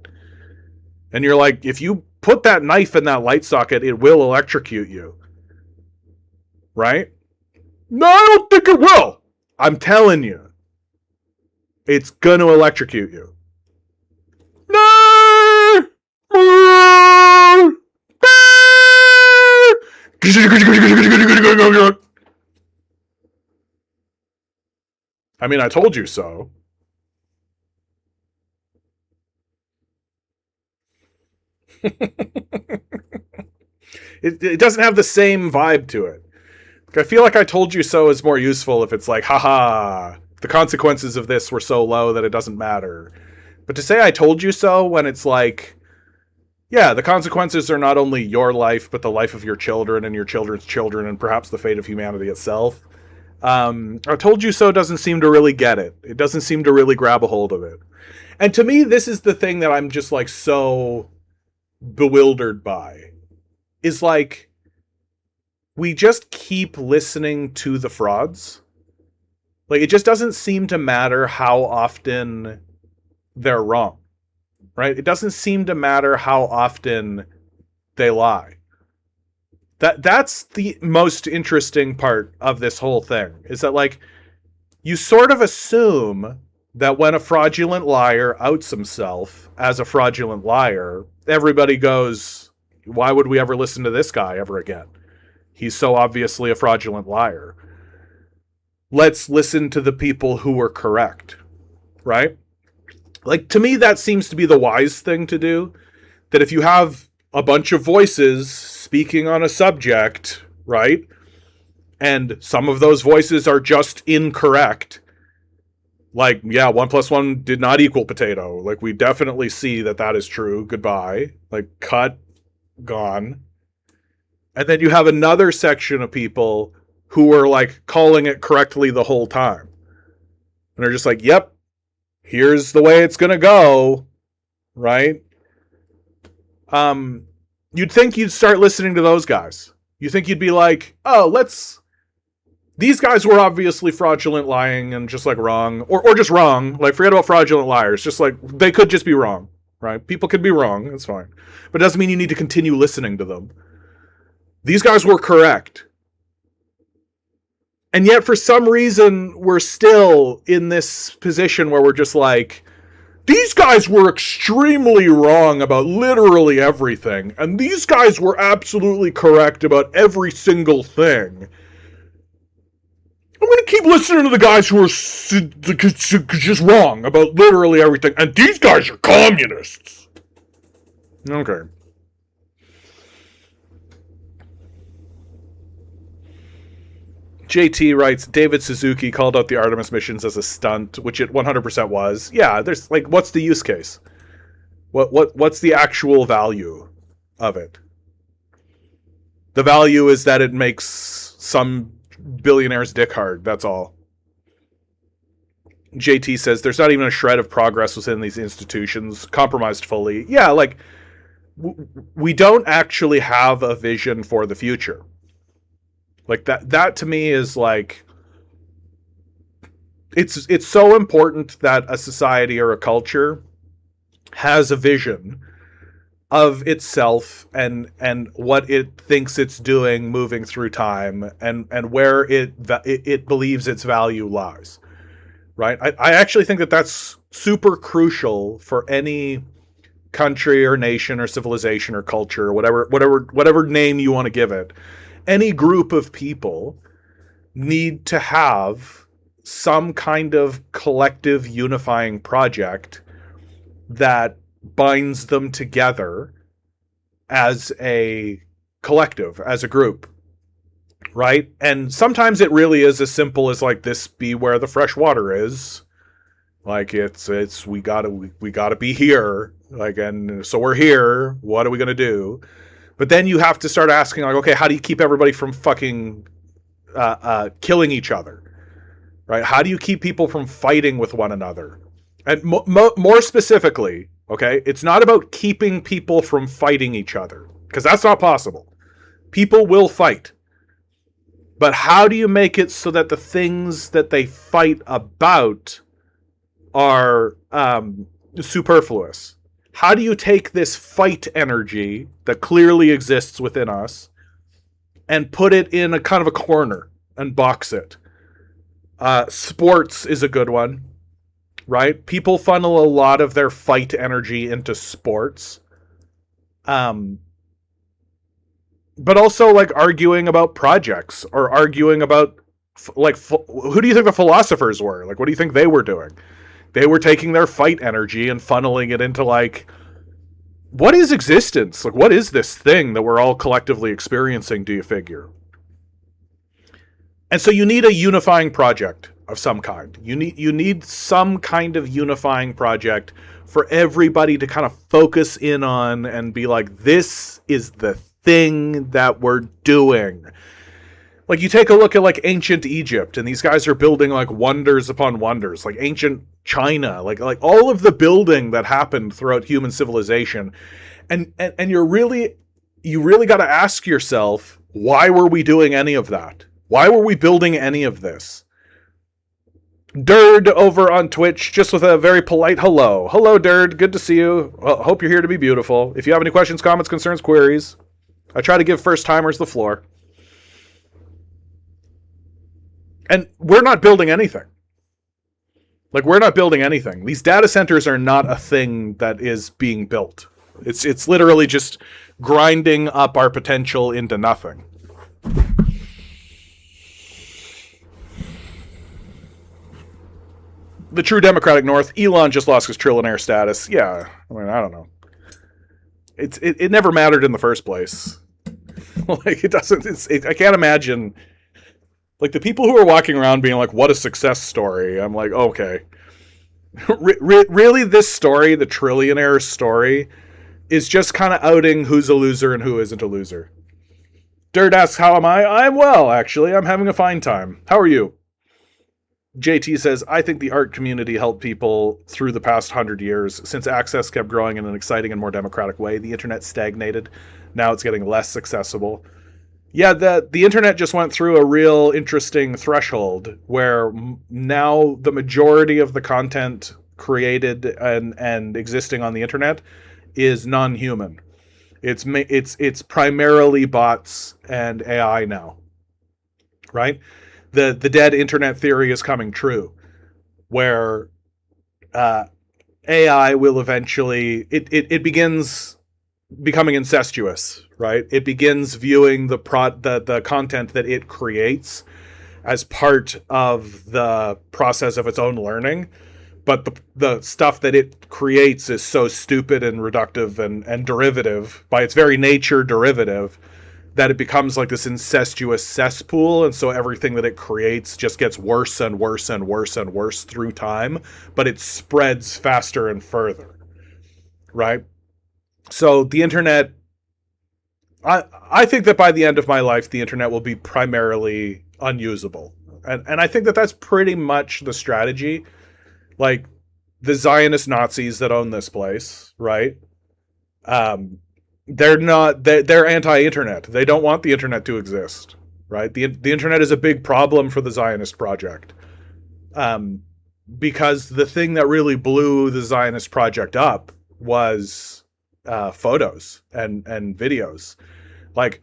And you're like, if you put that knife in that light socket, it will electrocute you. Right? No, I don't think it will. I'm telling you. It's going to electrocute you. No! I mean, I told you so. It doesn't have the same vibe to it. I feel like I told you so is more useful if it's like, haha, the consequences of this were so low that it doesn't matter. But to say I told you so when it's like, yeah, the consequences are not only your life, but the life of your children and your children's children and perhaps the fate of humanity itself. I told you so doesn't seem to really get it. It doesn't seem to really grab a hold of it. And to me, this is the thing that I'm just like so bewildered by. Is like, we just keep listening to the frauds. Like, it just doesn't seem to matter how often they're wrong, right? It doesn't seem to matter how often they lie. That's the most interesting part of this whole thing, is that, like, you sort of assume that when a fraudulent liar outs himself as a fraudulent liar, everybody goes, why would we ever listen to this guy ever again? He's so obviously a fraudulent liar. Let's listen to the people who were correct, right? Like, to me, that seems to be the wise thing to do. That if you have a bunch of voices speaking on a subject, right? And some of those voices are just incorrect. Like, yeah, 1 + 1 did not equal potato. Like, we definitely see that that is true. Goodbye. Like, cut, gone. And then you have another section of people who are, like, calling it correctly the whole time. And they're just like, yep, here's the way it's gonna go, right? You'd think you'd start listening to those guys. You think you'd be like, oh, these guys were obviously fraudulent lying and just, like, wrong. Or just wrong. Like, forget about fraudulent liars. Just, like, they could just be wrong, right? People could be wrong. It's fine. But it doesn't mean you need to continue listening to them. These guys were correct. And yet, for some reason, we're still in this position where we're just like, these guys were extremely wrong about literally everything, and these guys were absolutely correct about every single thing. I'm going to keep listening to the guys who are just wrong about literally everything, and these guys are communists. Okay. JT writes, David Suzuki called out the Artemis missions as a stunt, which it 100% was. Yeah, there's like, what's the use case? What's the actual value of it? The value is that it makes some billionaire's dick hard. That's all. JT says there's not even a shred of progress within these institutions, compromised fully. Yeah, like we don't actually have a vision for the future. Like that to me is like it's so important that a society or a culture has a vision of itself and what it thinks it's doing moving through time and where it believes its value lies. Right? I actually think that that's super crucial for any country or nation or civilization or culture or whatever name you want to give it. Any group of people need to have some kind of collective unifying project that binds them together as a collective, as a group. Right? And sometimes it really is as simple as like, this be where the fresh water is. Like it's we gotta be here. Like, and so we're here. What are we gonna do? But then you have to start asking, like, okay, how do you keep everybody from fucking killing each other? Right? How do you keep people from fighting with one another? And more specifically, okay, it's not about keeping people from fighting each other, because that's not possible. People will fight. But how do you make it so that the things that they fight about are superfluous? How do you take this fight energy that clearly exists within us and put it in a kind of a corner and box it? Sports is a good one, right? People funnel a lot of their fight energy into sports. But also like arguing about projects or arguing about who do you think the philosophers were? Like, what do you think they were doing? They were taking their fight energy and funneling it into like, what is existence? Like, what is this thing that we're all collectively experiencing, do you figure? And so you need a unifying project of some kind. You need some kind of unifying project for everybody to kind of focus in on and be like, this is the thing that we're doing. Like, you take a look at like ancient Egypt, and these guys are building like wonders upon wonders, like ancient China, like all of the building that happened throughout human civilization. And you really got to ask yourself, why were we doing any of that? Why were we building any of this? Derd over on Twitch, just with a very polite hello. Hello, Derd. Good to see you. Well, hope you're here to be beautiful. If you have any questions, comments, concerns, queries, I try to give first-timers the floor. And we're not building anything. Like, we're not building anything. These data centers are not a thing that is being built. It's literally just grinding up our potential into nothing. The true Democratic North, Elon just lost his trillionaire status. Yeah, I mean, I don't know. It never mattered in the first place. Like, it doesn't. I can't imagine. Like, the people who are walking around being like, "What a success story!" I'm like, okay. Really, this story, the trillionaire story, is just kind of outing who's a loser and who isn't a loser. Dirt asks, "How am I?" I'm well, actually. I'm having a fine time. How are you? JT says, I think the art community helped people through the past 100 years. Since access kept growing in an exciting and more democratic way, the internet stagnated. Now it's getting less accessible. Yeah, the internet just went through a real interesting threshold where now the majority of the content created and existing on the internet is non-human. It's primarily bots and AI now, right? The dead internet theory is coming true, where AI will eventually it begins becoming incestuous, right? It begins viewing the content that it creates as part of the process of its own learning, but the stuff that it creates is so stupid and reductive and derivative, by its very nature derivative, that it becomes like this incestuous cesspool, and so everything that it creates just gets worse and worse and worse and worse through time, but it spreads faster and further, right? So the internet, I think that by the end of my life, the internet will be primarily unusable. And I think that that's pretty much the strategy. Like, the Zionist Nazis that own this place, right? They're not, they're anti-internet. They don't want the internet to exist, right? The internet is a big problem for the Zionist project. Because the thing that really blew the Zionist project up was photos and videos. Like,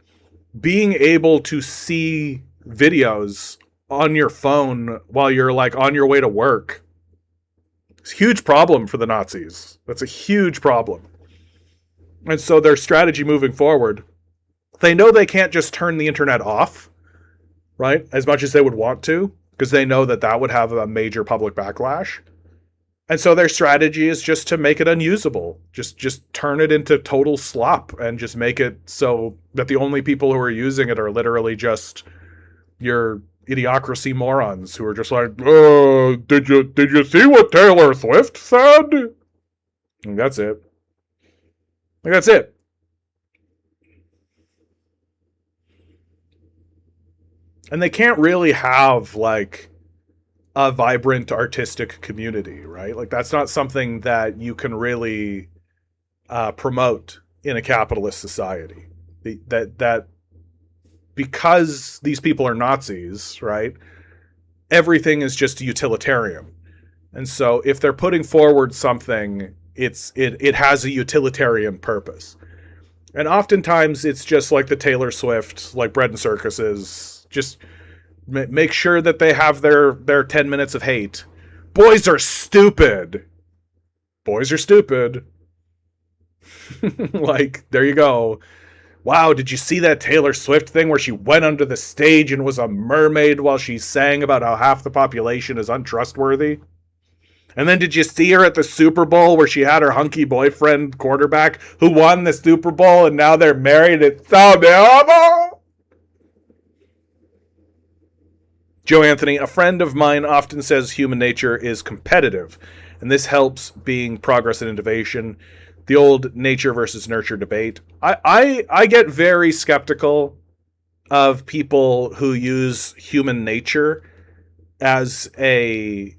being able to see videos on your phone while you're like on your way to work, it's a huge problem for the Nazis. That's a huge problem. And so their strategy moving forward, they know they can't just turn the internet off, right? As much as they would want to, because they know that that would have a major public backlash. And so their strategy is just to make it unusable. Just turn it into total slop and just make it so that the only people who are using it are literally just your idiocracy morons who are just like, did you see what Taylor Swift said? And that's it. Like, that's it. And they can't really have like a vibrant artistic community, right? Like, that's not something that you can really promote in a capitalist society. That because these people are Nazis, right? Everything is just utilitarian. And so if they're putting forward something, it has a utilitarian purpose. And oftentimes it's just like the Taylor Swift, like bread and circuses, just make sure that they have their 10 minutes of hate. Boys are stupid. Boys are stupid. Like, there you go. Wow, did you see that Taylor Swift thing where she went under the stage and was a mermaid while she sang about how half the population is untrustworthy? And then did you see her at the Super Bowl where she had her hunky boyfriend quarterback who won the Super Bowl and now they're married? It's so terrible. Joe Anthony, a friend of mine often says human nature is competitive, and this helps being progress and innovation. The old nature versus nurture debate. I get very skeptical of people who use human nature as a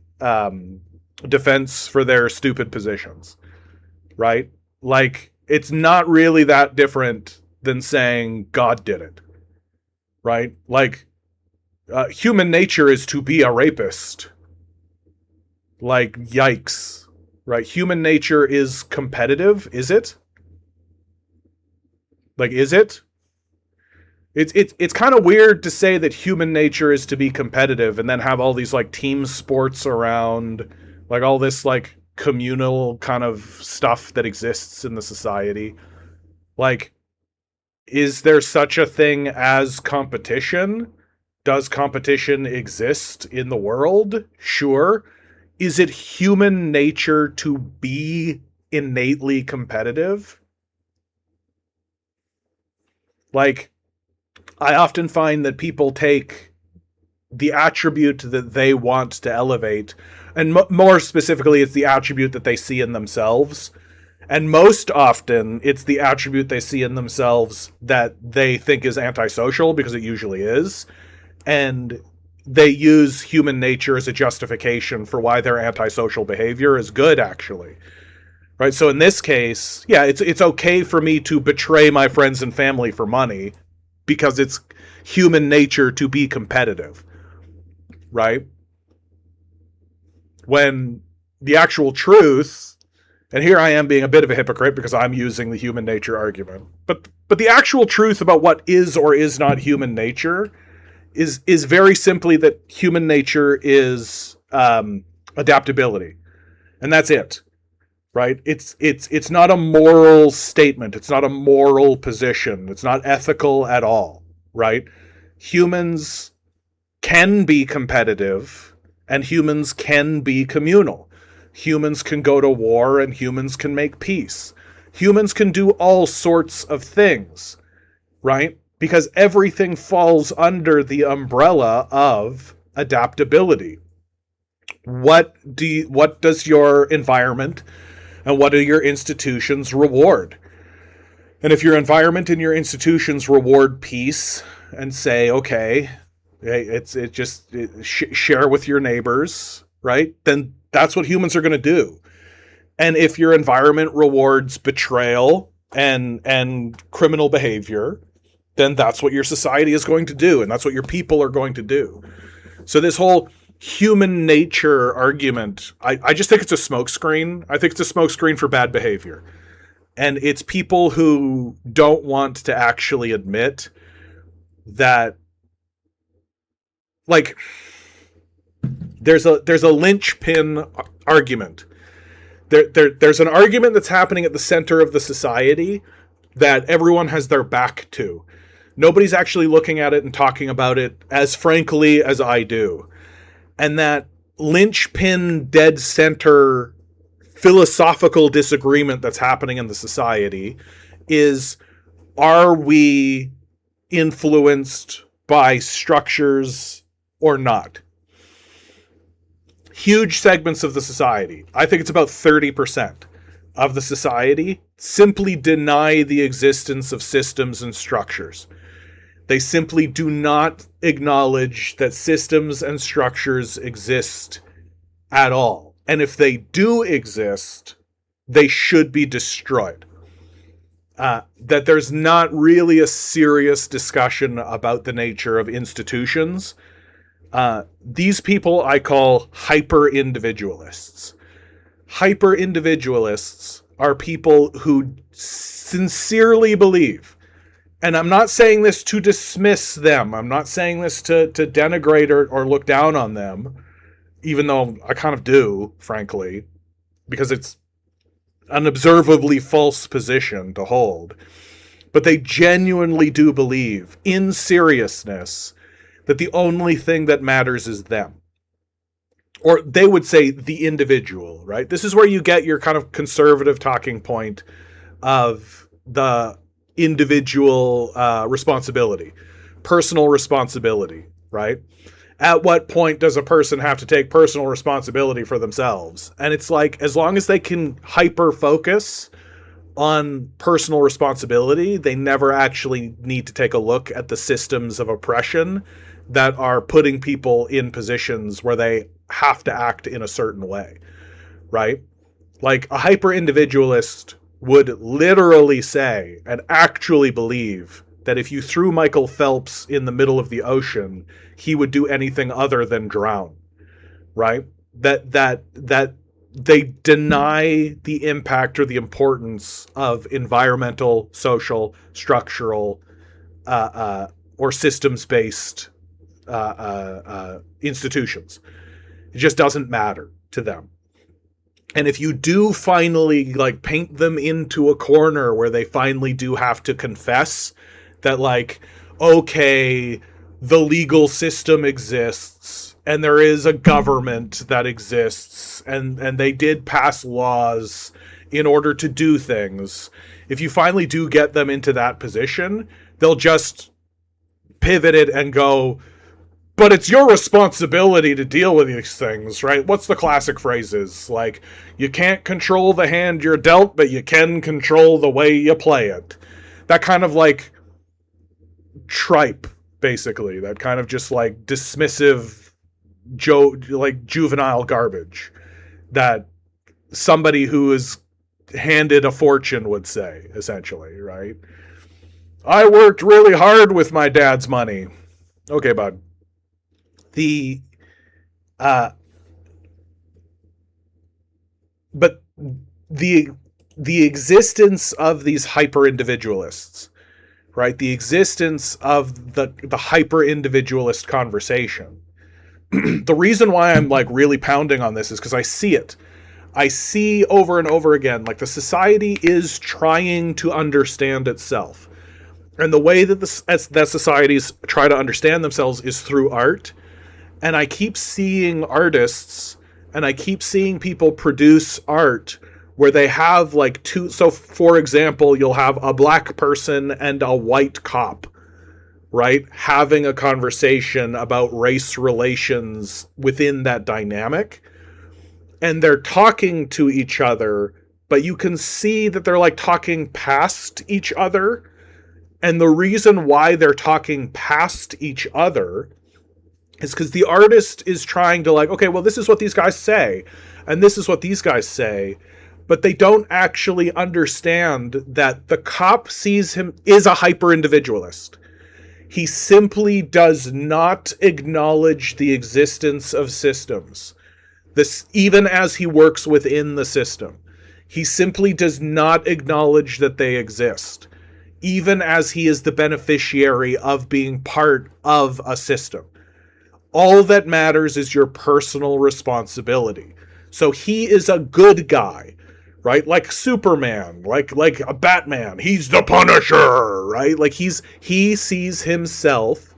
defense for their stupid positions, right? Like, it's not really that different than saying God did it, right? Like, human nature is to be a rapist. Like, yikes, right? Human nature is competitive, is it? Like, is it? It's kind of weird to say that human nature is to be competitive and then have all these like team sports around, like all this like communal kind of stuff that exists in the society. Like, is there such a thing as competition? Does competition exist in the world? Sure. Is it human nature to be innately competitive? Like, I often find that people take the attribute that they want to elevate, and more specifically, it's the attribute that they see in themselves. And most often, it's the attribute they see in themselves that they think is antisocial, because it usually is. And they use human nature as a justification for why their antisocial behavior is good, actually. Right? So in this case, yeah, it's okay for me to betray my friends and family for money because it's human nature to be competitive. Right? When the actual truth, and here I am being a bit of a hypocrite because I'm using the human nature argument, but the actual truth about what is or is not human nature is very simply that human nature is adaptability, and that's it, right? It's not a moral statement. It's not a moral position. It's not ethical at all, right? Humans can be competitive, and humans can be communal. Humans can go to war and humans can make peace. Humans can do all sorts of things, right? Because everything falls under the umbrella of adaptability. What does your environment and what do your institutions reward? And if your environment and your institutions reward peace and say, okay, share with your neighbors, right? Then that's what humans are going to do. And if your environment rewards betrayal and criminal behavior, then that's what your society is going to do, and that's what your people are going to do. So this whole human nature argument, I just think it's a smokescreen. I think it's a smokescreen for bad behavior. And it's people who don't want to actually admit that, like, there's a linchpin argument. There's an argument that's happening at the center of the society that everyone has their back to. Nobody's actually looking at it and talking about it as frankly as I do. And that linchpin dead center philosophical disagreement that's happening in the society is, are we influenced by structures or not? Huge segments of the society, I think it's about 30% of the society, simply deny the existence of systems and structures. They simply do not acknowledge that systems and structures exist at all. And if they do exist, they should be destroyed. That there's not really a serious discussion about the nature of institutions. These people I call hyper-individualists. Hyper-individualists are people who sincerely believe, and I'm not saying this to dismiss them, I'm not saying this to denigrate or look down on them, even though I kind of do, frankly, because it's an observably false position to hold. But they genuinely do believe, in seriousness, that the only thing that matters is them. Or they would say the individual, right? This is where you get your kind of conservative talking point of the individual responsibility, personal responsibility, right? At what point does a person have to take personal responsibility for themselves? And it's like, as long as they can hyper-focus on personal responsibility, they never actually need to take a look at the systems of oppression that are putting people in positions where they have to act in a certain way, right? Like, a hyper-individualist would literally say and actually believe that if you threw Michael Phelps in the middle of the ocean, he would do anything other than drown, right? That they deny the impact or the importance of environmental, social, structural, or systems-based institutions. It just doesn't matter to them. And if you do finally, like, paint them into a corner where they finally do have to confess that, like, okay, the legal system exists and there is a government that exists and they did pass laws in order to do things. If you finally do get them into that position, they'll just pivot it and go, but it's your responsibility to deal with these things, right? What's the classic phrases? Like, you can't control the hand you're dealt, but you can control the way you play it. That kind of, like, tripe, basically. That kind of just, like, dismissive, juvenile garbage that somebody who is handed a fortune would say, essentially, right? I worked really hard with my dad's money. Okay, bud. But the existence of these hyper individualists, right? The existence of the hyper individualist conversation. The reason why I'm, like, really pounding on this is because I see it. I see over and over again, like, the society is trying to understand itself. And the way that that societies try to understand themselves is through art. And I keep seeing artists and I keep seeing people produce art where they have like two. So, for example, you'll have a black person and a white cop, right? Having a conversation about race relations within that dynamic. And they're talking to each other, but you can see that they're like talking past each other. And the reason why they're talking past each other is because the artist is trying to like, okay, well, this is what these guys say, and this is what these guys say, but they don't actually understand that the cop sees him is a hyper individualist. He simply does not acknowledge the existence of systems. This, even as he works within the system, he simply does not acknowledge that they exist, even as he is the beneficiary of being part of a system. All that matters is your personal responsibility. So he is a good guy, right? Like Superman, like a Batman. He's the Punisher, right? Like he sees himself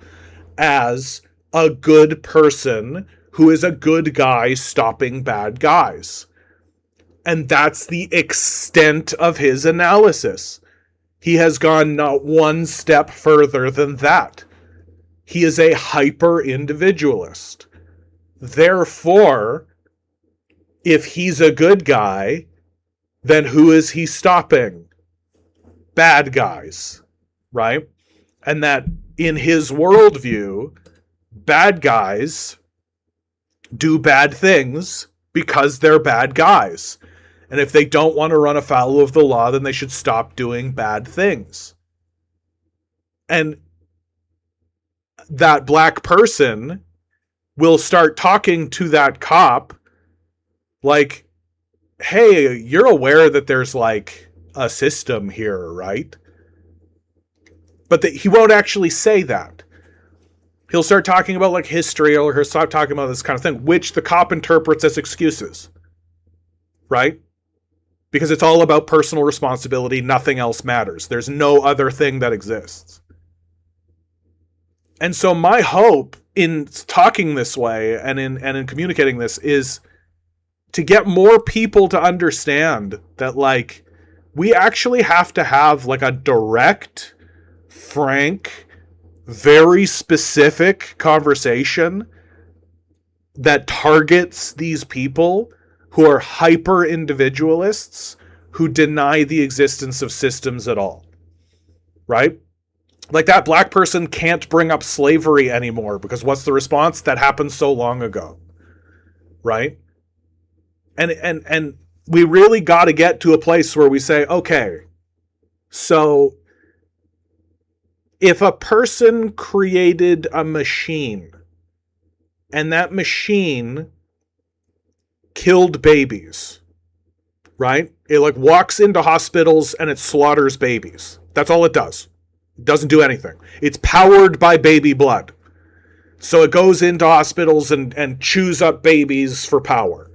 as a good person who is a good guy stopping bad guys. And that's the extent of his analysis. He has gone not one step further than that. He is a hyper individualist. Therefore, if he's a good guy, then who is he stopping? Bad guys, right? And that in his worldview, bad guys do bad things because they're bad guys. And if they don't want to run afoul of the law, then they should stop doing bad things. And that black person will start talking to that cop like, hey, you're aware that there's like a system here, right? But he won't actually say that. He'll start talking about like history, or he'll start talking about this kind of thing, which the cop interprets as excuses, right? Because it's all about personal responsibility. Nothing else matters. There's no other thing that exists. And so my hope in talking this way and in communicating this is to get more people to understand that like we actually have to have like a direct, frank, very specific conversation that targets these people who are hyper individualists who deny the existence of systems at all. Right? Like that black person can't bring up slavery anymore because what's the response? That happened so long ago. Right? And we really got to get to a place where we say, okay, so if a person created a machine and that machine killed babies, right? It like walks into hospitals and it slaughters babies. That's all it does. It doesn't do anything. It's powered by baby blood. So it goes into hospitals and chews up babies for power.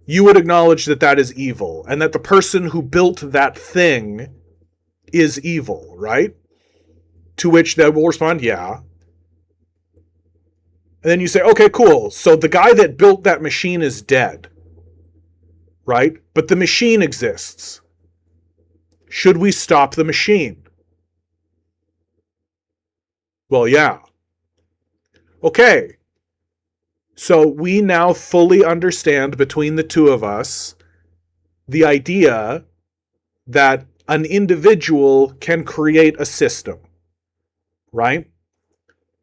You would acknowledge that that is evil and that the person who built that thing is evil, right? To which they will respond, yeah. And then you say, okay, cool. So the guy that built that machine is dead, right? But the machine exists. Should we stop the machine? Well, yeah. Okay. So we now fully understand between the two of us the idea that an individual can create a system, right?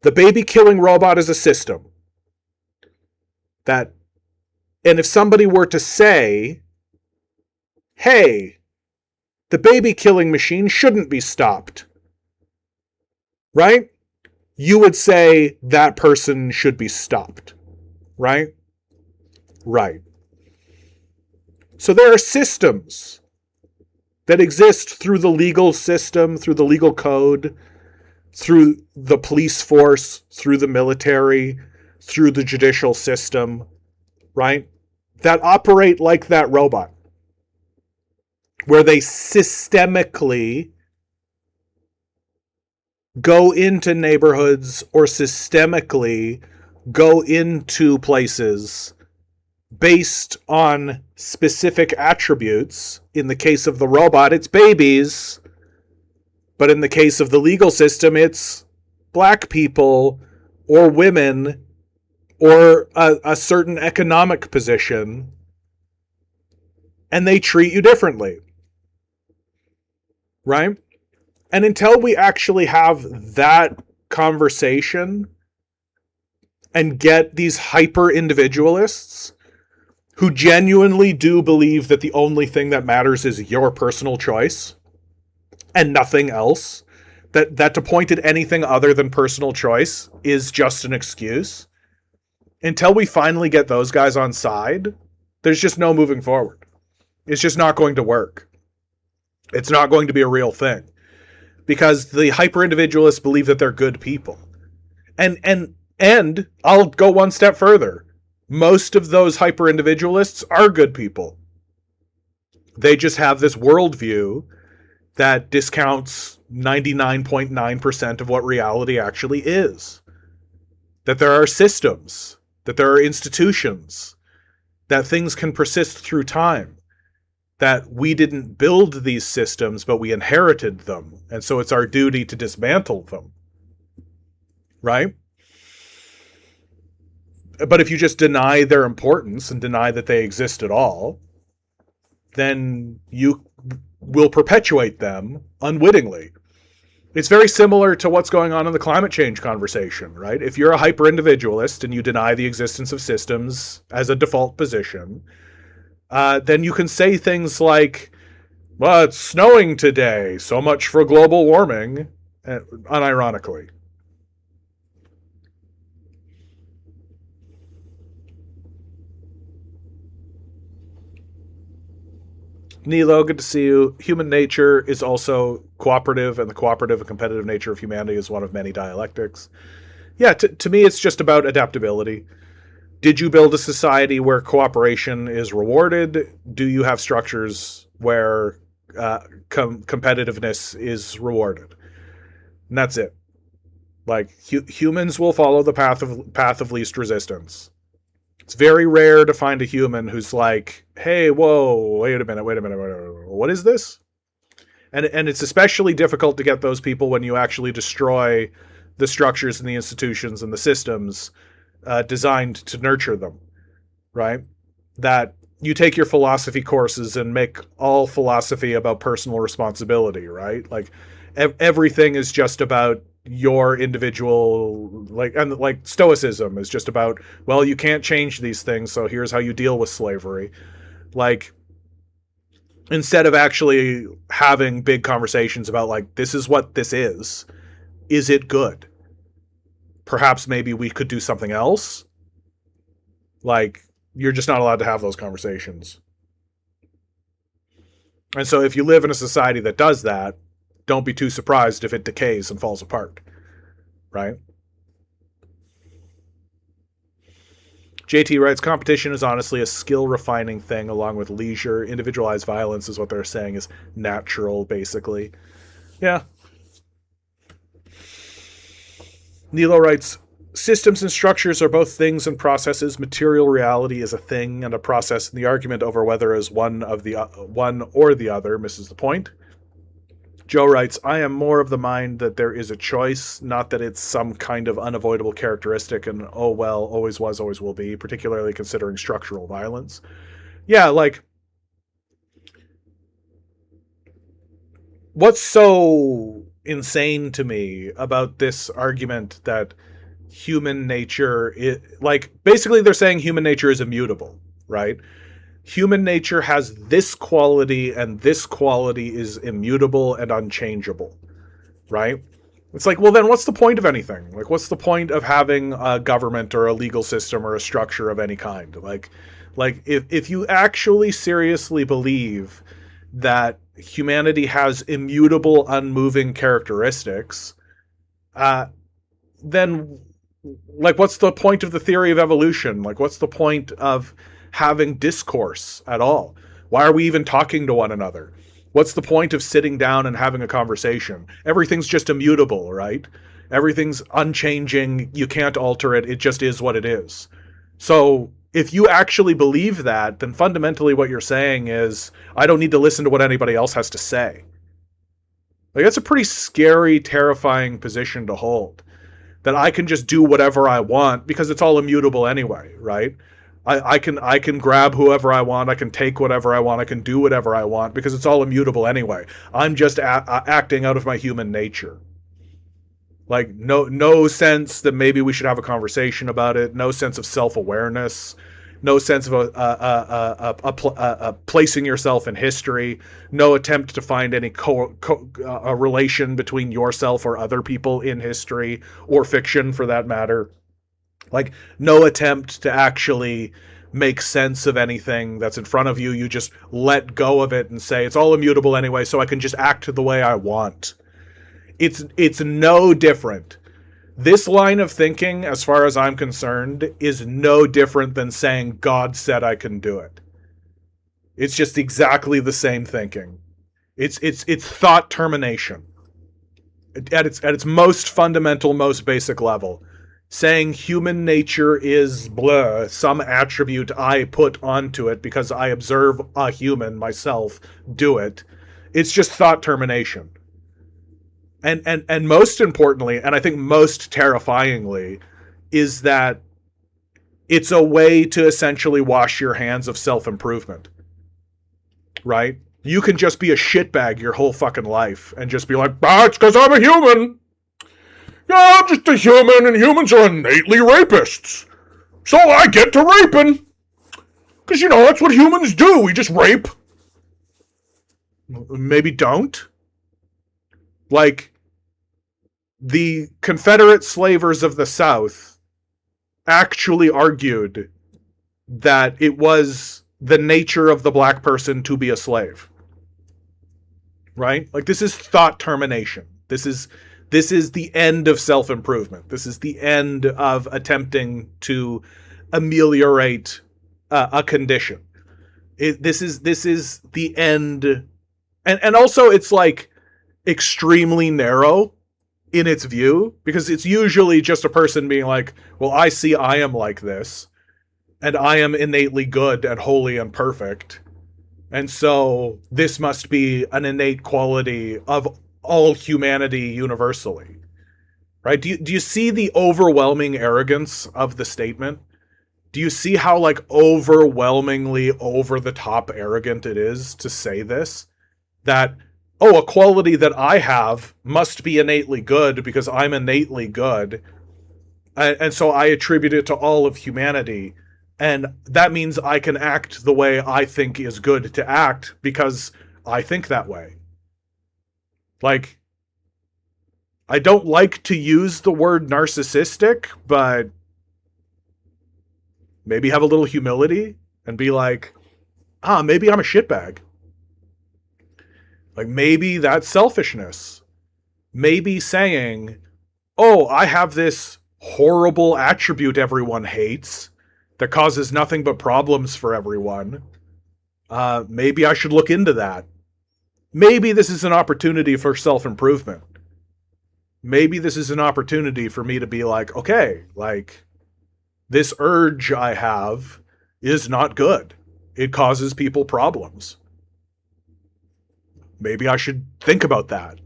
The baby killing robot is a system. And if somebody were to say, hey, the baby killing machine shouldn't be stopped, right? You would say that person should be stopped, right? Right. So there are systems that exist through the legal system, through the legal code, through the police force, through the military, through the judicial system, right? That operate like that robot, where they systemically go into neighborhoods or systemically go into places based on specific attributes. In the case of the robot, it's babies. But in the case of the legal system, it's black people or women or a certain economic position. And they treat you differently. Right? And until we actually have that conversation and get these hyper individualists who genuinely do believe that the only thing that matters is your personal choice and nothing else, that to point at anything other than personal choice is just an excuse, until we finally get those guys on side, there's just no moving forward. It's just not going to work. It's not going to be a real thing. Because the hyper-individualists believe that they're good people. And I'll go one step further. Most of those hyper-individualists are good people. They just have this worldview that discounts 99.9% of what reality actually is. That there are systems, that there are institutions, that things can persist through time, that we didn't build these systems, but we inherited them, and so it's our duty to dismantle them. Right? But if you just deny their importance and deny that they exist at all, then you will perpetuate them unwittingly. It's very similar to what's going on in the climate change conversation, right? If you're a hyper-individualist and you deny the existence of systems as a default position, then you can say things like, well, it's snowing today, so much for global warming, unironically. Nilo, good to see you. Human nature is also cooperative, and the cooperative and competitive nature of humanity is one of many dialectics. Yeah, to me, it's just about adaptability. Did you build a society where cooperation is rewarded? Do you have structures where competitiveness is rewarded? And that's it. Like, humans will follow the path of least resistance. It's very rare to find a human who's like, hey, whoa, wait a minute, what is this? And it's especially difficult to get those people when you actually destroy the structures and the institutions and the systems designed to nurture them, right? That you take your philosophy courses and make all philosophy about personal responsibility, right? Like, everything is just about your individual, like Stoicism is just about, well, you can't change these things, so here's how you deal with slavery. Like, instead of actually having big conversations about, like, this is what this is it good? Perhaps maybe we could do something else. Like, you're just not allowed to have those conversations. And so if you live in a society that does that, don't be too surprised if it decays and falls apart, right? JT writes, competition is honestly a skill refining thing along with leisure. Individualized violence is what they're saying is natural, basically. Yeah. Nilo writes, systems and structures are both things and processes. Material reality is a thing and a process, and the argument over whether is one or the other misses the point. Joe writes, I am more of the mind that there is a choice, not that it's some kind of unavoidable characteristic and, oh, well, always was, always will be, particularly considering structural violence. Yeah, like, what's so insane to me about this argument that human nature is, like, basically they're saying human nature is immutable, right? Human nature has this quality and this quality is immutable and unchangeable, right? It's like, well, then what's the point of anything? Like, what's the point of having a government or a legal system or a structure of any kind? Like if you actually seriously believe that humanity has immutable, unmoving characteristics, then, like, what's the point of the theory of evolution? Like, what's the point of having discourse at all? Why are we even talking to one another? What's the point of sitting down and having a conversation? Everything's just immutable, right? Everything's unchanging. You can't alter it. It just is what it is. So if you actually believe that, then fundamentally what you're saying is, I don't need to listen to what anybody else has to say. Like, that's a pretty scary, terrifying position to hold. That I can just do whatever I want because it's all immutable anyway, right? I can grab whoever I want, I can take whatever I want, I can do whatever I want because it's all immutable anyway. I'm just acting out of my human nature. Like, no sense that maybe we should have a conversation about it. No sense of self-awareness. No sense of placing yourself in history. No attempt to find any a relation between yourself or other people in history or fiction, for that matter. Like, no attempt to actually make sense of anything that's in front of you. You just let go of it and say, it's all immutable anyway, so I can just act the way I want. It's no different. This line of thinking, as far as I'm concerned, is no different than saying God said I can do it. It's just exactly the same thinking. It's thought termination. At its most fundamental, most basic level. Saying human nature is blah, some attribute I put onto it because I observe a human myself do it. It's just thought termination. And most importantly, and I think most terrifyingly, is that it's a way to essentially wash your hands of self-improvement. Right? You can just be a shitbag your whole fucking life and just be like, it's because I'm a human. Yeah, I'm just a human, and humans are innately rapists. So I get to raping. Because, that's what humans do. We just rape. Maybe don't. Like, the Confederate slavers of the South actually argued that it was the nature of the black person to be a slave. Right? Like, this is thought termination. This is the end of self-improvement. This is the end of attempting to ameliorate a condition. This is the end. And also it's like extremely narrow in its view, because it's usually just a person being like, well, I see I am like this, and I am innately good and holy and perfect. And so this must be an innate quality of all humanity universally. Right? Do you see the overwhelming arrogance of the statement? Do you see how, like, overwhelmingly over the top arrogant it is to say this? That, a quality that I have must be innately good because I'm innately good. And so I attribute it to all of humanity. And that means I can act the way I think is good to act because I think that way. Like, I don't like to use the word narcissistic, but maybe have a little humility and be like, maybe I'm a shitbag. Like, maybe that's selfishness. Maybe saying, I have this horrible attribute everyone hates that causes nothing but problems for everyone. Maybe I should look into that. Maybe this is an opportunity for self-improvement. Maybe this is an opportunity for me to be like, okay, like, this urge I have is not good. It causes people problems. Maybe I should think about that.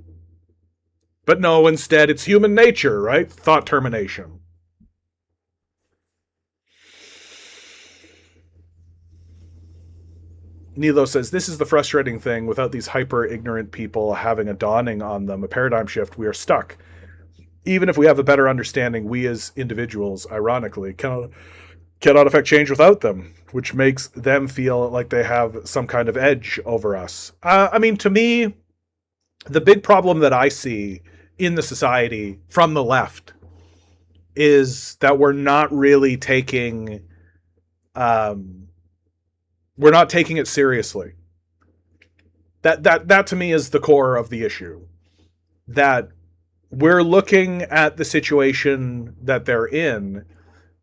But no, instead, it's human nature, right? Thought termination. Nilo says, this is the frustrating thing. Without these hyper-ignorant people having a dawning on them, a paradigm shift, we are stuck. Even if we have a better understanding, we as individuals, ironically, cannot affect change without them, which makes them feel like they have some kind of edge over us. I mean, to me, the big problem that I see in the society from the left is that we're not really taking it seriously. That to me is the core of the issue. That we're looking at the situation that they're in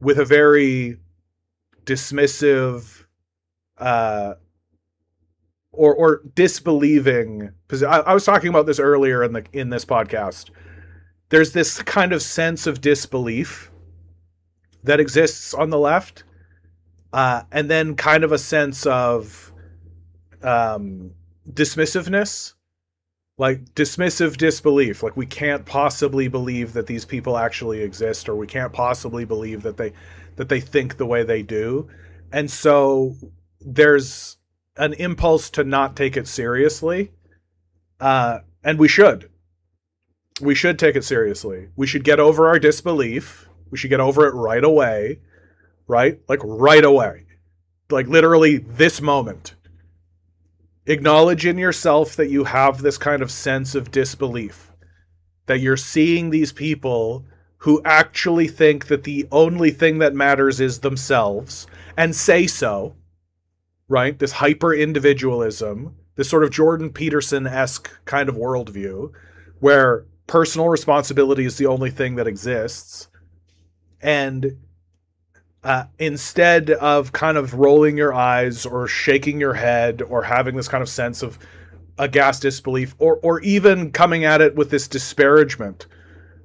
with a very dismissive or disbelieving. Because I was talking about this earlier in this podcast. There's this kind of sense of disbelief that exists on the left. And then kind of a sense of um, dismissiveness, like dismissive disbelief. Like we can't possibly believe that these people actually exist, or we can't possibly believe that they think the way they do. And so there's an impulse to not take it seriously, and we should take it seriously. We should get over our disbelief. We should get over it right away, right? Like right away. Like literally this moment. Acknowledge in yourself that you have this kind of sense of disbelief, that you're seeing these people who actually think that the only thing that matters is themselves and say so, right? This hyper individualism, this sort of Jordan Peterson esque kind of worldview where personal responsibility is the only thing that exists. And instead of kind of rolling your eyes or shaking your head or having this kind of sense of aghast disbelief, or even coming at it with this disparagement,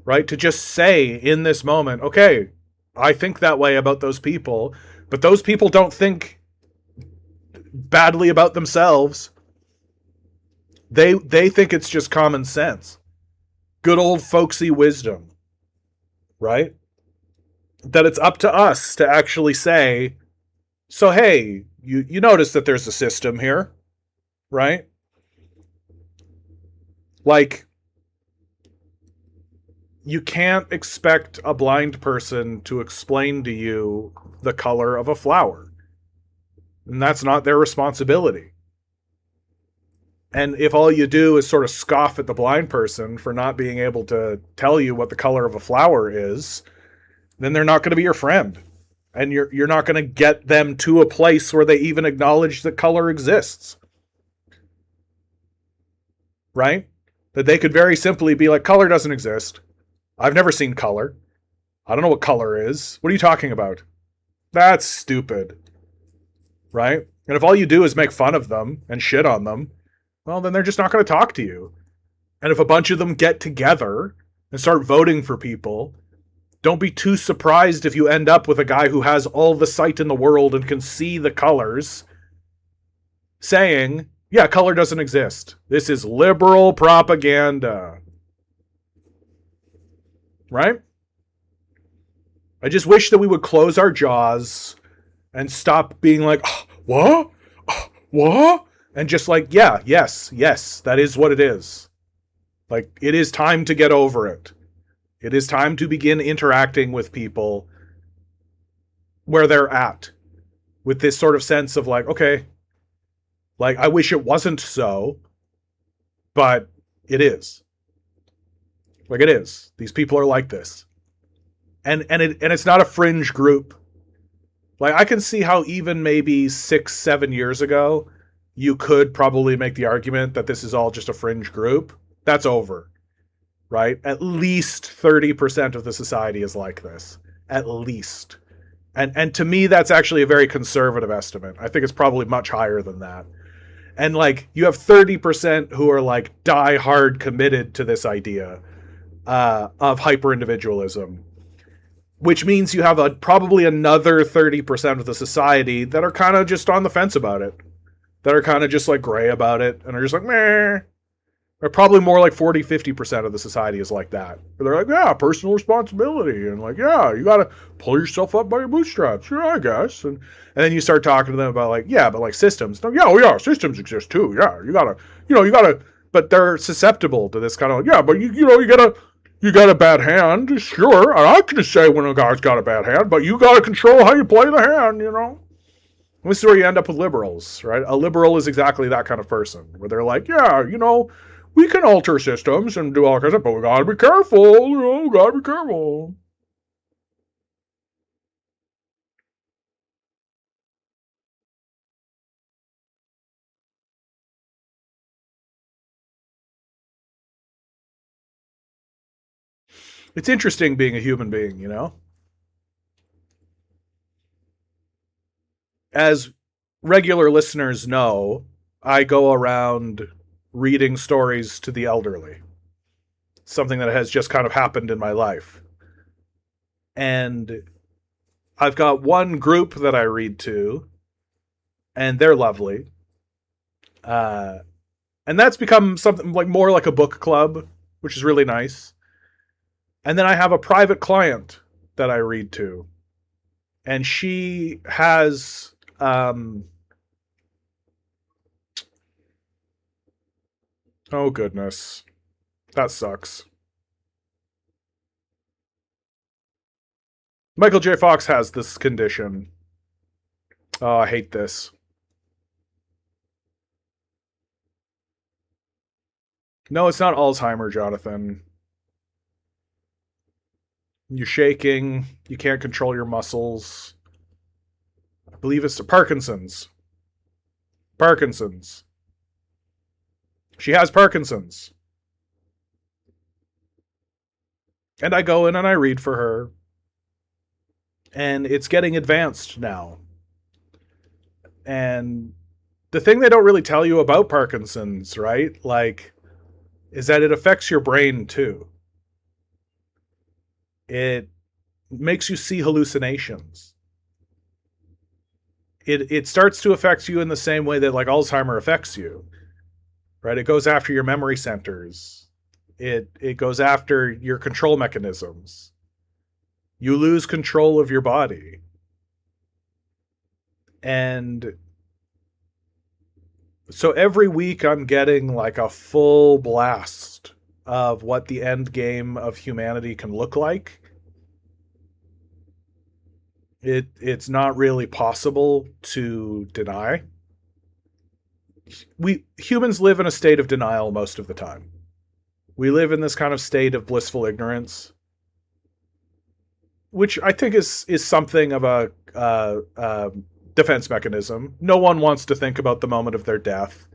right? To just say in this moment, okay, I think that way about those people, but those people don't think badly about themselves. They think it's just common sense. Good old folksy wisdom, right? That it's up to us to actually say, so hey, you notice that there's a system here, right? Like you can't expect a blind person to explain to you the color of a flower. And that's not their responsibility. And if all you do is sort of scoff at the blind person for not being able to tell you what the color of a flower is, then they're not going to be your friend. And you're not going to get them to a place where they even acknowledge that color exists. Right? That they could very simply be like, color doesn't exist. I've never seen color. I don't know what color is. What are you talking about? That's stupid. Right? And if all you do is make fun of them and shit on them, well, then they're just not going to talk to you. And if a bunch of them get together and start voting for people, don't be too surprised if you end up with a guy who has all the sight in the world and can see the colors saying, yeah, color doesn't exist. This is liberal propaganda. Right? I just wish that we would close our jaws and stop being like, oh, what? Oh, what? And just like, yeah, yes, that is what it is. Like, it is time to get over it. It is time to begin interacting with people where they're at, with this sort of sense of like, okay, like, I wish it wasn't so, but it is. Like, it is. These people are like this. And it's not a fringe group. Like, I can see how even maybe 6-7 years ago, you could probably make the argument that this is all just a fringe group. That's over, right? At least 30% of the society is like this. At least. And to me, that's actually a very conservative estimate. I think it's probably much higher than that. And like, you have 30% who are like die hard committed to this idea of hyper individualism, which means you have probably another 30% of the society that are kind of just on the fence about it, that are kind of just like gray about it, and are just like, meh. Or probably more like 40-50% of the society is like that. Where they're like, yeah, personal responsibility. And like, yeah, you got to pull yourself up by your bootstraps. Yeah, I guess. And then you start talking to them about like, yeah, but like systems. No, yeah, oh yeah, systems exist too. Yeah, you got to, but they're susceptible to this kind of, like, yeah, but you got a bad hand. Sure. And I can say when a guy's got a bad hand, but you got to control how you play the hand. This is where you end up with liberals, right? A liberal is exactly that kind of person where they're like, yeah, we can alter systems and do all kinds of stuff, but we gotta be careful. We gotta be careful. It's interesting being a human being. As regular listeners know, I go around reading stories to the elderly. Something that has just kind of happened in my life. And I've got one group that I read to, and they're lovely. Uh, and that's become something like more like a book club, which is really nice. And then I have a private client that I read to, and she has oh goodness, that sucks. Michael J. Fox has this condition. Oh, I hate this. No, it's not Alzheimer, Jonathan. You're shaking. You can't control your muscles. I believe it's Parkinson's. Parkinson's. She has Parkinson's. And I go in and I read for her. And it's getting advanced now. And the thing they don't really tell you about Parkinson's, right? Like, is that it affects your brain too. It makes you see hallucinations. It starts to affect you in the same way that like Alzheimer affects you. Right? It goes after your memory centers. It goes after your control mechanisms. You lose control of your body. And so every week I'm getting like a full blast of what the end game of humanity can look like. It's not really possible to deny. We humans live in a state of denial most of the time. We live in this kind of state of blissful ignorance, which I think is something of a defense mechanism. No one wants to think about the moment of their death.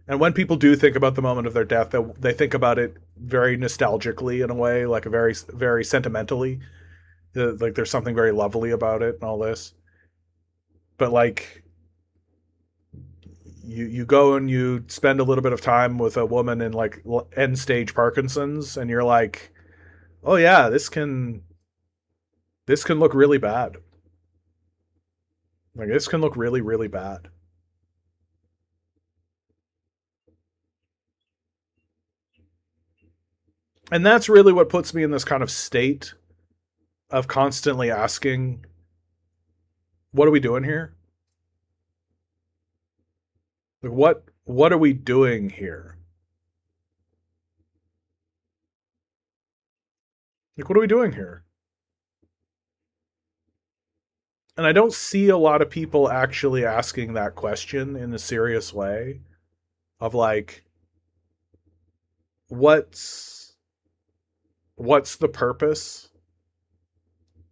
And when people do think about the moment of their death, they think about it very nostalgically in a way, like a very, very sentimentally. Like there's something very lovely about it and all this. But like you go and you spend a little bit of time with a woman in like end stage Parkinson's, and you're like, oh yeah, this can look really bad. Like this can look really, really bad. And that's really what puts me in this kind of state of constantly asking, what are we doing here? Like what are we doing here? Like what are we doing here? And I don't see a lot of people actually asking that question in a serious way of like what's what's the purpose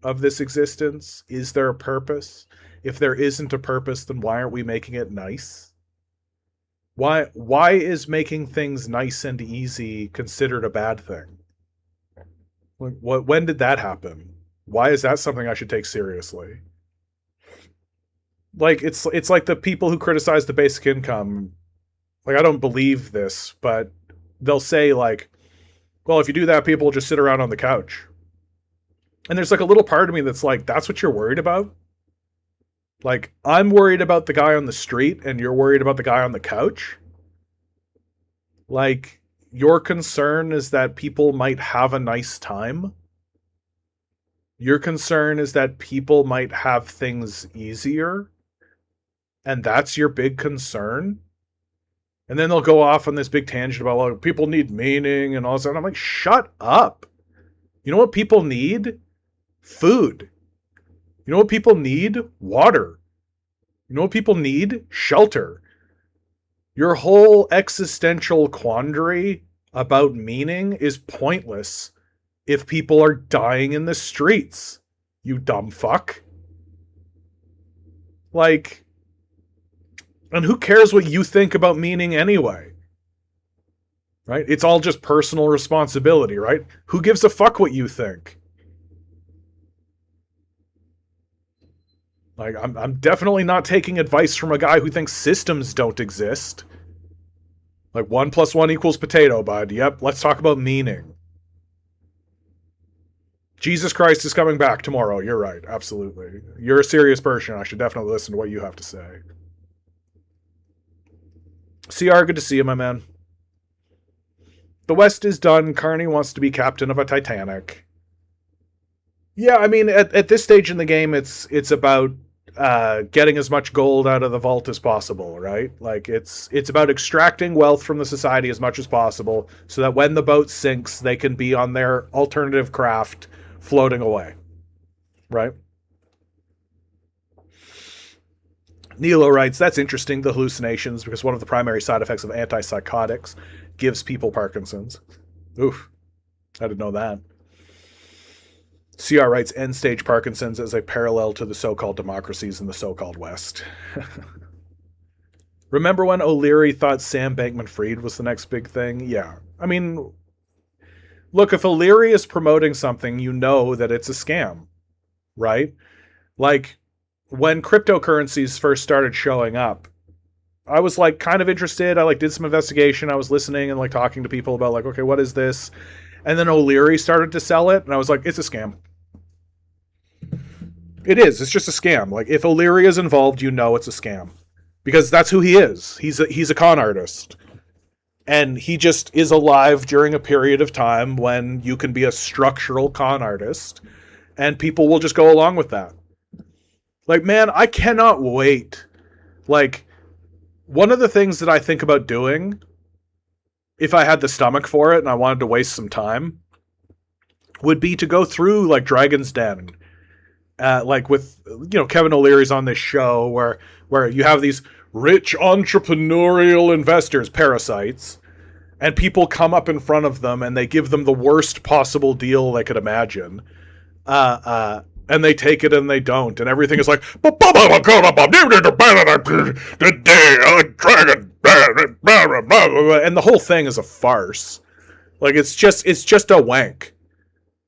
of this existence? Is there a purpose? If there isn't a purpose, then why aren't we making it nice? Why is making things nice and easy considered a bad thing? When did that happen? Why is that something I should take seriously? Like it's like the people who criticize the basic income. Like I don't believe this, but they'll say like, well, if you do that, people will just sit around on the couch. And there's like a little part of me that's like, that's what you're worried about? Like, I'm worried about the guy on the street and you're worried about the guy on the couch? Like, your concern is that people might have a nice time? Your concern is that people might have things easier? And that's your big concern? And then they'll go off on this big tangent about, well, people need meaning and all this. And I'm like, shut up. You know what people need? Food. You know what people need? Water. You know what people need? Shelter. Your whole existential quandary about meaning is pointless if people are dying in the streets. You dumb fuck. Like, and who cares what you think about meaning anyway? Right? It's all just personal responsibility, right? Who gives a fuck what you think? Like, I'm definitely not taking advice from a guy who thinks systems don't exist. Like, 1 + 1 = potato, bud. Yep, let's talk about meaning. Jesus Christ is coming back tomorrow. You're right. Absolutely. You're a serious person. I should definitely listen to what you have to say. CR, good to see you, my man. The West is done. Carney wants to be captain of a Titanic. Yeah, I mean, at this stage in the game, it's about getting as much gold out of the vault as possible, right? Like it's about extracting wealth from the society as much as possible, so that when the boat sinks, they can be on their alternative craft, floating away, right? Nilo writes, that's interesting, the hallucinations, because one of the primary side effects of antipsychotics gives people Parkinson's. Oof, I didn't know that. CR writes, end stage Parkinson's as a parallel to the so-called democracies in the so-called West. Remember when O'Leary thought Sam Bankman-Fried was the next big thing? Yeah. I mean, look, if O'Leary is promoting something, you know that it's a scam, right? Like, when cryptocurrencies first started showing up, I was like kind of interested. I like did some investigation. I was listening and like talking to people about like, okay, what is this? And then O'Leary started to sell it, and I was like, it's a scam. It is. It's just a scam. Like if O'Leary is involved, you know it's a scam. Because that's who he is. He's a con artist. And he just is alive during a period of time when you can be a structural con artist and people will just go along with that. Like, man, I cannot wait. Like, one of the things that I think about doing, if I had the stomach for it and I wanted to waste some time, would be to go through, like, Dragon's Den. Like, with, Kevin O'Leary's on this show where you have these rich entrepreneurial investors, parasites, and people come up in front of them and they give them the worst possible deal they could imagine. And they take it and they don't, and everything is like, and the whole thing is a farce. Like it's just a wank,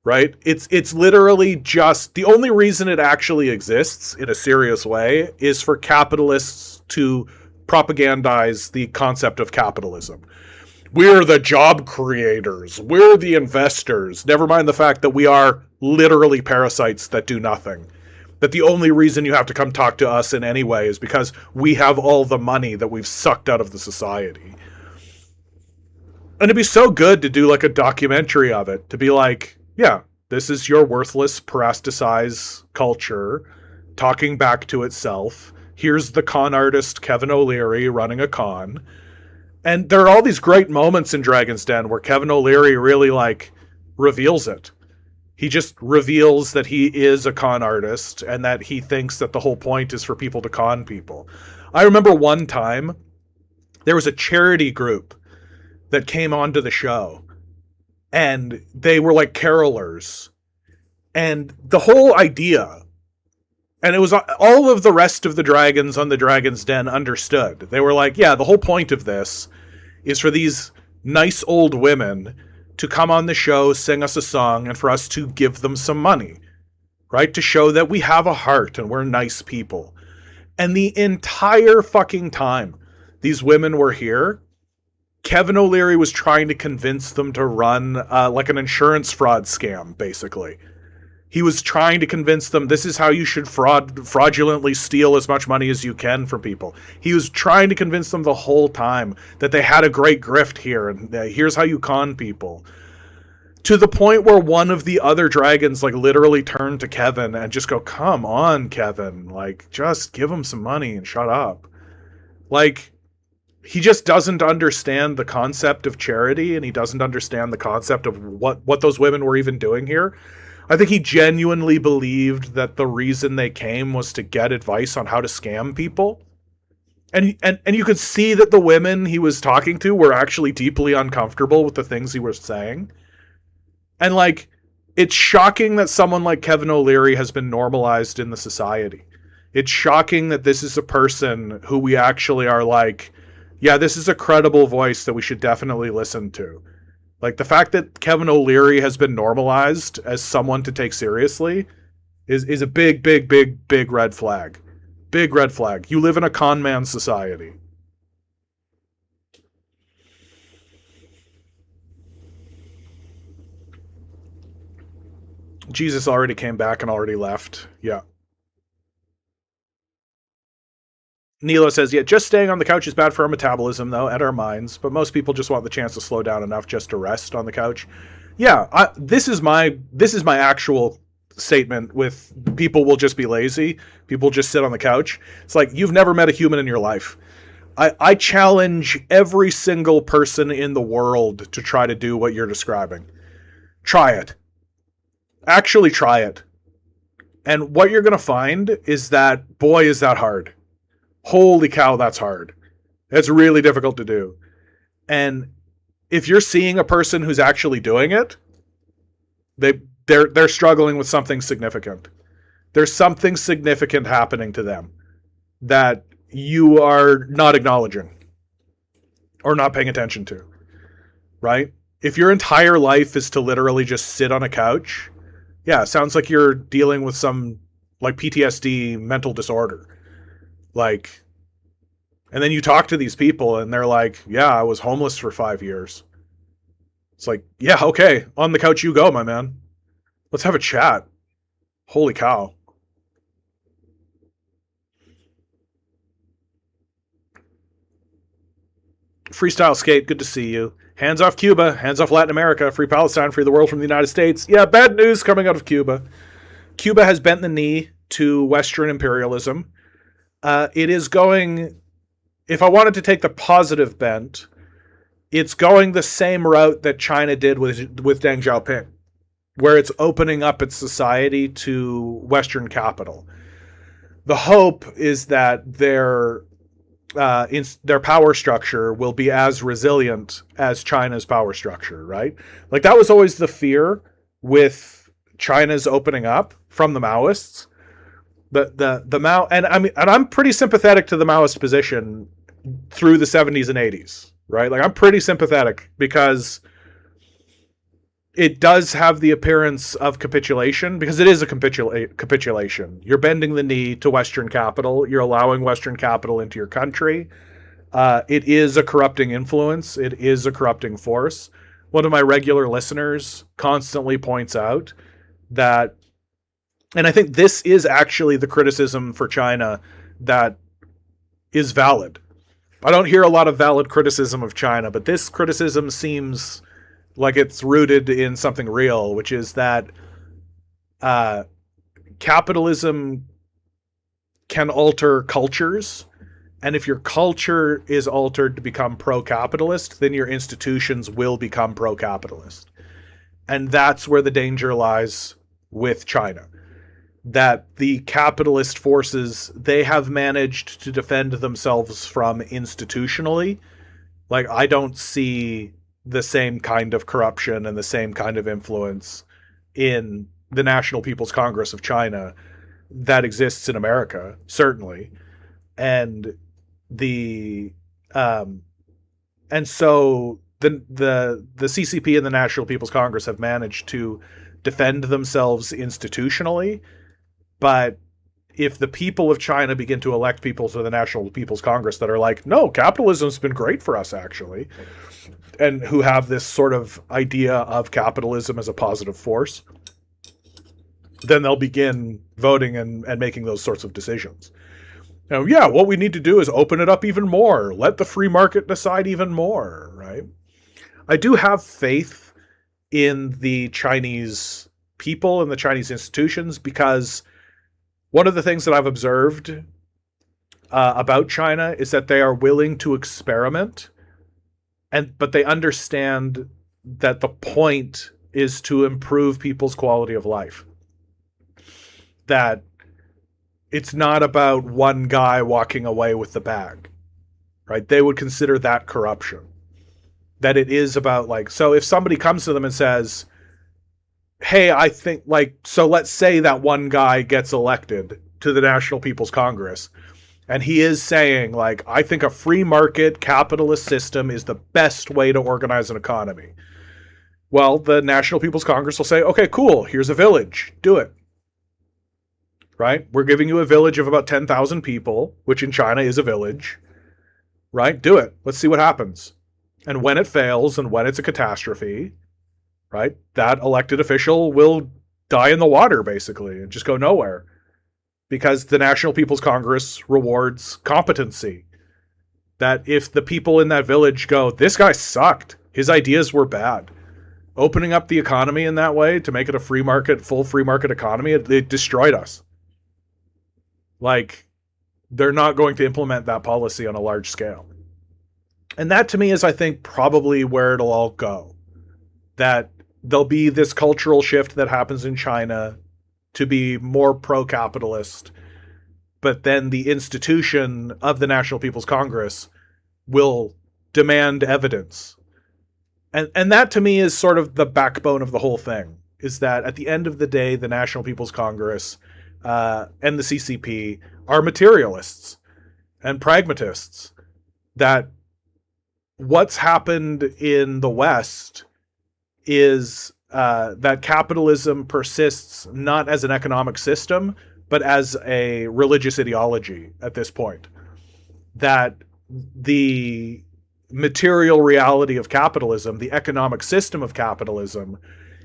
right? It's literally just the only reason it actually exists in a serious way is for capitalists to propagandize the concept of capitalism. We're the job creators. We're the investors. Never mind the fact that we are literally parasites that do nothing. That the only reason you have to come talk to us in any way is because we have all the money that we've sucked out of the society. And it'd be so good to do like a documentary of it. To be like, yeah, this is your worthless parasticize culture talking back to itself. Here's the con artist Kevin O'Leary running a con. And there are all these great moments in Dragon's Den where Kevin O'Leary really like reveals it. He just reveals that he is a con artist and that he thinks that the whole point is for people to con people. I remember one time there was a charity group that came onto the show and they were like carolers. And the whole idea, and it was all of the rest of the dragons on the Dragon's Den understood. They were like, yeah, the whole point of this is for these nice old women to come on the show, sing us a song, and for us to give them some money, right? To show that we have a heart and we're nice people. And the entire fucking time these women were here, Kevin O'Leary was trying to convince them to run like an insurance fraud scam, basically. He was trying to convince them this is how you should fraudulently steal as much money as you can from people. He was trying to convince them the whole time that they had a great grift here and here's how you con people. To the point where one of the other dragons like literally turned to Kevin and just go, come on, Kevin, like just give him some money and shut up. Like he just doesn't understand the concept of charity and he doesn't understand the concept of what those women were even doing here. I think he genuinely believed that the reason they came was to get advice on how to scam people. And you could see that the women he was talking to were actually deeply uncomfortable with the things he was saying. And like, it's shocking that someone like Kevin O'Leary has been normalized in the society. It's shocking that this is a person who we actually are like, yeah, this is a credible voice that we should definitely listen to. Like, the fact that Kevin O'Leary has been normalized as someone to take seriously is a big, big, big, big red flag. Big red flag. You live in a con man society. Jesus already came back and already left. Yeah. Nilo says, yeah, just staying on the couch is bad for our metabolism, though, and our minds. But most people just want the chance to slow down enough just to rest on the couch. Yeah, this is my actual statement. With people will just be lazy. People just sit on the couch. It's like you've never met a human in your life. I challenge every single person in the world to try to do what you're describing. Try it. Actually, try it. And what you're going to find is that, boy, is that hard. Holy cow, that's hard. It's really difficult to do. And if you're seeing a person who's actually doing it, they're struggling with something significant. There's something significant happening to them that you are not acknowledging or not paying attention to, right? If your entire life is to literally just sit on a couch, yeah, it sounds like you're dealing with some like PTSD mental disorder. Like, and then you talk to these people and they're like, yeah, I was homeless for 5 years. It's like, yeah, okay, on the couch you go, my man. Let's have a chat. Holy cow. Freestyle Skate, good to see you. Hands off Cuba, hands off Latin America, free Palestine, free the world from the United States. Yeah, bad news coming out of Cuba. Cuba has bent the knee to Western imperialism. It is going, if I wanted to take the positive bent, it's going the same route that China did with Deng Xiaoping, where it's opening up its society to Western capital. The hope is that their power structure will be as resilient as China's power structure, right? Like that was always the fear with China's opening up from the Maoists. The Mao, and I'm pretty sympathetic to the Maoist position through the 70s and 80s, right? Like I'm pretty sympathetic because it does have the appearance of capitulation, because it is a capitulation. You're bending the knee to Western capital. You're allowing Western capital into your country. It is a corrupting influence. It is a corrupting force. One of my regular listeners constantly points out that, and I think this is actually the criticism for China that is valid. I don't hear a lot of valid criticism of China, but this criticism seems like it's rooted in something real, which is that capitalism can alter cultures. And if your culture is altered to become pro-capitalist, then your institutions will become pro-capitalist. And that's where the danger lies with China. That the capitalist forces, they have managed to defend themselves from institutionally. Like, I don't see the same kind of corruption and the same kind of influence in the National People's Congress of China that exists in America, certainly. And so the CCP and the National People's Congress have managed to defend themselves institutionally, but if the people of China begin to elect people to the National People's Congress that are like, no, capitalism's been great for us, actually, and who have this sort of idea of capitalism as a positive force, then they'll begin voting and making those sorts of decisions. Now, yeah, what we need to do is open it up even more. Let the free market decide even more, right? I do have faith in the Chinese people and the Chinese institutions, because one of the things that I've observed about China is that they are willing to experiment, but they understand that the point is to improve people's quality of life. That it's not about one guy walking away with the bag, right? They would consider that corruption. That it is about, like, so if somebody comes to them and says, hey, I think, like, so let's say that one guy gets elected to the National People's Congress, and he is saying, like, I think a free market capitalist system is the best way to organize an economy. Well, the National People's Congress will say, okay, cool, here's a village, do it. Right? We're giving you a village of about 10,000 people, which in China is a village. Right? Do it. Let's see what happens. And when it fails and when it's a catastrophe, right, that elected official will die in the water, basically, and just go nowhere. Because the National People's Congress rewards competency. That if the people in that village go, this guy sucked, his ideas were bad, opening up the economy in that way to make it a free market, full free market economy, it destroyed us. Like, they're not going to implement that policy on a large scale. And that to me is, I think, probably where it'll all go. That there'll be this cultural shift that happens in China to be more pro-capitalist, but then the institution of the National People's Congress will demand evidence. And that to me is sort of the backbone of the whole thing, is that at the end of the day, the National People's Congress and the CCP are materialists and pragmatists. That what's happened in the West is that capitalism persists not as an economic system, but as a religious ideology at this point. That the material reality of capitalism, the economic system of capitalism,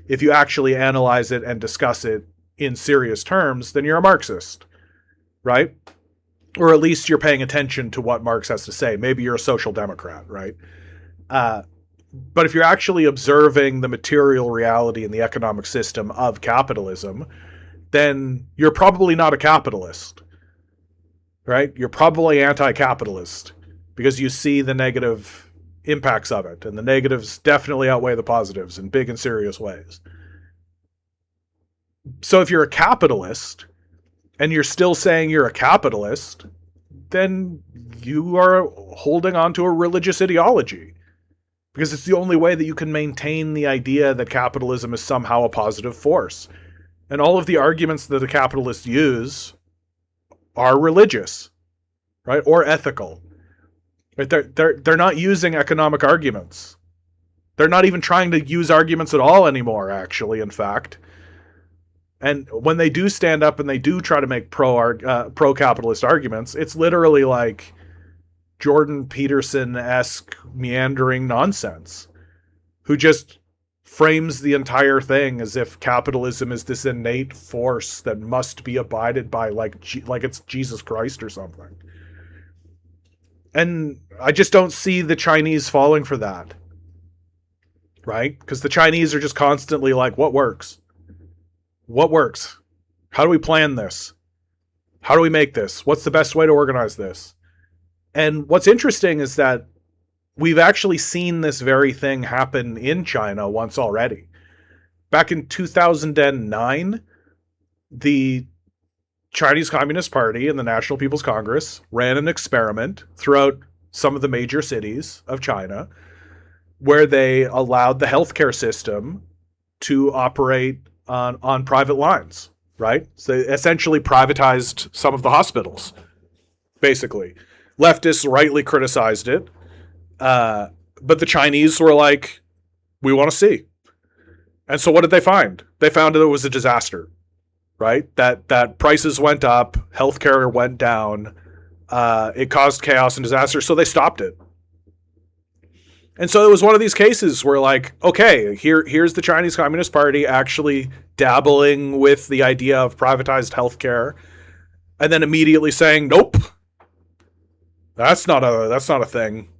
if you actually analyze it and discuss it in serious terms, then you're a Marxist, right? Or at least you're paying attention to what Marx has to say. Maybe you're a social democrat, right? But if you're actually observing the material reality and the economic system of capitalism, then you're probably not a capitalist, right? You're probably anti-capitalist because you see the negative impacts of it, and the negatives definitely outweigh the positives in big and serious ways. So if you're a capitalist and you're still saying you're a capitalist, then you are holding on to a religious ideology, because it's the only way that you can maintain the idea that capitalism is somehow a positive force. And all of the arguments that the capitalists use are religious, right? Or ethical. Right? They're not using economic arguments. They're not even trying to use arguments at all anymore, actually, in fact. And when they do stand up and they do try to make pro-capitalist arguments, it's literally like Jordan Peterson-esque meandering nonsense, who just frames the entire thing as if capitalism is this innate force that must be abided by, like it's Jesus Christ or something. And I just don't see the Chinese falling for that, right? Because the Chinese are just constantly like, what works? What works? How do we plan this? How do we make this? What's the best way to organize this? And what's interesting is that we've actually seen this very thing happen in China once already. Back in 2009, the Chinese Communist Party and the National People's Congress ran an experiment throughout some of the major cities of China where they allowed the healthcare system to operate on private lines, right? So they essentially privatized some of the hospitals, basically. Leftists rightly criticized it, but the Chinese were like, we want to see. And so what did they find? They found that it was a disaster, right? That prices went up, healthcare went down, it caused chaos and disaster, so they stopped it. And so it was one of these cases where, like, okay, here's the Chinese Communist Party actually dabbling with the idea of privatized healthcare, and then immediately saying, nope, that's not a thing.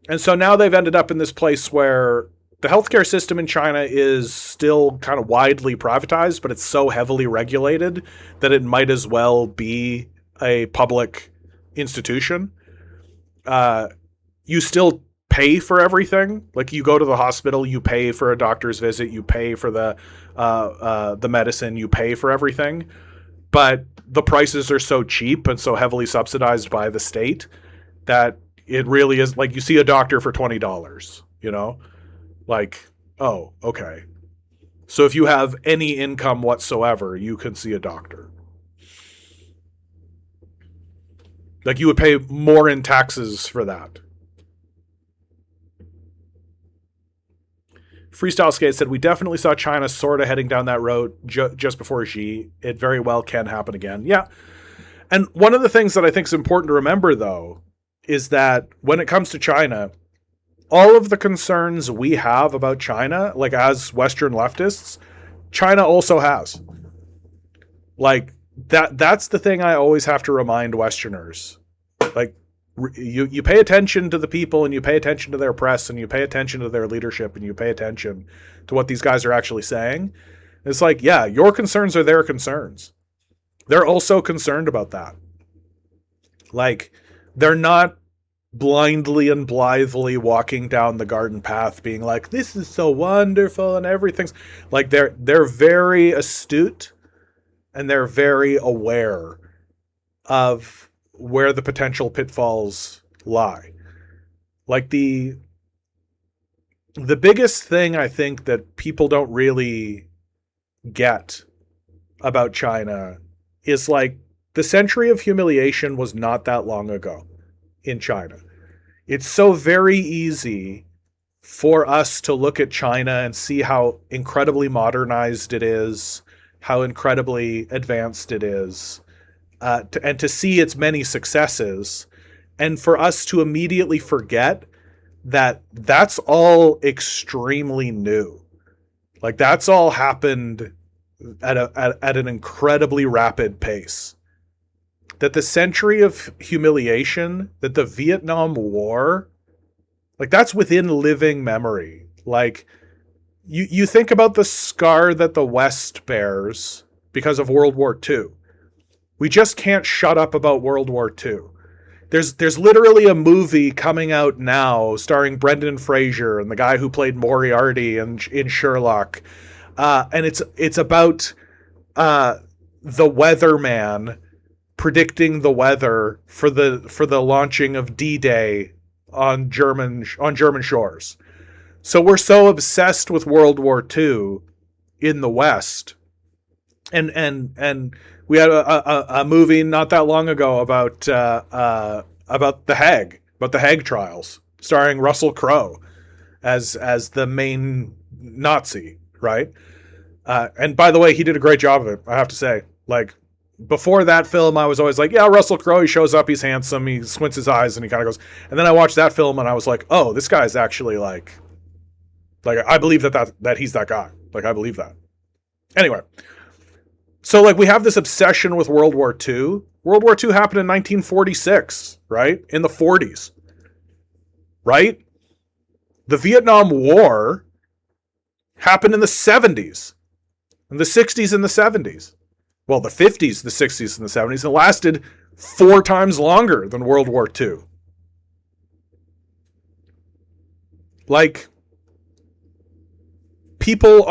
And so now they've ended up in this place where the healthcare system in China is still kind of widely privatized, but it's so heavily regulated that it might as well be a public institution. You still pay for everything. Like, you go to the hospital, you pay for a doctor's visit, you pay for the medicine, you pay for everything. But the prices are so cheap and so heavily subsidized by the state that it really is like you see a doctor for $20, you know? Like, oh, okay. So if you have any income whatsoever, you can see a doctor. Like, you would pay more in taxes for that. Freestyle Skate said, we definitely saw China sort of heading down that road just before Xi. It very well can happen again. Yeah. And one of the things that I think is important to remember, though, is that when it comes to China, all of the concerns we have about China, like as Western leftists, China also has. Like that's the thing I always have to remind Westerners. Like you pay attention to the people, and you pay attention to their press, and you pay attention to their leadership, and you pay attention to what these guys are actually saying. It's like, yeah, your concerns are their concerns. They're also concerned about that. Like, they're not blindly and blithely walking down the garden path being like, this is so wonderful and everything's like, they're very astute, and they're very aware of where the potential pitfalls lie. Like, the biggest thing I think that people don't really get about China is like, the century of humiliation was not that long ago in China. It's so very easy for us to look at China and see how incredibly modernized it is, how incredibly advanced it is, and to see its many successes, and for us to immediately forget that that's all extremely new. Like, that's all happened at an incredibly rapid pace. That the century of humiliation, that the Vietnam War, like, that's within living memory. Like, you think about the scar that the West bears because of World War II. We just can't shut up about World War II. There's literally a movie coming out now starring Brendan Fraser and the guy who played Moriarty in Sherlock, and it's about the weatherman predicting the weather for the launching of D-Day on German shores. So we're so obsessed with World War II in the West, and we had a movie not that long ago about the Hague trials, starring Russell Crowe as the main Nazi, right? And by the way, he did a great job of it, I have to say. Like, before that film, I was always like, yeah, Russell Crowe, he shows up, he's handsome, he squints his eyes, and he kind of goes. And then I watched that film, and I was like, oh, this guy's actually like I believe that he's that guy. Like, I believe that. Anyway, so like, we have this obsession with World War II. World War II happened in 1946, right? In the 40s, right? The Vietnam War happened in the 70s, in the 60s and the 70s. Well, the 50s, the 60s, and the 70s, and lasted 4 times longer than World War II. Like, people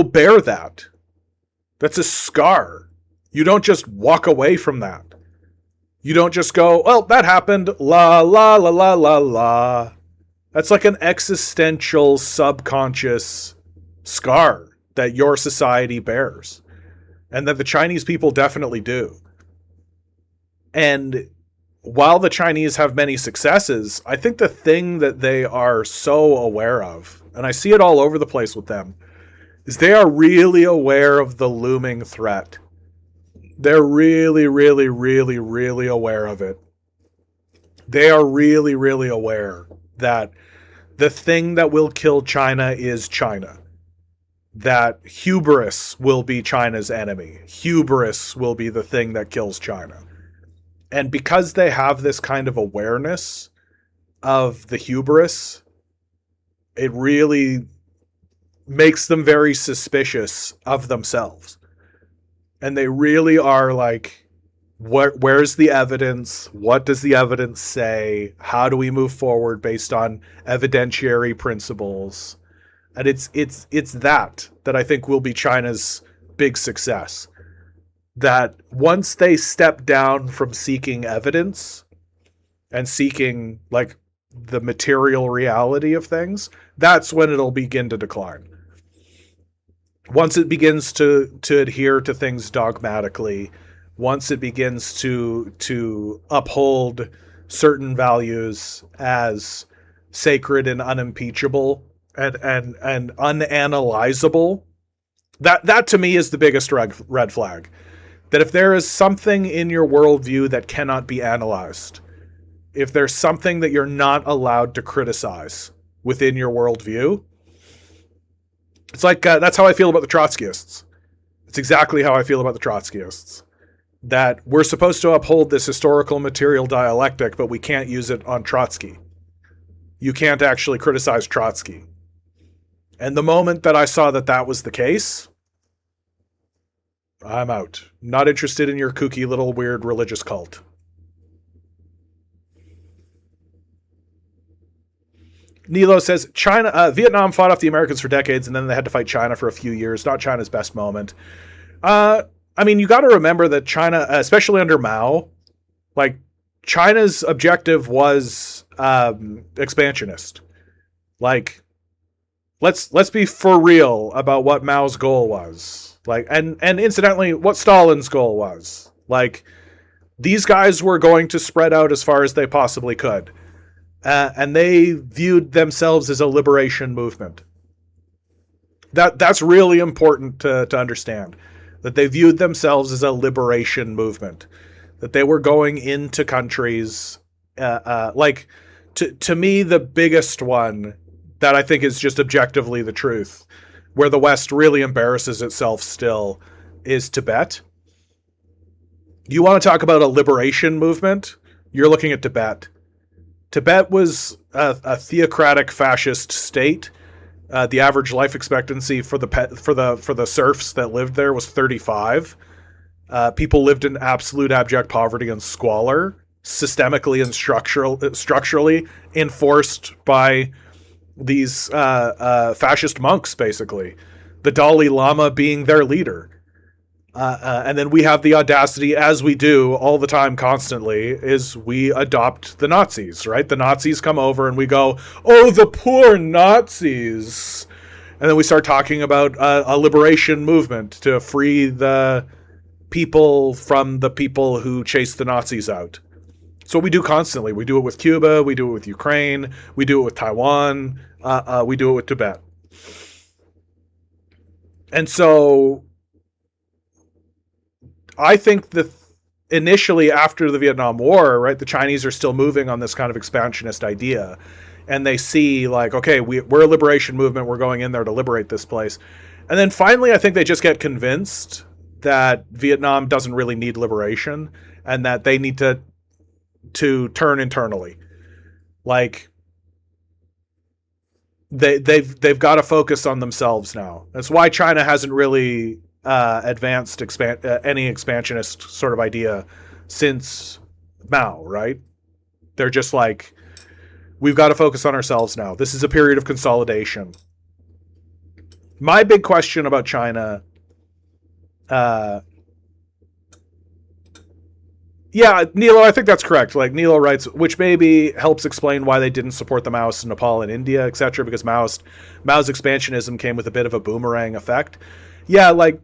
bear that. That's a scar. You don't just walk away from that. You don't just go, well, that happened, la, la, la, la, la, la. That's like an existential, subconscious scar that your society bears, and that the Chinese people definitely do. And while the Chinese have many successes, I think the thing that they are so aware of, and I see it all over the place with them, is they are really aware of the looming threat. They're really, really, really, really aware of it. They are really, really aware that the thing that will kill China is China. That hubris will be China's enemy. Hubris will be the thing that kills China. And because they have this kind of awareness of the hubris, it really makes them very suspicious of themselves. And they really are like, where's the evidence? What does the evidence say? How do we move forward based on evidentiary principles? And it's that I think will be China's big success. That once they step down from seeking evidence and seeking like the material reality of things, that's when it'll begin to decline. Once it begins to adhere to things dogmatically, once it begins to uphold certain values as sacred and unimpeachable and unanalyzable, that to me is the biggest red flag. That if there is something in your worldview that cannot be analyzed, if there's something that you're not allowed to criticize within your worldview, It's like that's how I feel about the Trotskyists. It's exactly how I feel about the Trotskyists. That we're supposed to uphold this historical material dialectic, but we can't use it on Trotsky. You can't actually criticize Trotsky. And the moment that I saw that that was the case, I'm out. Not interested in your kooky little weird religious cult. Nilo says Vietnam fought off the Americans for decades, and then they had to fight China for a few years. Not China's best moment. I mean, you got to remember that China, especially under Mao, like China's objective was expansionist. Like, let's be for real about what Mao's goal was. Like, and incidentally, what Stalin's goal was. Like, these guys were going to spread out as far as they possibly could. And they viewed themselves as a liberation movement. That's really important to understand. That they viewed themselves as a liberation movement. That they were going into countries, like, to me, the biggest one that I think is just objectively the truth, where the West really embarrasses itself still, is Tibet. You want to talk about a liberation movement? You're looking at Tibet. Tibet was a theocratic fascist state. The average life expectancy for the serfs that lived there was 35. People lived in absolute abject poverty and squalor, systemically and structurally enforced by these fascist monks, basically. The Dalai Lama being their leader. And then we have the audacity, as we do all the time, constantly, is we adopt the Nazis, right? The Nazis come over and we go, oh, the poor Nazis. And then we start talking about a liberation movement to free the people from the people who chased the Nazis out. It's what we do constantly. We do it with Cuba. We do it with Ukraine. We do it with Taiwan. We do it with Tibet. And so I think that initially after the Vietnam War, right, the Chinese are still moving on this kind of expansionist idea. And they see like, okay, we're a liberation movement. We're going in there to liberate this place. And then finally, I think they just get convinced that Vietnam doesn't really need liberation and that they need to turn internally. Like they've got to focus on themselves now. That's why China hasn't really advanced any expansionist sort of idea since Mao, right? They're just like, we've got to focus on ourselves now. This is a period of consolidation. My big question about China, yeah, Nilo, I think that's correct. Like Nilo writes, which maybe helps explain why they didn't support the Maoists in Nepal and India, etc., because Mao's expansionism came with a bit of a boomerang effect. Yeah, like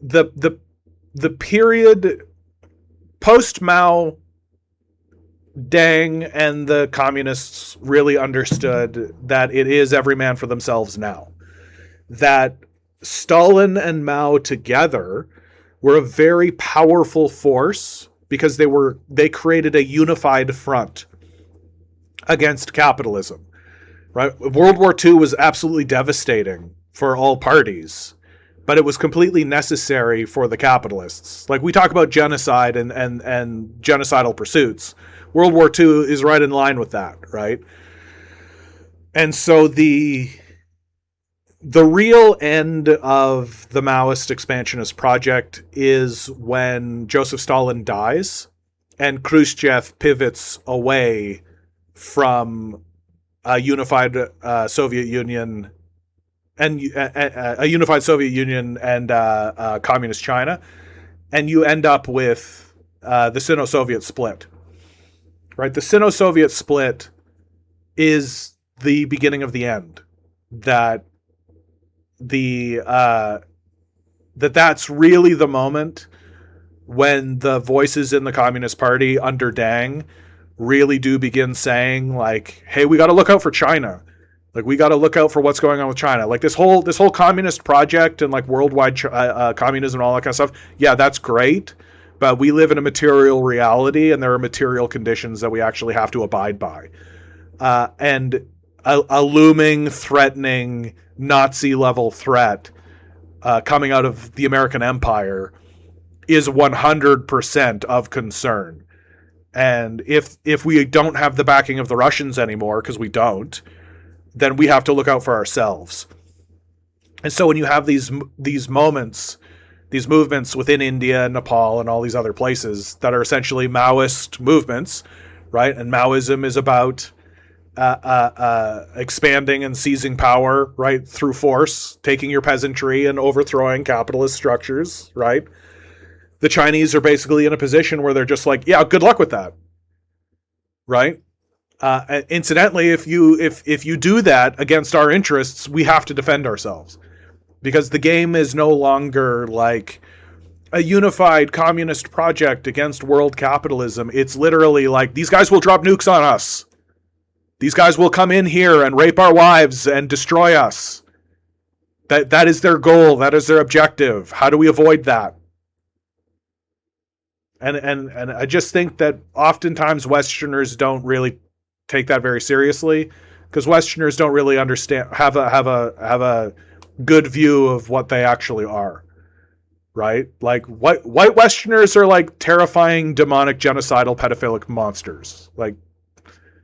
the period post Mao, Deng and the communists really understood that it is every man for themselves now. That Stalin and Mao together were a very powerful force because they created a unified front against capitalism. Right? World War II was absolutely devastating for all parties, but it was completely necessary for the capitalists. Like we talk about genocide and genocidal pursuits. World War II is right in line with that, right? And so the real end of the Maoist expansionist project is when Joseph Stalin dies and Khrushchev pivots away from a unified Soviet Union and a unified Soviet Union and communist China, and you end up with the Sino-Soviet split. Right, the Sino-Soviet split is the beginning of the end. That's really the moment when the voices in the Communist Party under Deng really do begin saying like, hey, we got to look out for China. Like we got to look out for what's going on with China. Like this whole communist project and like worldwide communism and all that kind of stuff. Yeah, that's great. But we live in a material reality and there are material conditions that we actually have to abide by. And a looming, threatening Nazi level threat coming out of the American Empire is 100% of concern. And if we don't have the backing of the Russians anymore, because we don't, then we have to look out for ourselves. And so when you have these moments, these movements within India and Nepal and all these other places that are essentially Maoist movements, right? And Maoism is about expanding and seizing power, right, through force, taking your peasantry and overthrowing capitalist structures, right? The Chinese are basically in a position where they're just like, yeah, good luck with that, right? Incidentally, if you do that against our interests, we have to defend ourselves, because the game is no longer like a unified communist project against world capitalism. It's literally like, these guys will drop nukes on us. These guys will come in here and rape our wives and destroy us. That is their goal. That is their objective. How do we avoid that? And I just think that oftentimes Westerners don't really take that very seriously, because Westerners don't really understand, have a good view of what they actually are, right? Like white Westerners are like terrifying, demonic, genocidal, pedophilic monsters. Like,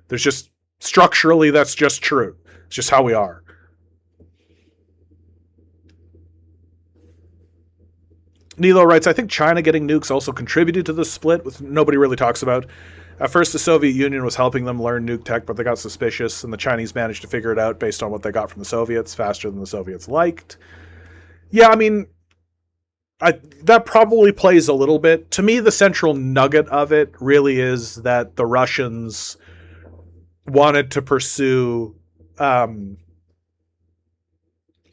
there's just structurally, that's just true. It's just how we are. Nilo writes, I think China getting nukes also contributed to the split, which nobody really talks about. At first, the Soviet Union was helping them learn nuke tech, but they got suspicious, and the Chinese managed to figure it out based on what they got from the Soviets faster than the Soviets liked. Yeah, I mean, that probably plays a little bit. To me, the central nugget of it really is that the Russians wanted to pursue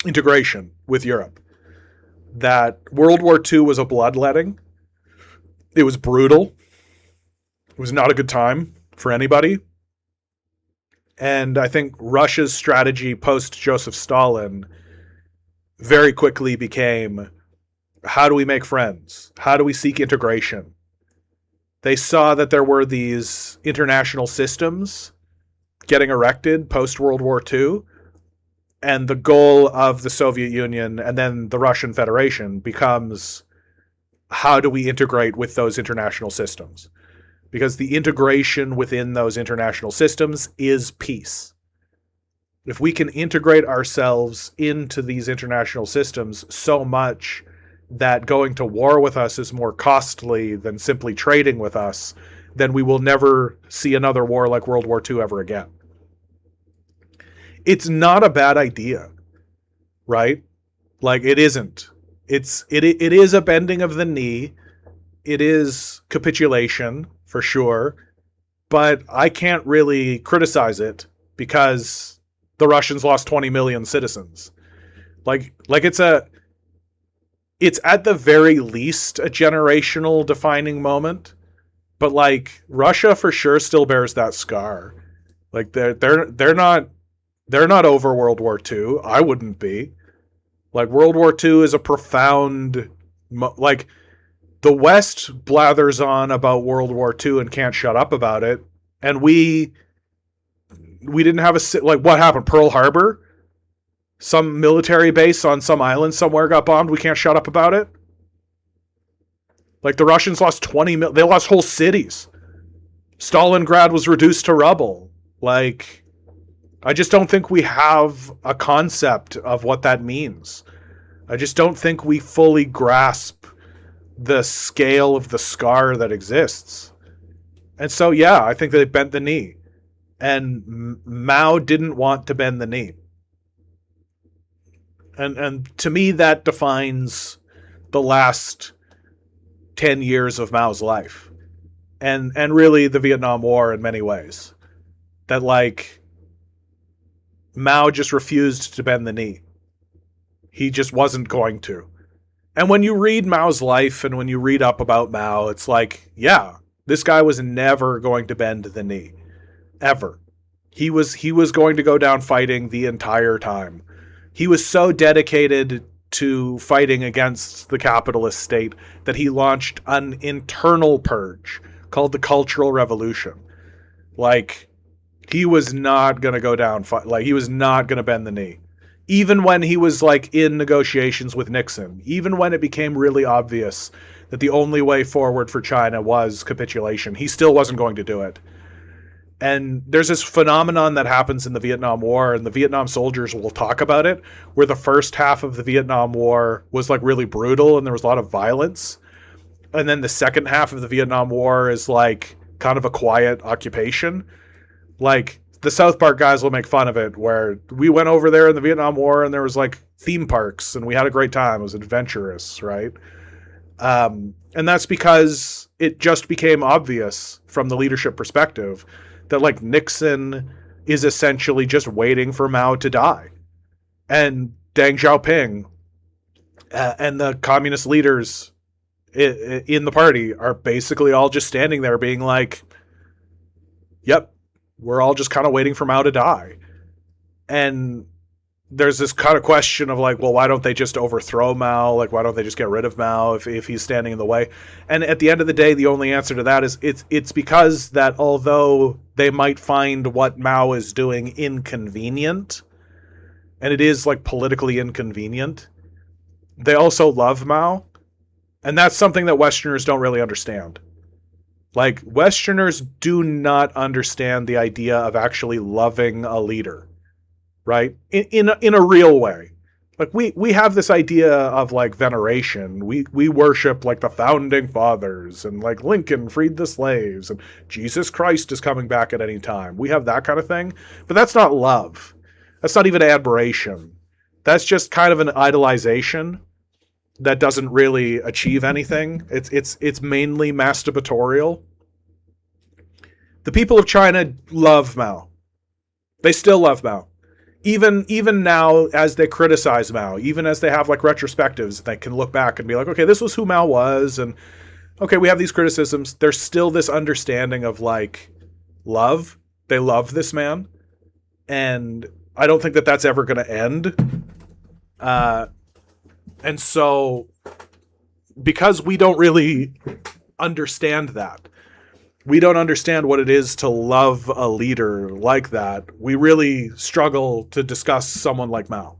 integration with Europe. That World War II was a bloodletting. It was brutal. It was not a good time for anybody. And I think Russia's strategy post-Joseph Stalin very quickly became, how do we make friends? How do we seek integration? They saw that there were these international systems getting erected post-World War II, and the goal of the Soviet Union and then the Russian Federation becomes, how do we integrate with those international systems? Because the integration within those international systems is peace. If we can integrate ourselves into these international systems so much that going to war with us is more costly than simply trading with us, then we will never see another war like World War II ever again. It's not a bad idea, right? Like, it isn't. It is a bending of the knee. It is capitulation, for sure. But I can't really criticize it, because the Russians lost 20 million citizens. Like it's at the very least a generational defining moment. But like, Russia for sure still bears that scar. Like, they're not over World War II. I wouldn't be. Like, World War II is a profound, like, the West blathers on about World War II and can't shut up about it. And we didn't have like, what happened? Pearl Harbor? Some military base on some island somewhere got bombed. We can't shut up about it. Like, the Russians lost 20 million. They lost whole cities. Stalingrad was reduced to rubble. Like, I just don't think we have a concept of what that means. I just don't think we fully grasp the scale of the scar that exists. And so, yeah, I think they bent the knee. And Mao didn't want to bend the knee. And to me, that defines the last 10 years of Mao's life. And really the Vietnam War in many ways. That, like, Mao just refused to bend the knee. He just wasn't going to. And when you read Mao's life and when you read up about Mao, it's like, yeah, this guy was never going to bend the knee. Ever. He was going to go down fighting the entire time. He was so dedicated to fighting against the capitalist state that he launched an internal purge called the Cultural Revolution. Like, he was not going to go down, like, he was not going to bend the knee. Even when he was like in negotiations with Nixon, even when it became really obvious that the only way forward for China was capitulation, he still wasn't going to do it. And there's this phenomenon that happens in the Vietnam War, and the Vietnam soldiers will talk about it, where the first half of the Vietnam War was like really brutal and there was a lot of violence. And then the second half of the Vietnam War is like kind of a quiet occupation. Like the South Park guys will make fun of it, where we went over there in the Vietnam War and there was like theme parks and we had a great time. It was adventurous, right? And that's because it just became obvious from the leadership perspective that like Nixon is essentially just waiting for Mao to die, and Deng Xiaoping and the communist leaders in the party are basically all just standing there being like, "Yep, we're all just kind of waiting for Mao to die." And there's this kind of question of like, well, why don't they just overthrow Mao? Like, why don't they just get rid of Mao if he's standing in the way? And at the end of the day, the only answer to that is it's because that although they might find what Mao is doing inconvenient, and it is like politically inconvenient, they also love Mao. And that's something that Westerners don't really understand. Like, Westerners do not understand the idea of actually loving a leader, right? In a real way. Like we have this idea of like veneration. We worship like the founding fathers, and like Lincoln freed the slaves, and Jesus Christ is coming back at any time. We have that kind of thing, but that's not love. That's not even admiration. That's just kind of an idolization that doesn't really achieve anything. It's mainly masturbatorial. The people of China love Mao. They still love Mao. Even now, as they criticize Mao, even as they have like retrospectives, they can look back and be like, okay, this was who Mao was, and okay, we have these criticisms. There's still this understanding of like love. They love this man, and I don't think that that's ever going to end. And so, because we don't really understand that, we don't understand what it is to love a leader like that, we really struggle to discuss someone like Mao.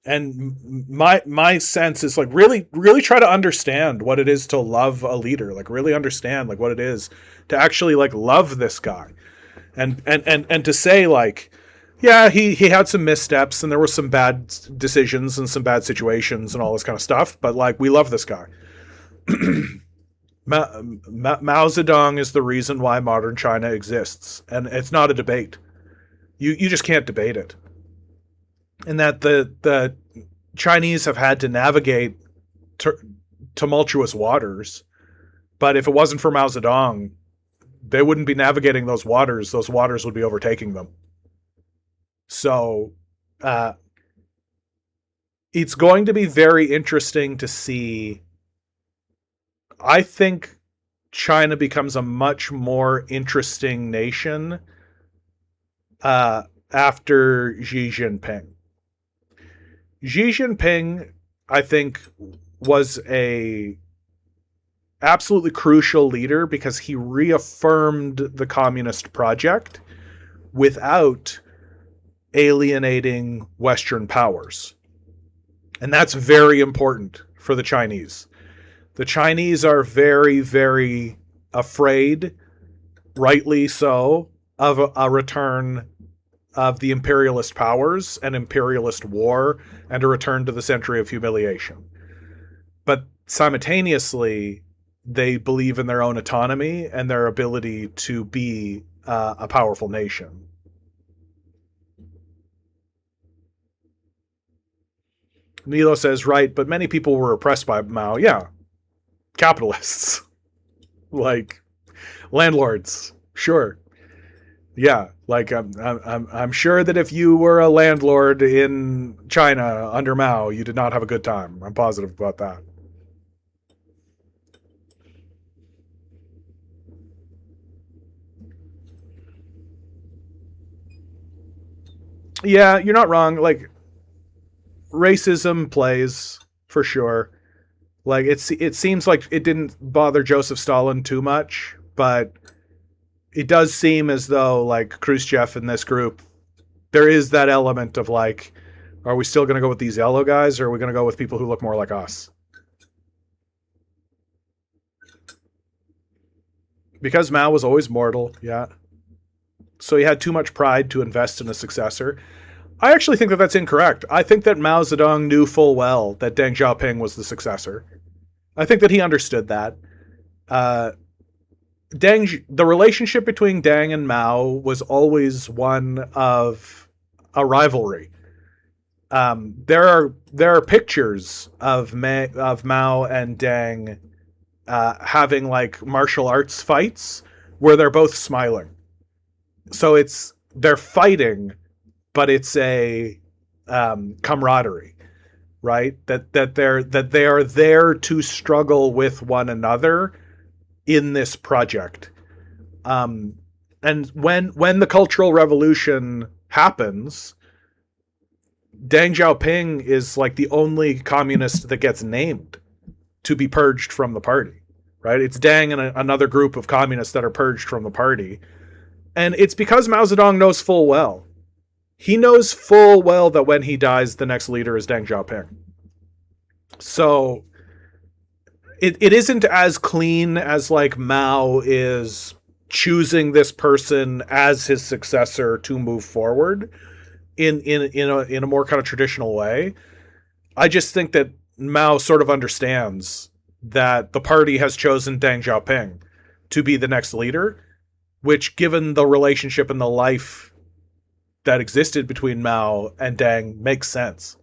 And my sense is like really try to understand what it is to love a leader, like really understand like what it is to actually like love this guy, and to say like, yeah, he had some missteps and there were some bad decisions and some bad situations and all this kind of stuff, but like we love this guy. Mao Zedong is the reason why modern China exists, and it's not a debate. You just can't debate it. And that the Chinese have had to navigate tumultuous waters, but if it wasn't for Mao Zedong, they wouldn't be navigating those waters. Those waters would be overtaking them. So, it's going to be very interesting to see. I think China becomes a much more interesting nation after Xi Jinping. Xi Jinping, I think, was a absolutely crucial leader because he reaffirmed the communist project without alienating Western powers. And that's very important for the Chinese. The Chinese are very, very afraid, rightly so, of a return of the imperialist powers and imperialist war and a return to the century of humiliation. But simultaneously, they believe in their own autonomy and their ability to be a powerful nation. Nilo says, right, but many people were oppressed by Mao. Yeah. Capitalists. Like, landlords. Sure. Yeah. Like, I'm sure that if you were a landlord in China under Mao, you did not have a good time. I'm positive about that. Yeah, you're not wrong. Like, racism plays for sure. Like it seems like it didn't bother Joseph Stalin too much, but it does seem as though like Khrushchev and this group there is that element of like, are we still going to go with these yellow guys, or are we going to go with people who look more like us? Because Mao was always mortal, yeah. So he had too much pride to invest in a successor. I actually think that that's incorrect. I think that Mao Zedong knew full well that Deng Xiaoping was the successor. I think that he understood that. Uh, the relationship between Deng and Mao was always one of a rivalry. There are pictures of Mao and Deng having like martial arts fights where they're both smiling. So they're fighting, but it's a camaraderie, right? That they are there to struggle with one another in this project. And when the Cultural Revolution happens, Deng Xiaoping is like the only communist that gets named to be purged from the party, right? It's Deng and another group of communists that are purged from the party. And it's because Mao Zedong knows full well. He knows full well that when he dies, the next leader is Deng Xiaoping. So it isn't as clean as like Mao is choosing this person as his successor to move forward in a more kind of traditional way. I just think that Mao sort of understands that the party has chosen Deng Xiaoping to be the next leader, which, given the relationship and the life that existed between Mao and Deng, makes sense.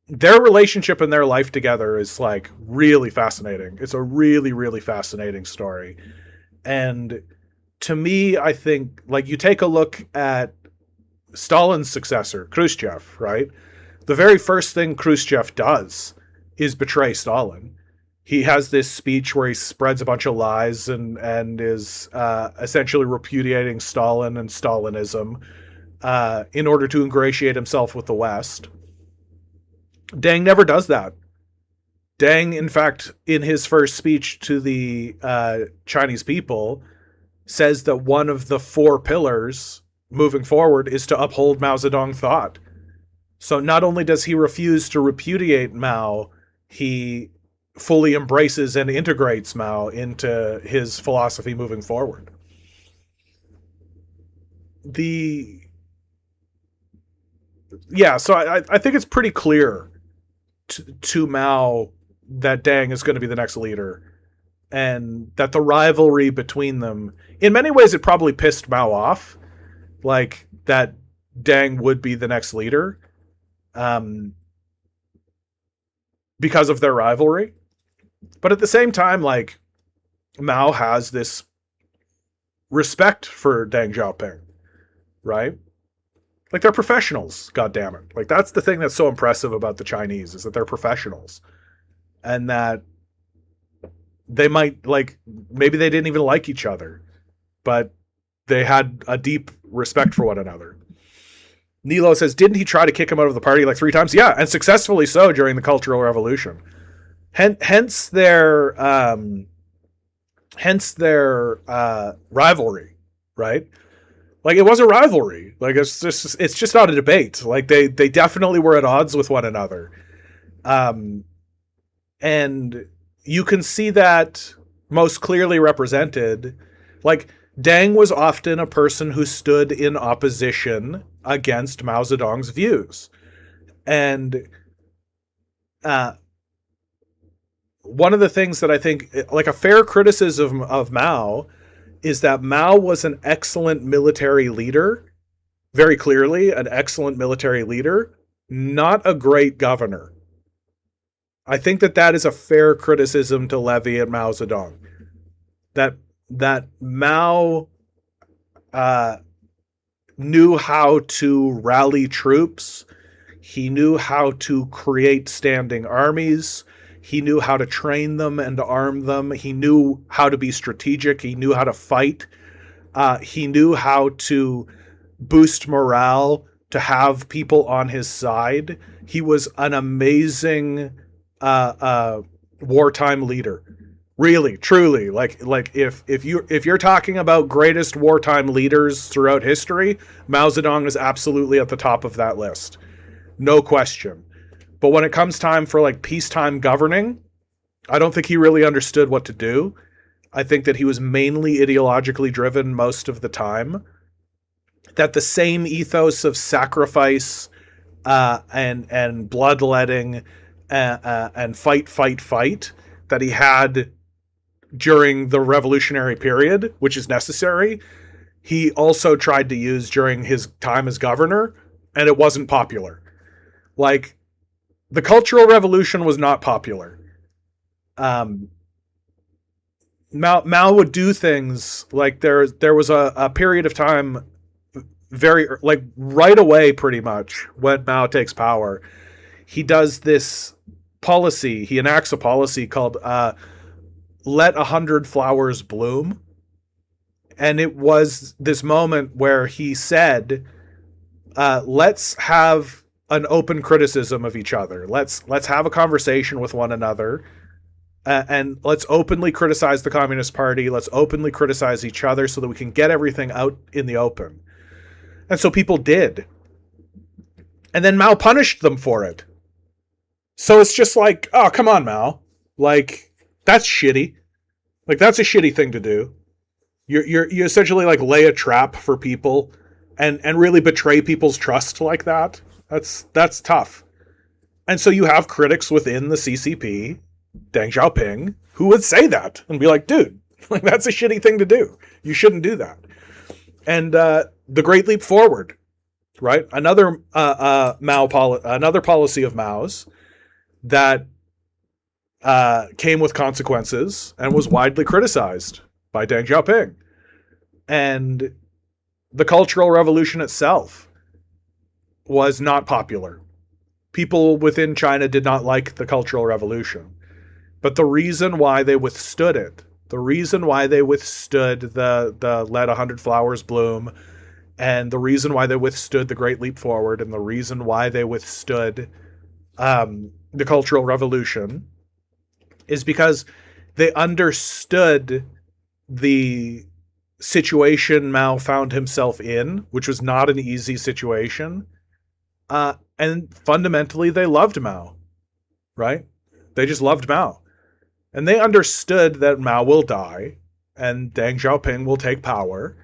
Their relationship and their life together is like really fascinating. It's a really, really fascinating story. And to me, I think like you take a look at Stalin's successor, Khrushchev, right? The very first thing Khrushchev does is betray Stalin. He has this speech where he spreads a bunch of lies and is essentially repudiating Stalin and Stalinism in order to ingratiate himself with the West. Deng never does that. Deng, in fact, in his first speech to the Chinese people, says that one of the 4 pillars moving forward is to uphold Mao Zedong thought. So not only does he refuse to repudiate Mao, he fully embraces and integrates Mao into his philosophy moving forward. So I think it's pretty clear to Mao that Deng is going to be the next leader, and that the rivalry between them, in many ways, it probably pissed Mao off, like that Deng would be the next leader, because of their rivalry. But at the same time, like Mao has this respect for Deng Xiaoping, right? Like they're professionals, goddammit. Like that's the thing that's so impressive about the Chinese, is that they're professionals. And that they might, like, maybe they didn't even like each other, but they had a deep respect for one another. Nilo says, didn't he try to kick him out of the party like 3 times? Yeah, and successfully so during the Cultural Revolution. Hence their rivalry, right? Like it was a rivalry. Like it's just not a debate. Like they definitely were at odds with one another. And you can see that most clearly represented. Like Deng was often a person who stood in opposition against Mao Zedong's views. And one of the things that I think, like a fair criticism of Mao, is that Mao was an excellent military leader, very clearly an excellent military leader, not a great governor. I think that is a fair criticism to levy at Mao Zedong. That Mao knew how to rally troops. He knew how to create standing armies. He knew how to train them and arm them. He knew how to be strategic. He knew how to fight. He knew how to boost morale, to have people on his side. He was an amazing wartime leader. Really, truly, like if you're talking about greatest wartime leaders throughout history, Mao Zedong is absolutely at the top of that list. No question. But when it comes time for like peacetime governing, I don't think he really understood what to do. I think that he was mainly ideologically driven most of the time. That the same ethos of sacrifice and bloodletting and fight that he had during the revolutionary period, which is necessary, he also tried to use during his time as governor, and it wasn't popular. Like, the Cultural Revolution was not popular. Um, Mao would do things like there was a period of time very like right away pretty much when Mao takes power. He does this policy. He enacts a policy called "Let 100 flowers bloom," and it was this moment where he said, "Let's have an open criticism of each other. Let's have a conversation with one another." And let's openly criticize the Communist Party. Let's openly criticize each other so that we can get everything out in the open. And so people did. And then Mao punished them for it. So it's just like, oh, come on, Mao. Like, that's shitty. Like, that's a shitty thing to do. You essentially like lay a trap for people and really betray people's trust like that. That's tough. And so you have critics within the CCP, Deng Xiaoping, who would say that and be like, dude, like that's a shitty thing to do. You shouldn't do that. And the Great Leap Forward, right? Another another policy of Mao's that came with consequences and was widely criticized by Deng Xiaoping. And the Cultural Revolution itself was not popular. People within China did not like the Cultural Revolution. But the reason why they withstood it, the reason why they withstood the Let 100 flowers bloom, and the reason why they withstood the Great Leap Forward, and the reason why they withstood the Cultural Revolution is because they understood the situation Mao found himself in, which was not an easy situation. And fundamentally, they loved Mao, right? They just loved Mao. And they understood that Mao will die and Deng Xiaoping will take power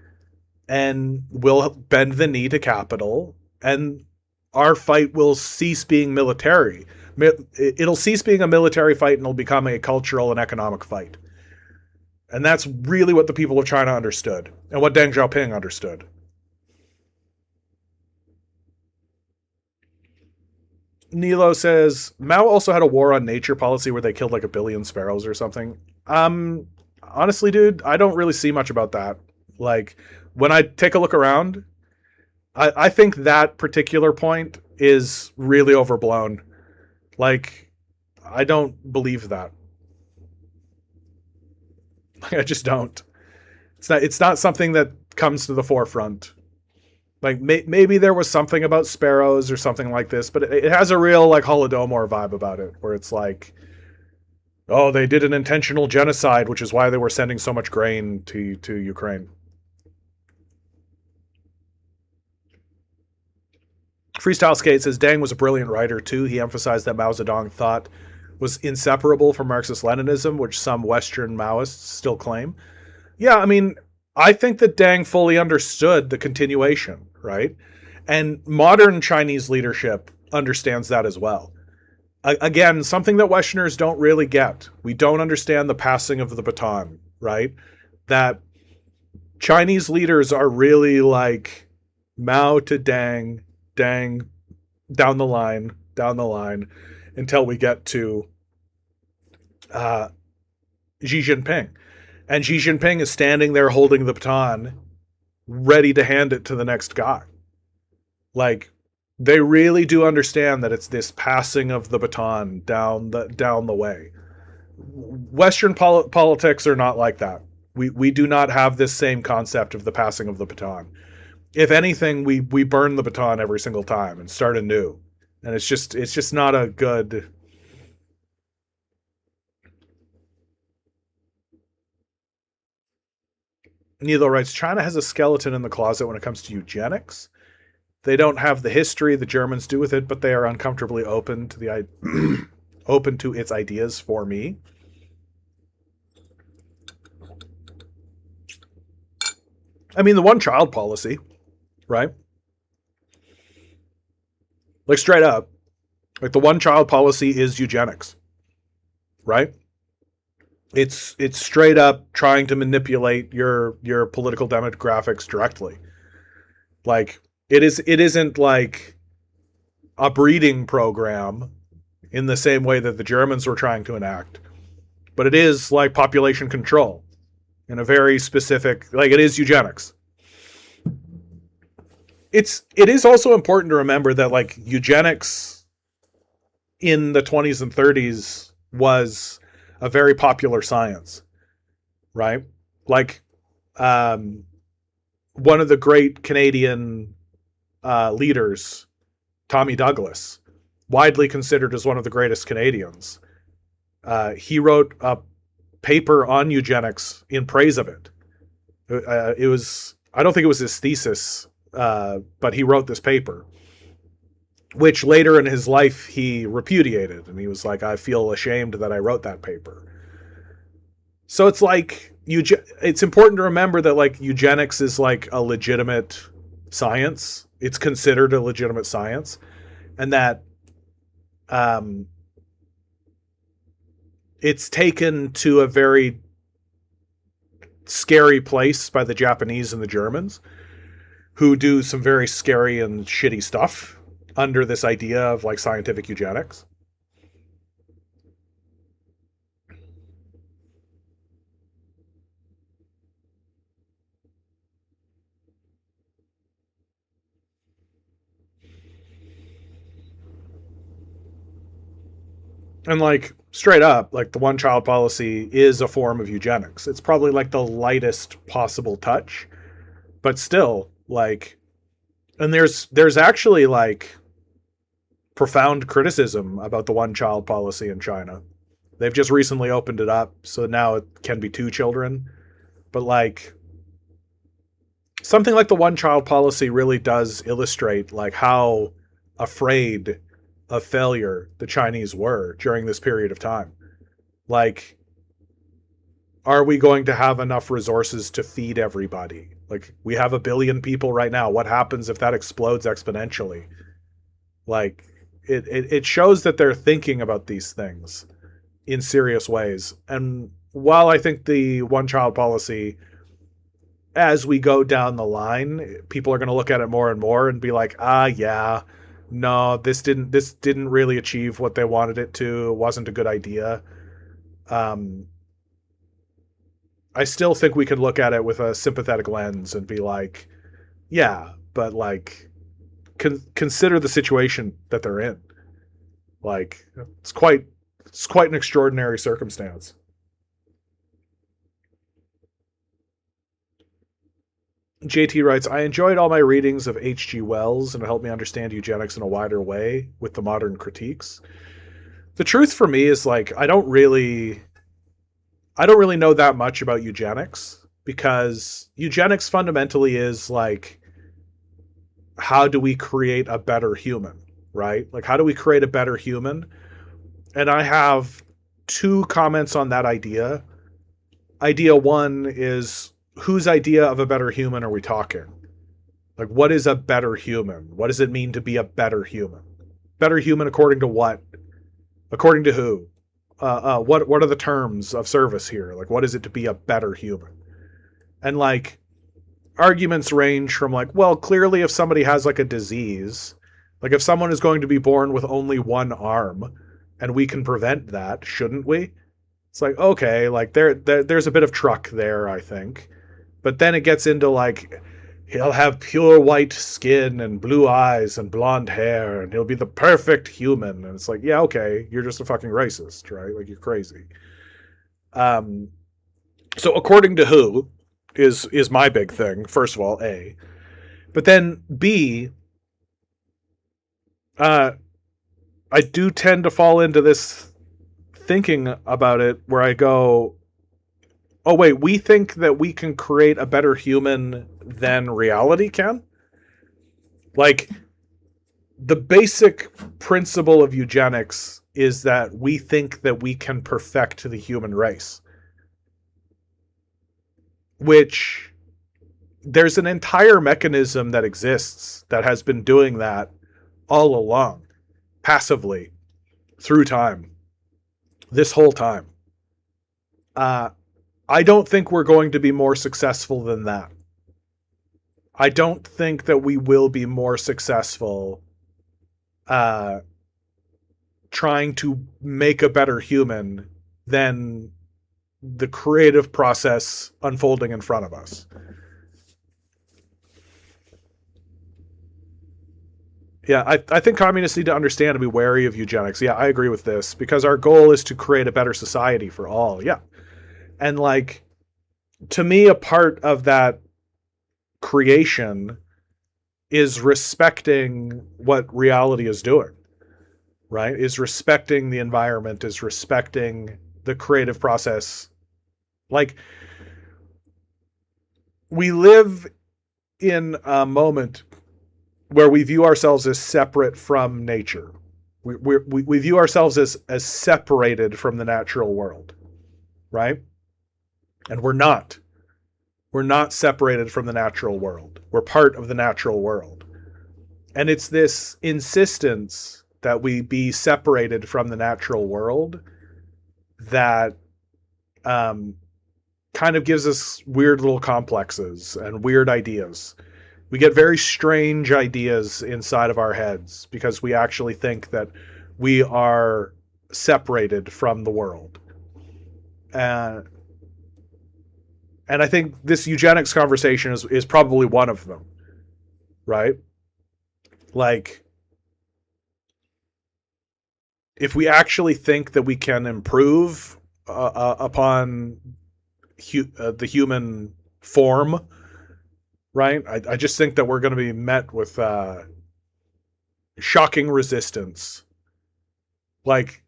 and will bend the knee to capital, and our fight will cease being military. It'll cease being a military fight and it'll become a cultural and economic fight. And that's really what the people of China understood and what Deng Xiaoping understood. Nilo says Mao also had a war on nature policy where they killed like 1 billion sparrows or something. Honestly, dude, I don't really see much about that. Like, when I take a look around, I think that particular point is really overblown. Like, I don't believe that. I just don't. It's not something that comes to the forefront. Like, maybe there was something about sparrows or something like this, but it has a real like Holodomor vibe about it, where it's like, oh, they did an intentional genocide, which is why they were sending so much grain to Ukraine. Freestyle Skate says Deng was a brilliant writer too. He emphasized that Mao Zedong thought was inseparable from Marxist-Leninism, which some Western Maoists still claim. Yeah, I mean, I think that Deng fully understood the continuation, right? And modern Chinese leadership understands that as well. Again, something that Westerners don't really get. We don't understand the passing of the baton, right? That Chinese leaders are really like Mao to Deng, Deng, down the line, until we get to Xi Jinping. And Xi Jinping is standing there holding the baton, ready to hand it to the next guy. Like, they really do understand that it's this passing of the baton down the way. Western politics are not like that. We do not have this same concept of the passing of the baton. If anything, we burn the baton every single time and start anew. And it's just not a good. Nilo writes, China has a skeleton in the closet when it comes to eugenics. They don't have the history the Germans do with it, but they are uncomfortably open to the open to its ideas for me. I mean, the one child policy, right? Like straight up, like the one child policy is eugenics, right? It's straight up trying to manipulate your political demographics directly. Like it isn't like a breeding program in the same way that the Germans were trying to enact, but it is like population control in a very specific, like it is eugenics. It is also important to remember that like eugenics in the 20s and 30s was a very popular science, right? Like um, one of the great Canadian leaders, Tommy Douglas, widely considered as one of the greatest Canadians. He wrote a paper on eugenics in praise of it. It was, I don't think it was his thesis, but he wrote this paper, which later in his life he repudiated. And he was like, I feel ashamed that I wrote that paper. So it's like, it's important to remember that like eugenics is like a legitimate science. It's considered a legitimate science. And that it's taken to a very scary place by the Japanese and the Germans, who do some very scary and shitty stuff under this idea of like scientific eugenics. And like straight up, like the one child policy is a form of eugenics. It's probably like the lightest possible touch, but still like, and there's actually like profound criticism about the one child policy in China. They've just recently opened it up, so now it can be two children. But like something like the one child policy really does illustrate like how afraid of failure the Chinese were during this period of time. Like, are we going to have enough resources to feed everybody? Like, we have 1 billion people right now. What happens if that explodes exponentially? Like, it shows that they're thinking about these things in serious ways. And while I think the one child policy, as we go down the line, people are going to look at it more and more and be like, yeah, no, this didn't really achieve what they wanted it to. It wasn't a good idea. I still think we could look at it with a sympathetic lens and be like, yeah, but like consider the situation that they're in. Like it's quite an extraordinary circumstance. JT writes, I enjoyed all my readings of H.G. Wells and it helped me understand eugenics in a wider way with the modern critiques. The truth for me is like I don't really know that much about eugenics, because eugenics fundamentally is like, how do we create a better human, right? Like, how do we create a better human? And I have two comments on that idea. Idea one is, whose idea of a better human are we talking? Like, what is a better human? What does it mean to be a better human? Better human according to what? According to who? What are the terms of service here? Like, what is it to be a better human? And like, arguments range from like, well, clearly if somebody has like a disease, like if someone is going to be born with only one arm and we can prevent that, shouldn't we? It's like, okay, like there's a bit of truck there, I think. But then it gets into like, he'll have pure white skin and blue eyes and blonde hair and he'll be the perfect human. And it's like, yeah, okay, you're just a fucking racist, right? Like, you're crazy. So according to who is my big thing, first of all, A. But then B, I do tend to fall into this thinking about it where I go, Oh wait, we think that we can create a better human than reality can? Like, the basic principle of eugenics is that we think that we can perfect the human race, which there's an entire mechanism that exists that has been doing that all along, passively, through time, this whole time. Uh, I don't think we're going to be more successful than that. I don't think that we will be more successful uh, trying to make a better human than the creative process unfolding in front of us. Yeah, I think communists need to understand and be wary of eugenics. Yeah, I agree with this because our goal is to create a better society for all. Yeah. And like, to me, a part of that creation is respecting what reality is doing, right? Is respecting the environment, is respecting the creative process. Like, we live in a moment where we view ourselves as separate from nature. We view ourselves as separated from the natural world, right? And we're not. We're not separated from the natural world. We're part of the natural world. And it's this insistence that we be separated from the natural world that kind of gives us weird little complexes and weird ideas. We get very strange ideas inside of our heads because we actually think that we are separated from the world. And I think this eugenics conversation is probably one of them, right? Like, if we actually think that we can improve upon the human form, right? I just think that we're going to be met with shocking resistance. Like,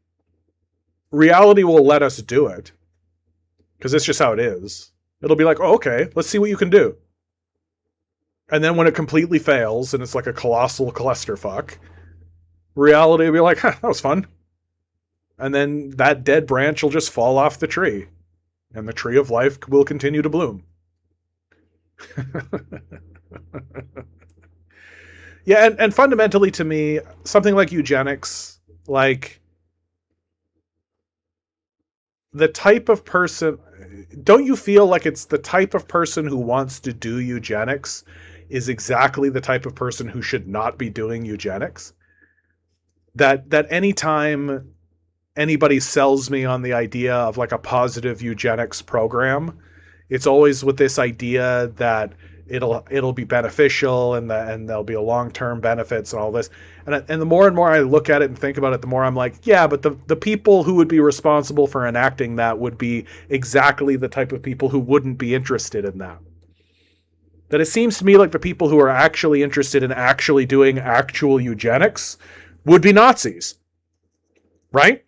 reality will let us do it because it's just how it is. It'll be like, oh, okay, let's see what you can do. And then when it completely fails and it's like a colossal clusterfuck, reality will be like, huh, that was fun. And then that dead branch will just fall off the tree and the tree of life will continue to bloom. Yeah, and fundamentally to me, something like eugenics, like, the type of person, don't you feel like it's the type of person who wants to do eugenics is exactly the type of person who should not be doing eugenics? That anytime anybody sells me on the idea of like a positive eugenics program, it's always with this idea that it'll be beneficial and there'll be a long-term benefits and all this. And the more and more I look at it and think about it, the more I'm like, yeah, but the people who would be responsible for enacting that would be exactly the type of people who wouldn't be interested in that. That it seems to me like the people who are actually interested in actually doing actual eugenics would be Nazis, right?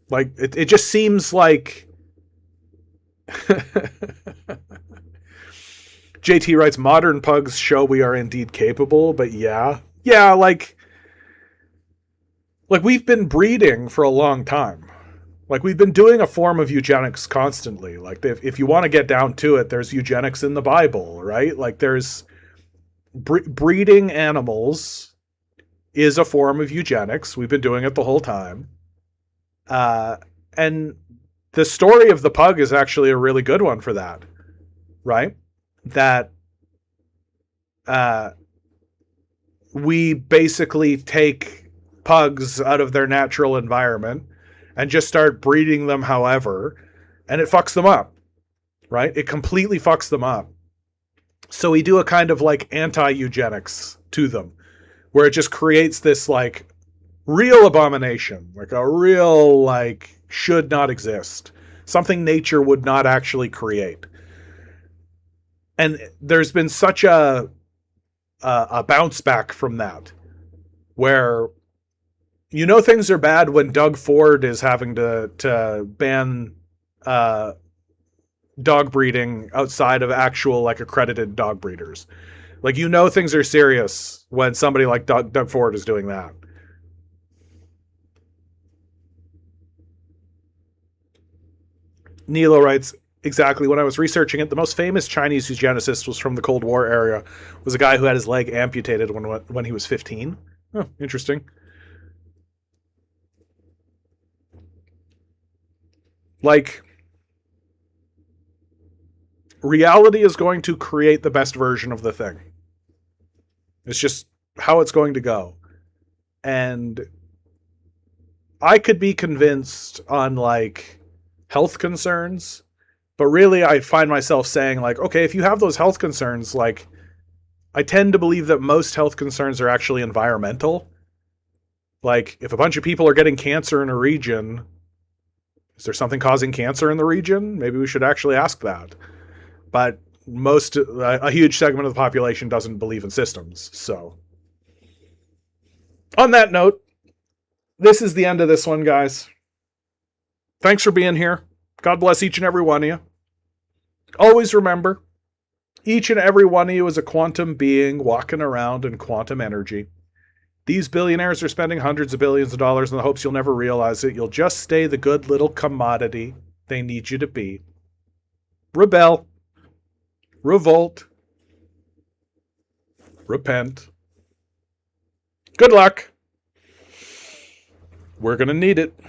Like, it just seems like JT writes, modern pugs show we are indeed capable, but yeah, like we've been breeding for a long time. Like, we've been doing a form of eugenics constantly. Like, if you want to get down to it, there's eugenics in the Bible, right? Like, there's breeding animals is a form of eugenics. We've been doing it the whole time. And the story of the pug is actually a really good one for that, right? That we basically take pugs out of their natural environment and just start breeding them however, and it fucks them up, right? It completely fucks them up. So we do a kind of like anti-eugenics to them, where it just creates this like real abomination, like a real like should not exist, something nature would not actually create. And there's been such a bounce back from that, where You know things are bad when Doug Ford is having to ban uh, dog breeding outside of actual like accredited dog breeders. Like you know things are serious when somebody like Doug Ford is doing that. Nilo writes, exactly. When I was researching it, the most famous Chinese eugenicist was from the Cold War era. Was a guy who had his leg amputated when he was 15. Oh, interesting. Like, reality is going to create the best version of the thing. It's just how it's going to go. And I could be convinced on like health concerns, but really I find myself saying like, okay, if you have those health concerns, like I tend to believe that most health concerns are actually environmental. Like if a bunch of people are getting cancer in a region, is there something causing cancer in the region? Maybe we should actually ask that. But a huge segment of the population doesn't believe in systems. So on that note, this is the end of this one, guys. Thanks for being here. God bless each and every one of you. Always remember, each and every one of you is a quantum being walking around in quantum energy. These billionaires are spending hundreds of billions of dollars in the hopes you'll never realize it. You'll just stay the good little commodity they need you to be. Rebel. Revolt. Repent. Good luck. We're going to need it.